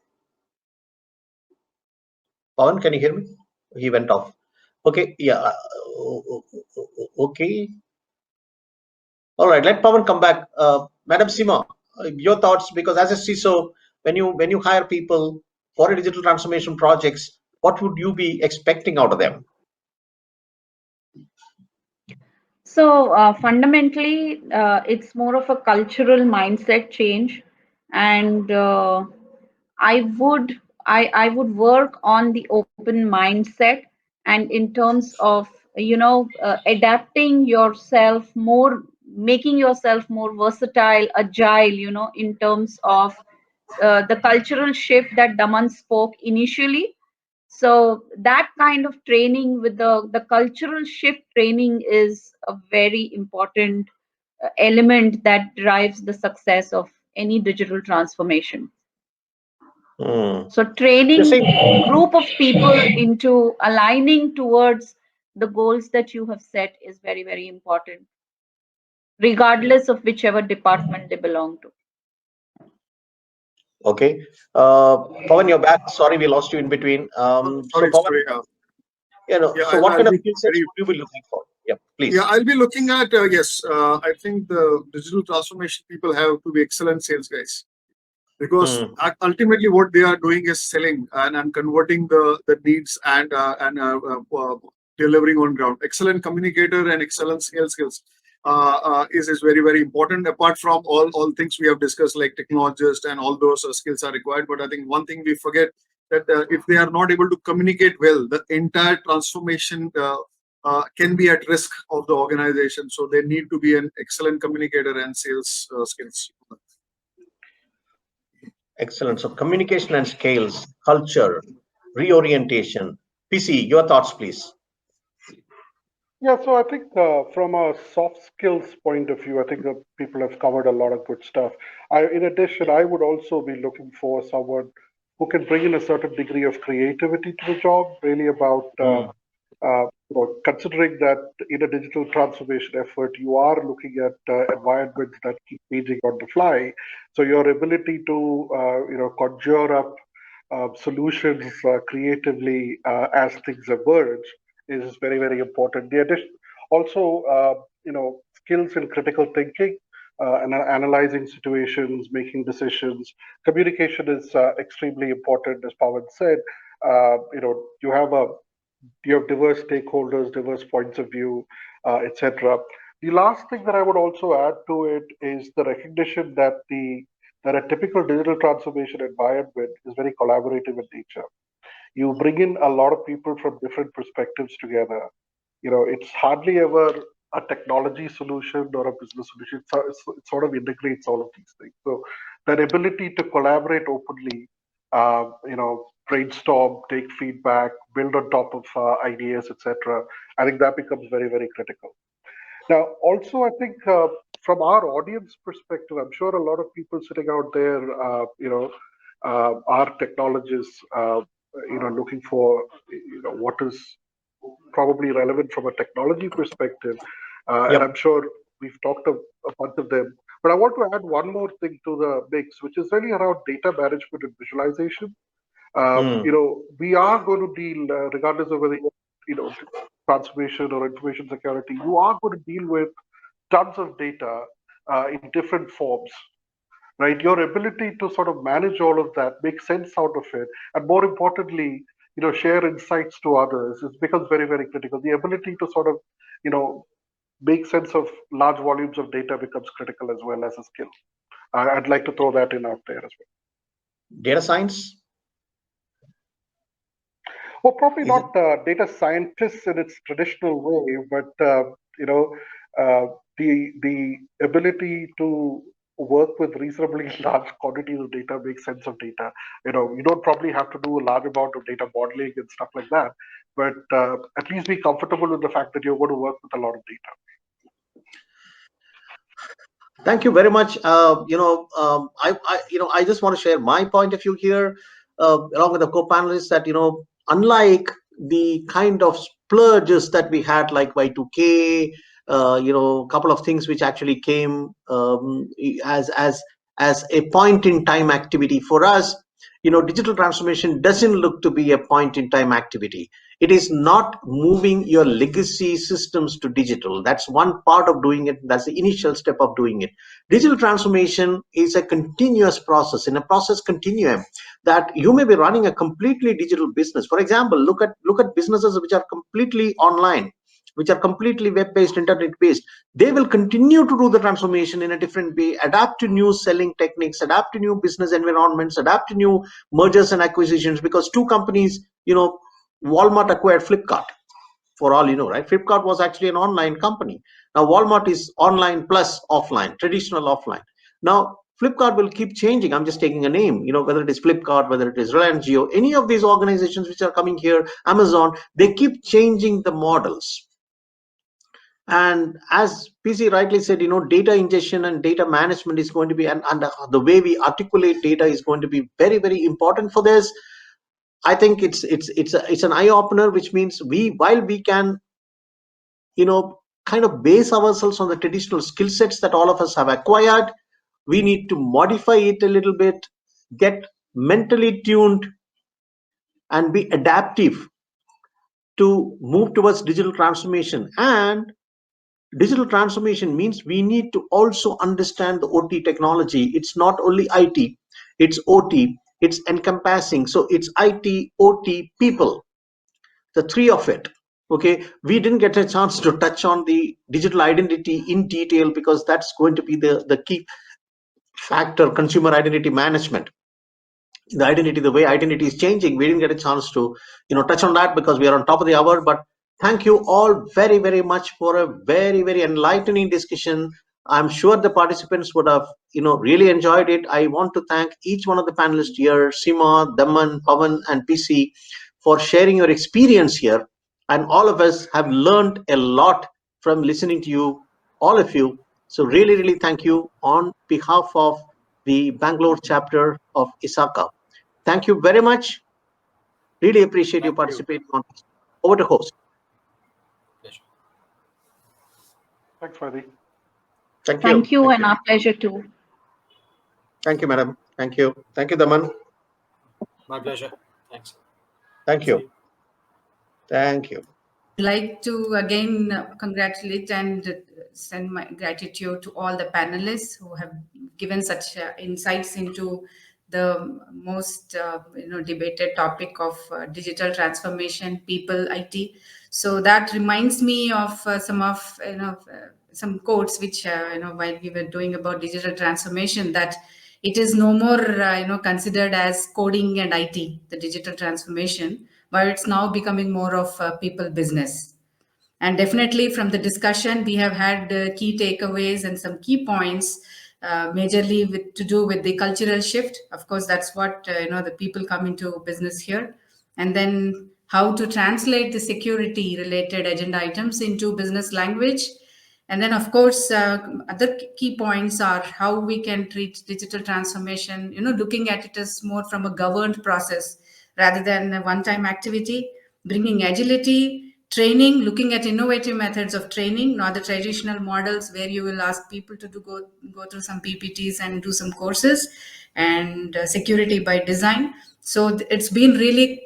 Pawan, can you hear me? He went off. Okay. Yeah. Okay. All right. Let Pawan come back. Madam Seema, your thoughts, because as a CISO, when you hire people for a digital transformation projects, what would you be expecting out of them?
So fundamentally, it's more of a cultural mindset change, and I would I would work on the open mindset, and in terms of adapting yourself more, making yourself more versatile, agile. In terms of the cultural shift that Daman spoke initially. So that kind of training with the cultural shift training is a very important element that drives the success of any digital transformation. So training group of people into aligning towards the goals that you have set is very, very important, regardless of whichever department they belong to.
Okay. Pawan, you're back. Sorry, we lost you in between.
Sorry.
So what kind of skill sets would you be looking for? Yeah, please.
Yeah, I'll be looking at, yes, I think the digital transformation people have to be excellent sales guys. Because ultimately what they are doing is selling and converting the needs and delivering on ground. Excellent communicator and excellent sales skills is very, very important. Apart from all things we have discussed, like technologist and all those skills are required. But I think one thing we forget, that if they are not able to communicate well, the entire transformation can be at risk of the organization. So they need to be an excellent communicator and sales skills.
Excellent. So communication and scales, culture, reorientation. PC, your thoughts, please.
Yeah, so I think from a soft skills point of view, I think people have covered a lot of good stuff. In addition, I would also be looking for someone who can bring in a certain degree of creativity to the job, really about considering that in a digital transformation effort, you are looking at environments that keep changing on the fly. So your ability to conjure up solutions creatively as things emerge is very, very important. The addition also, skills in critical thinking and analyzing situations, making decisions. Communication is extremely important, as Pawan said. You have diverse stakeholders, diverse points of view, etc. The last thing that I would also add to it is the recognition that a typical digital transformation environment is very collaborative in nature. You bring in a lot of people from different perspectives together. It's hardly ever a technology solution or a business solution. It sort of integrates all of these things. So that ability to collaborate openly, brainstorm, take feedback, build on top of ideas, etc. I think that becomes very, very critical. Now, also, I think from our audience perspective, I'm sure a lot of people sitting out there, are technologists, looking for, what is probably relevant from a technology perspective. And I'm sure we've talked a bunch of them. But I want to add one more thing to the mix, which is really around data management and visualization. We are going to deal, regardless of whether transformation or information security, you are going to deal with tons of data in different forms, right? Your ability to sort of manage all of that, make sense out of it, and more importantly, share insights to others, it becomes very, very critical. The ability to sort of, make sense of large volumes of data becomes critical as well as a skill. I'd like to throw that in out there as well.
Data science?
Well, probably not data scientists in its traditional way, but the ability to work with reasonably large quantities of data, make sense of data. You don't probably have to do a large amount of data modeling and stuff like that, but at least be comfortable with the fact that you're going to work with a lot of data.
Thank you very much. I just want to share my point of view here, along with the co-panelists, that unlike the kind of splurges that we had, like Y2K, a couple of things which actually came as a point in time activity for us. Digital transformation doesn't look to be a point in time activity. It is not moving your legacy systems to digital. That's one part of doing it. That's the initial step of doing it. Digital transformation is a continuous process, in a process continuum, that you may be running a completely digital business. For example, look at businesses which are completely online, which are completely web-based, internet-based. They will continue to do the transformation in a different way, adapt to new selling techniques, adapt to new business environments, adapt to new mergers and acquisitions. Because two companies, Walmart acquired Flipkart, for all you know, right? Flipkart was actually an online company. Now Walmart is online plus offline, traditional offline. Now Flipkart will keep changing. I'm just taking a name, whether it is Flipkart, whether it is Reliance Jio, any of these organizations which are coming here, Amazon, they keep changing the models. And as PC rightly said, data ingestion and data management is going to be, and the way we articulate data is going to be very, very important for this. I think it's an eye opener, which means while we can, kind of base ourselves on the traditional skill sets that all of us have acquired, we need to modify it a little bit, get mentally tuned, and be adaptive to move towards digital transformation. And digital transformation means we need to also understand the OT technology. It's not only IT, it's OT, it's encompassing. So it's IT, OT, people, the three of it. Okay, we didn't get a chance to touch on the digital identity in detail, because that's going to be the key factor. Consumer identity management, the way identity is changing, we didn't get a chance to touch on that because we are on top of the hour. But thank you all very, very much for a very, very enlightening discussion. I'm sure the participants would have really enjoyed it. I want to thank each one of the panelists here, Seema, Daman, Pawan, and PC, for sharing your experience here. And all of us have learned a lot from listening to you, all of you. So really, really thank you on behalf of the Bangalore chapter of ISACA. Thank you very much. Really appreciate you participating on this. Over to host.
Thanks, Vaidi.
Thank you, and our pleasure too.
Thank you, madam. Thank you. Thank you, Daman.
My pleasure. Thanks.
Thank you. Thank you.
I'd like to again congratulate and send my gratitude to all the panelists who have given such insights into the most debated topic of digital transformation, people, IT. So that reminds me of some quotes which while we were doing about digital transformation, that it is no more considered as coding and IT, the digital transformation, but it's now becoming more of people business. And definitely from the discussion, we have had key takeaways and some key points, majorly to do with the cultural shift. Of course, that's what the people come into business here. And then how to translate the security related agenda items into business language. And then, of course, other key points are how we can treat digital transformation, looking at it as more from a governed process rather than a one-time activity, bringing agility, training, looking at innovative methods of training, not the traditional models where you will ask people to go through some PPTs and do some courses, and security by design. So it's been really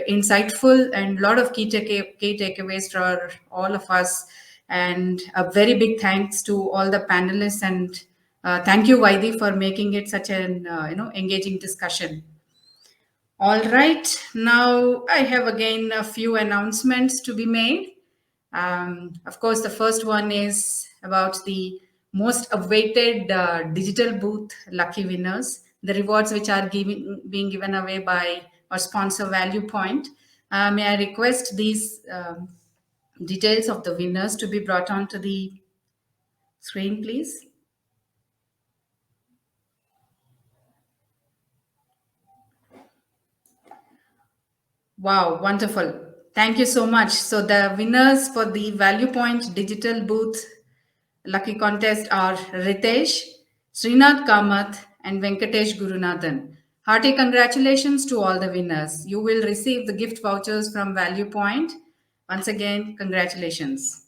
insightful and a lot of key takeaways for all of us. And a very big thanks to all the panelists, and thank you, Vaidi, for making it such an engaging discussion. All right, now I have again a few announcements to be made. Of course, the first one is about the most awaited digital booth lucky winners, the rewards which are being given away by our sponsor Value Point. May I request these details of the winners to be brought onto the screen, please? Wow, wonderful. Thank you so much. So the winners for the Value Point Digital Booth Lucky contest are Ritesh, Srinath Kamath, and Venkatesh Gurunathan. Hearty congratulations to all the winners. You will receive the gift vouchers from Value Point. Once again, congratulations.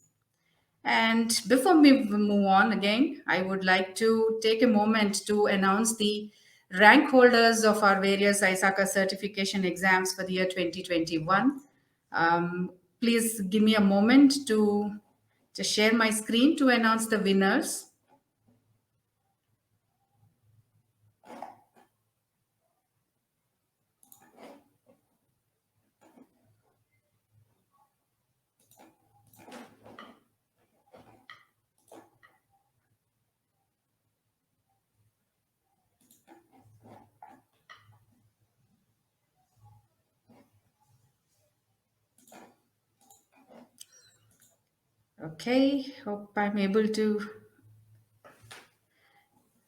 And before we move on again, I would like to take a moment to announce the rank holders of our various ISACA certification exams for the year 2021. Please give me a moment to just share my screen to announce the winners. Okay, hope I'm able to.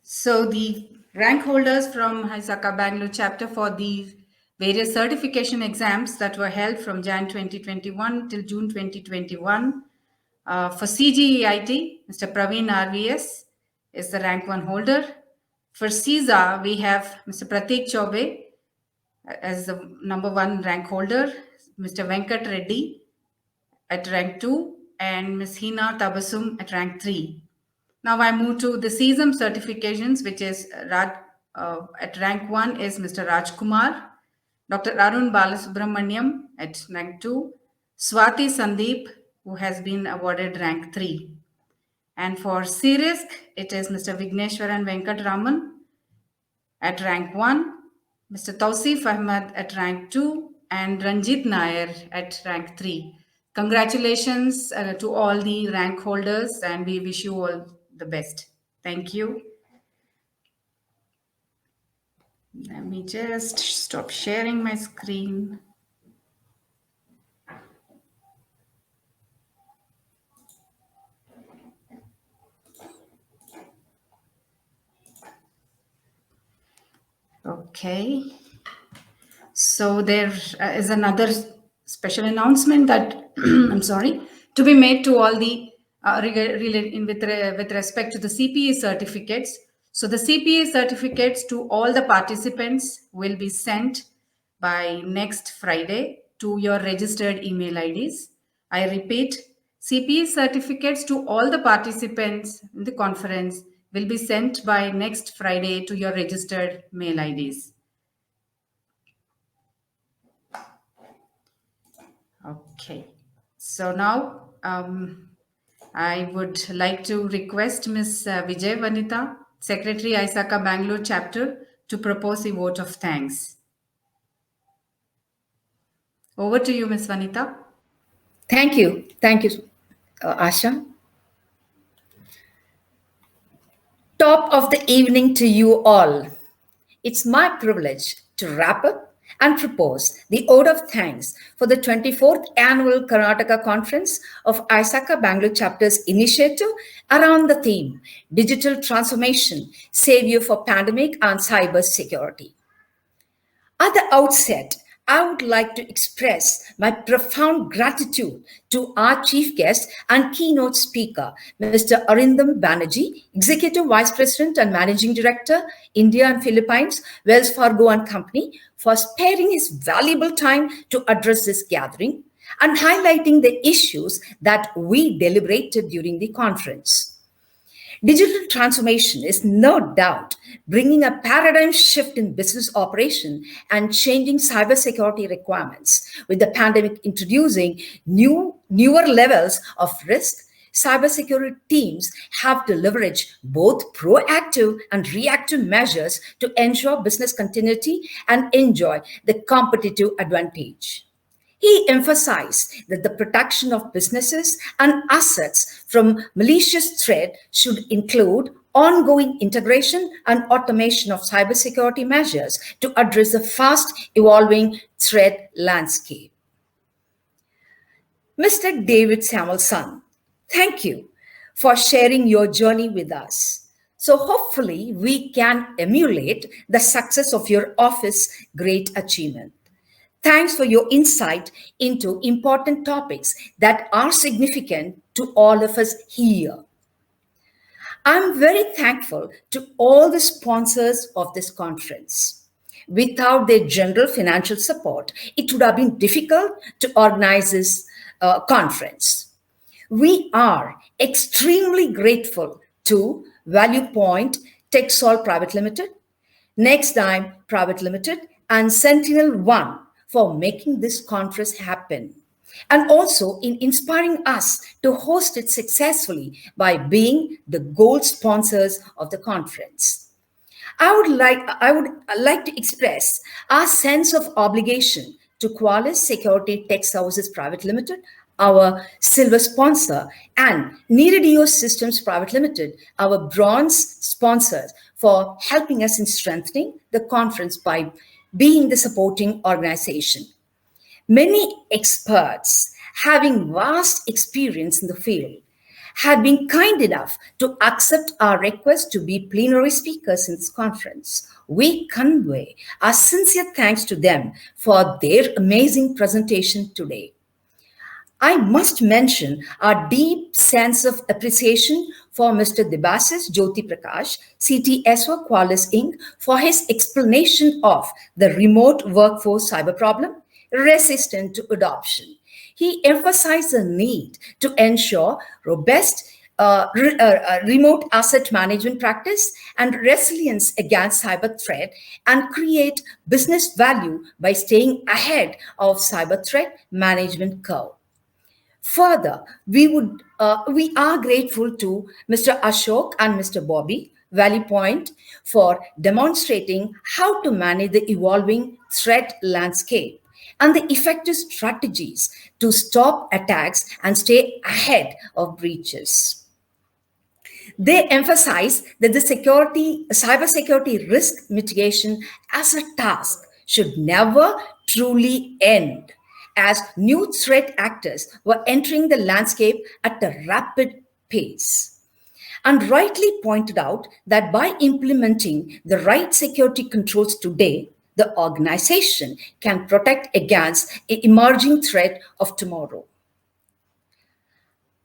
So the rank holders from ISACA Bangalore chapter for the various certification exams that were held from Jan 2021 till June 2021. For CGEIT, Mr. Praveen RVS is the rank 1 holder. For CISA, we have Mr. Pratik Chaube as the number 1 rank holder, Mr. Venkat Reddy at rank 2, and Ms. Hina Tabasum at rank 3. Now I move to the CSM certifications, which is at rank 1 is Mr. Rajkumar, Dr. Arun Balasubramaniam at rank 2, Swati Sandeep, who has been awarded rank 3. And for CRISC, it is Mr. Vigneshwaran Venkat Raman at rank 1, Mr. Tausif Ahmad at rank 2, and Ranjit Nair at rank 3. Congratulations to all the rank holders, and we wish you all the best. Thank you. Let me just stop sharing my screen. Okay. So there is another special announcement that I'm sorry to be made to all the with respect to the CPA certificates. So the CPA certificates to all the participants will be sent by next Friday to your registered email IDs. I repeat, CPA certificates to all the participants in the conference will be sent by next Friday to your registered mail IDs. Okay, so now I would like to request Ms. Vijay Vanitha, Secretary ISACA Bangalore Chapter, to propose a vote of thanks. Over to you, Ms. Vanitha.
Thank you, Asha. Top of the evening to you all. It's my privilege to wrap up and propose the vote of thanks for the 24th Annual Karnataka Conference of ISACA Bangalore Chapter's initiative around the theme Digital Transformation, Savior for Pandemic and Cyber Security. At the outset, I would like to express my profound gratitude to our chief guest and keynote speaker, Mr. Arindam Banerjee, Executive Vice President and Managing Director, India and Philippines, Wells Fargo and Company, for sparing his valuable time to address this gathering and highlighting the issues that we deliberated during the conference. Digital transformation is no doubt bringing a paradigm shift in business operation and changing cybersecurity requirements. With the pandemic introducing newer levels of risk, cybersecurity teams have to leverage both proactive and reactive measures to ensure business continuity and enjoy the competitive advantage. He emphasized that the protection of businesses and assets from malicious threat should include ongoing integration and automation of cybersecurity measures to address the fast evolving threat landscape. Mr. David Samuelson, thank you for sharing your journey with us. So hopefully we can emulate the success of your office's great achievement. Thanks for your insight into important topics that are significant to all of us here. I'm very thankful to all the sponsors of this conference. Without their general financial support, it would have been difficult to organize this conference. We are extremely grateful to Value Point TechSol Private Limited, Nextime Private Limited, and Sentinel One for making this conference happen, and also in inspiring us to host it successfully by being the gold sponsors of the conference. I would like to express our sense of obligation to Qualys Security Tech Services Private Limited, our silver sponsor, and Neredio Systems Private Limited, our bronze sponsors, for helping us in strengthening the conference by being the supporting organization. Many experts having vast experience in the field have been kind enough to accept our request to be plenary speakers in this conference. We convey our sincere thanks to them for their amazing presentation today. I must mention our deep sense of appreciation for Mr. Debashish Jyoti Prakash, CTSO Qualys Inc., for his explanation of the remote workforce cyber problem resistant to adoption. He emphasized the need to ensure robust remote asset management practice and resilience against cyber threat, and create business value by staying ahead of cyber threat management curve. Further, we are grateful to Mr. Ashok and Mr. Bobby Valley Point for demonstrating how to manage the evolving threat landscape and the effective strategies to stop attacks and stay ahead of breaches. They emphasize that the cybersecurity risk mitigation as a task should never truly end, as new threat actors were entering the landscape at a rapid pace, and rightly pointed out that by implementing the right security controls today, the organization can protect against an emerging threat of tomorrow.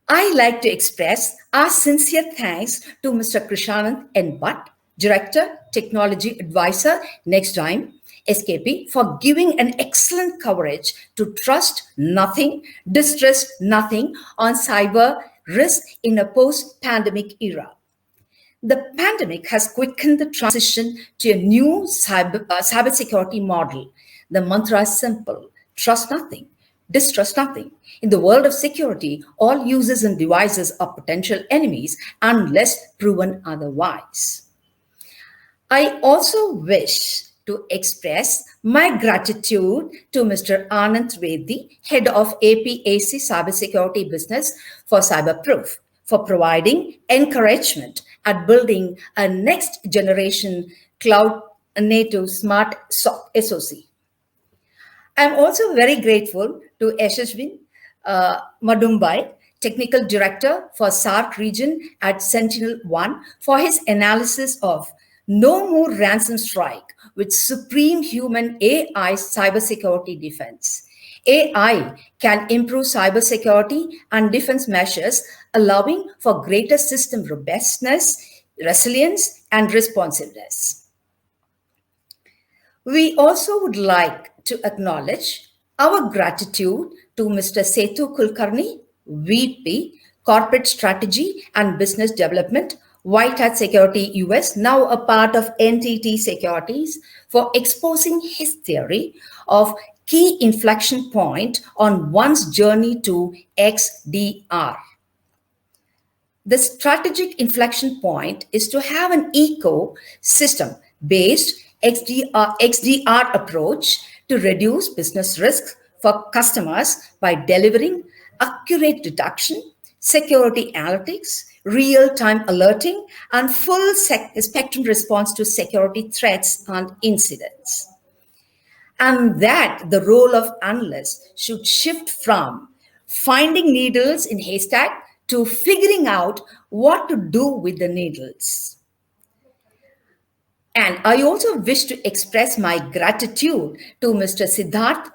I like to express our sincere thanks to Mr. Krishanand N. Bhatt, Director, Technology Advisor, Nextime, SKP, for giving an excellent coverage to trust nothing, distrust nothing on cyber risk in a post-pandemic era. The pandemic has quickened the transition to a new cybersecurity model. The mantra is simple: trust nothing, distrust nothing. In the world of security, all users and devices are potential enemies unless proven otherwise. I also wish to express my gratitude to Mr. Anand Trivedi, Head of APAC Cybersecurity Business for CyberProof, for providing encouragement at building a next generation cloud native smart SOC. I'm also very grateful to Yashaswin Madumbai, Technical Director for SARC region at Sentinel One, for his analysis of No More Ransom Strike with Supreme Human AI Cybersecurity Defense. AI can improve cybersecurity and defense measures, allowing for greater system robustness, resilience, and responsiveness. We also would like to acknowledge our gratitude to Mr. Setu Kulkarni, VP, Corporate Strategy and Business Development, White Hat Security US, now a part of NTT Securities, for exposing his theory of key inflection point on one's journey to XDR. The strategic inflection point is to have an ecosystem-based XDR approach to reduce business risk for customers by delivering accurate detection, security analytics, real-time alerting, and full spectrum response to security threats and incidents. And that the role of analysts should shift from finding needles in haystack to figuring out what to do with the needles. And I also wish to express my gratitude to Mr. Siddharth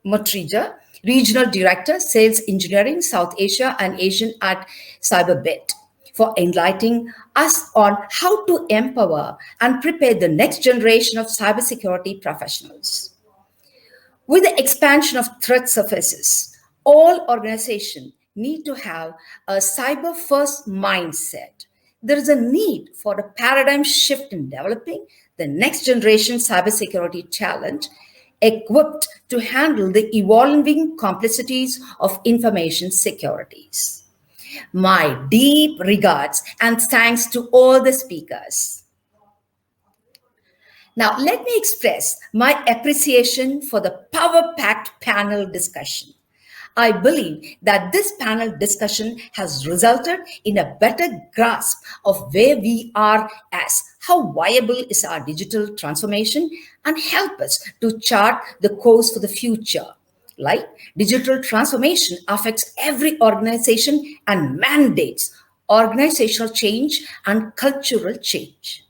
Matrija, Regional Director, Sales Engineering, South Asia and Asian at Cyberbit, for enlightening us on how to empower and prepare the next generation of cybersecurity professionals. With the expansion of threat surfaces, all organizations need to have a cyber-first mindset. There is a need for a paradigm shift in developing the next generation cybersecurity talent equipped to handle the evolving complexities of information securities. My deep regards and thanks to all the speakers. Now, let me express my appreciation for the power-packed panel discussion. I believe that this panel discussion has resulted in a better grasp of where we are as how viable is our digital transformation and help us to chart the course for the future. Like digital transformation affects every organization and mandates organizational change and cultural change.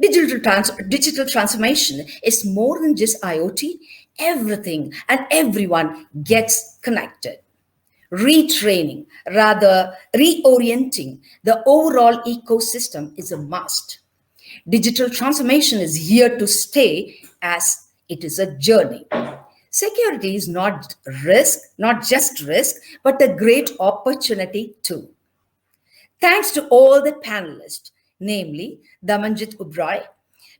Digital transformation is more than just IoT. Everything and everyone gets connected. Retraining, rather reorienting the overall ecosystem is a must. Digital transformation is here to stay as it is a journey. Security is not just risk, but a great opportunity too. Thanks to all the panelists, namely Damanjit Ubray,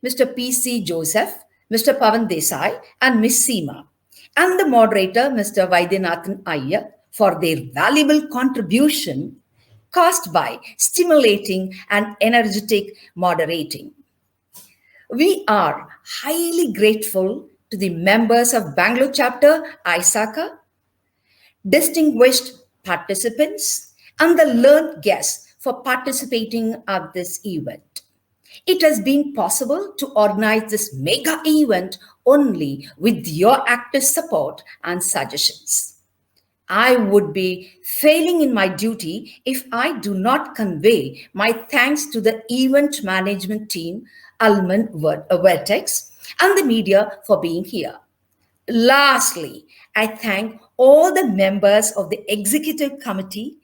Mr. P.C. Joseph, Mr. Pavan Desai, and Ms. Seema, and the moderator, Mr. Vaidyanathan Iyer, for their valuable contribution caused by stimulating and energetic moderating. We are highly grateful to the members of Bangalore chapter, ISACA, distinguished participants, and the learned guests for participating at this event. It has been possible to organize this mega event only with your active support and suggestions. I would be failing in my duty if I do not convey my thanks to the event management team, Alman Vertex, and the media for being here. Lastly, I thank all the members of the executive committee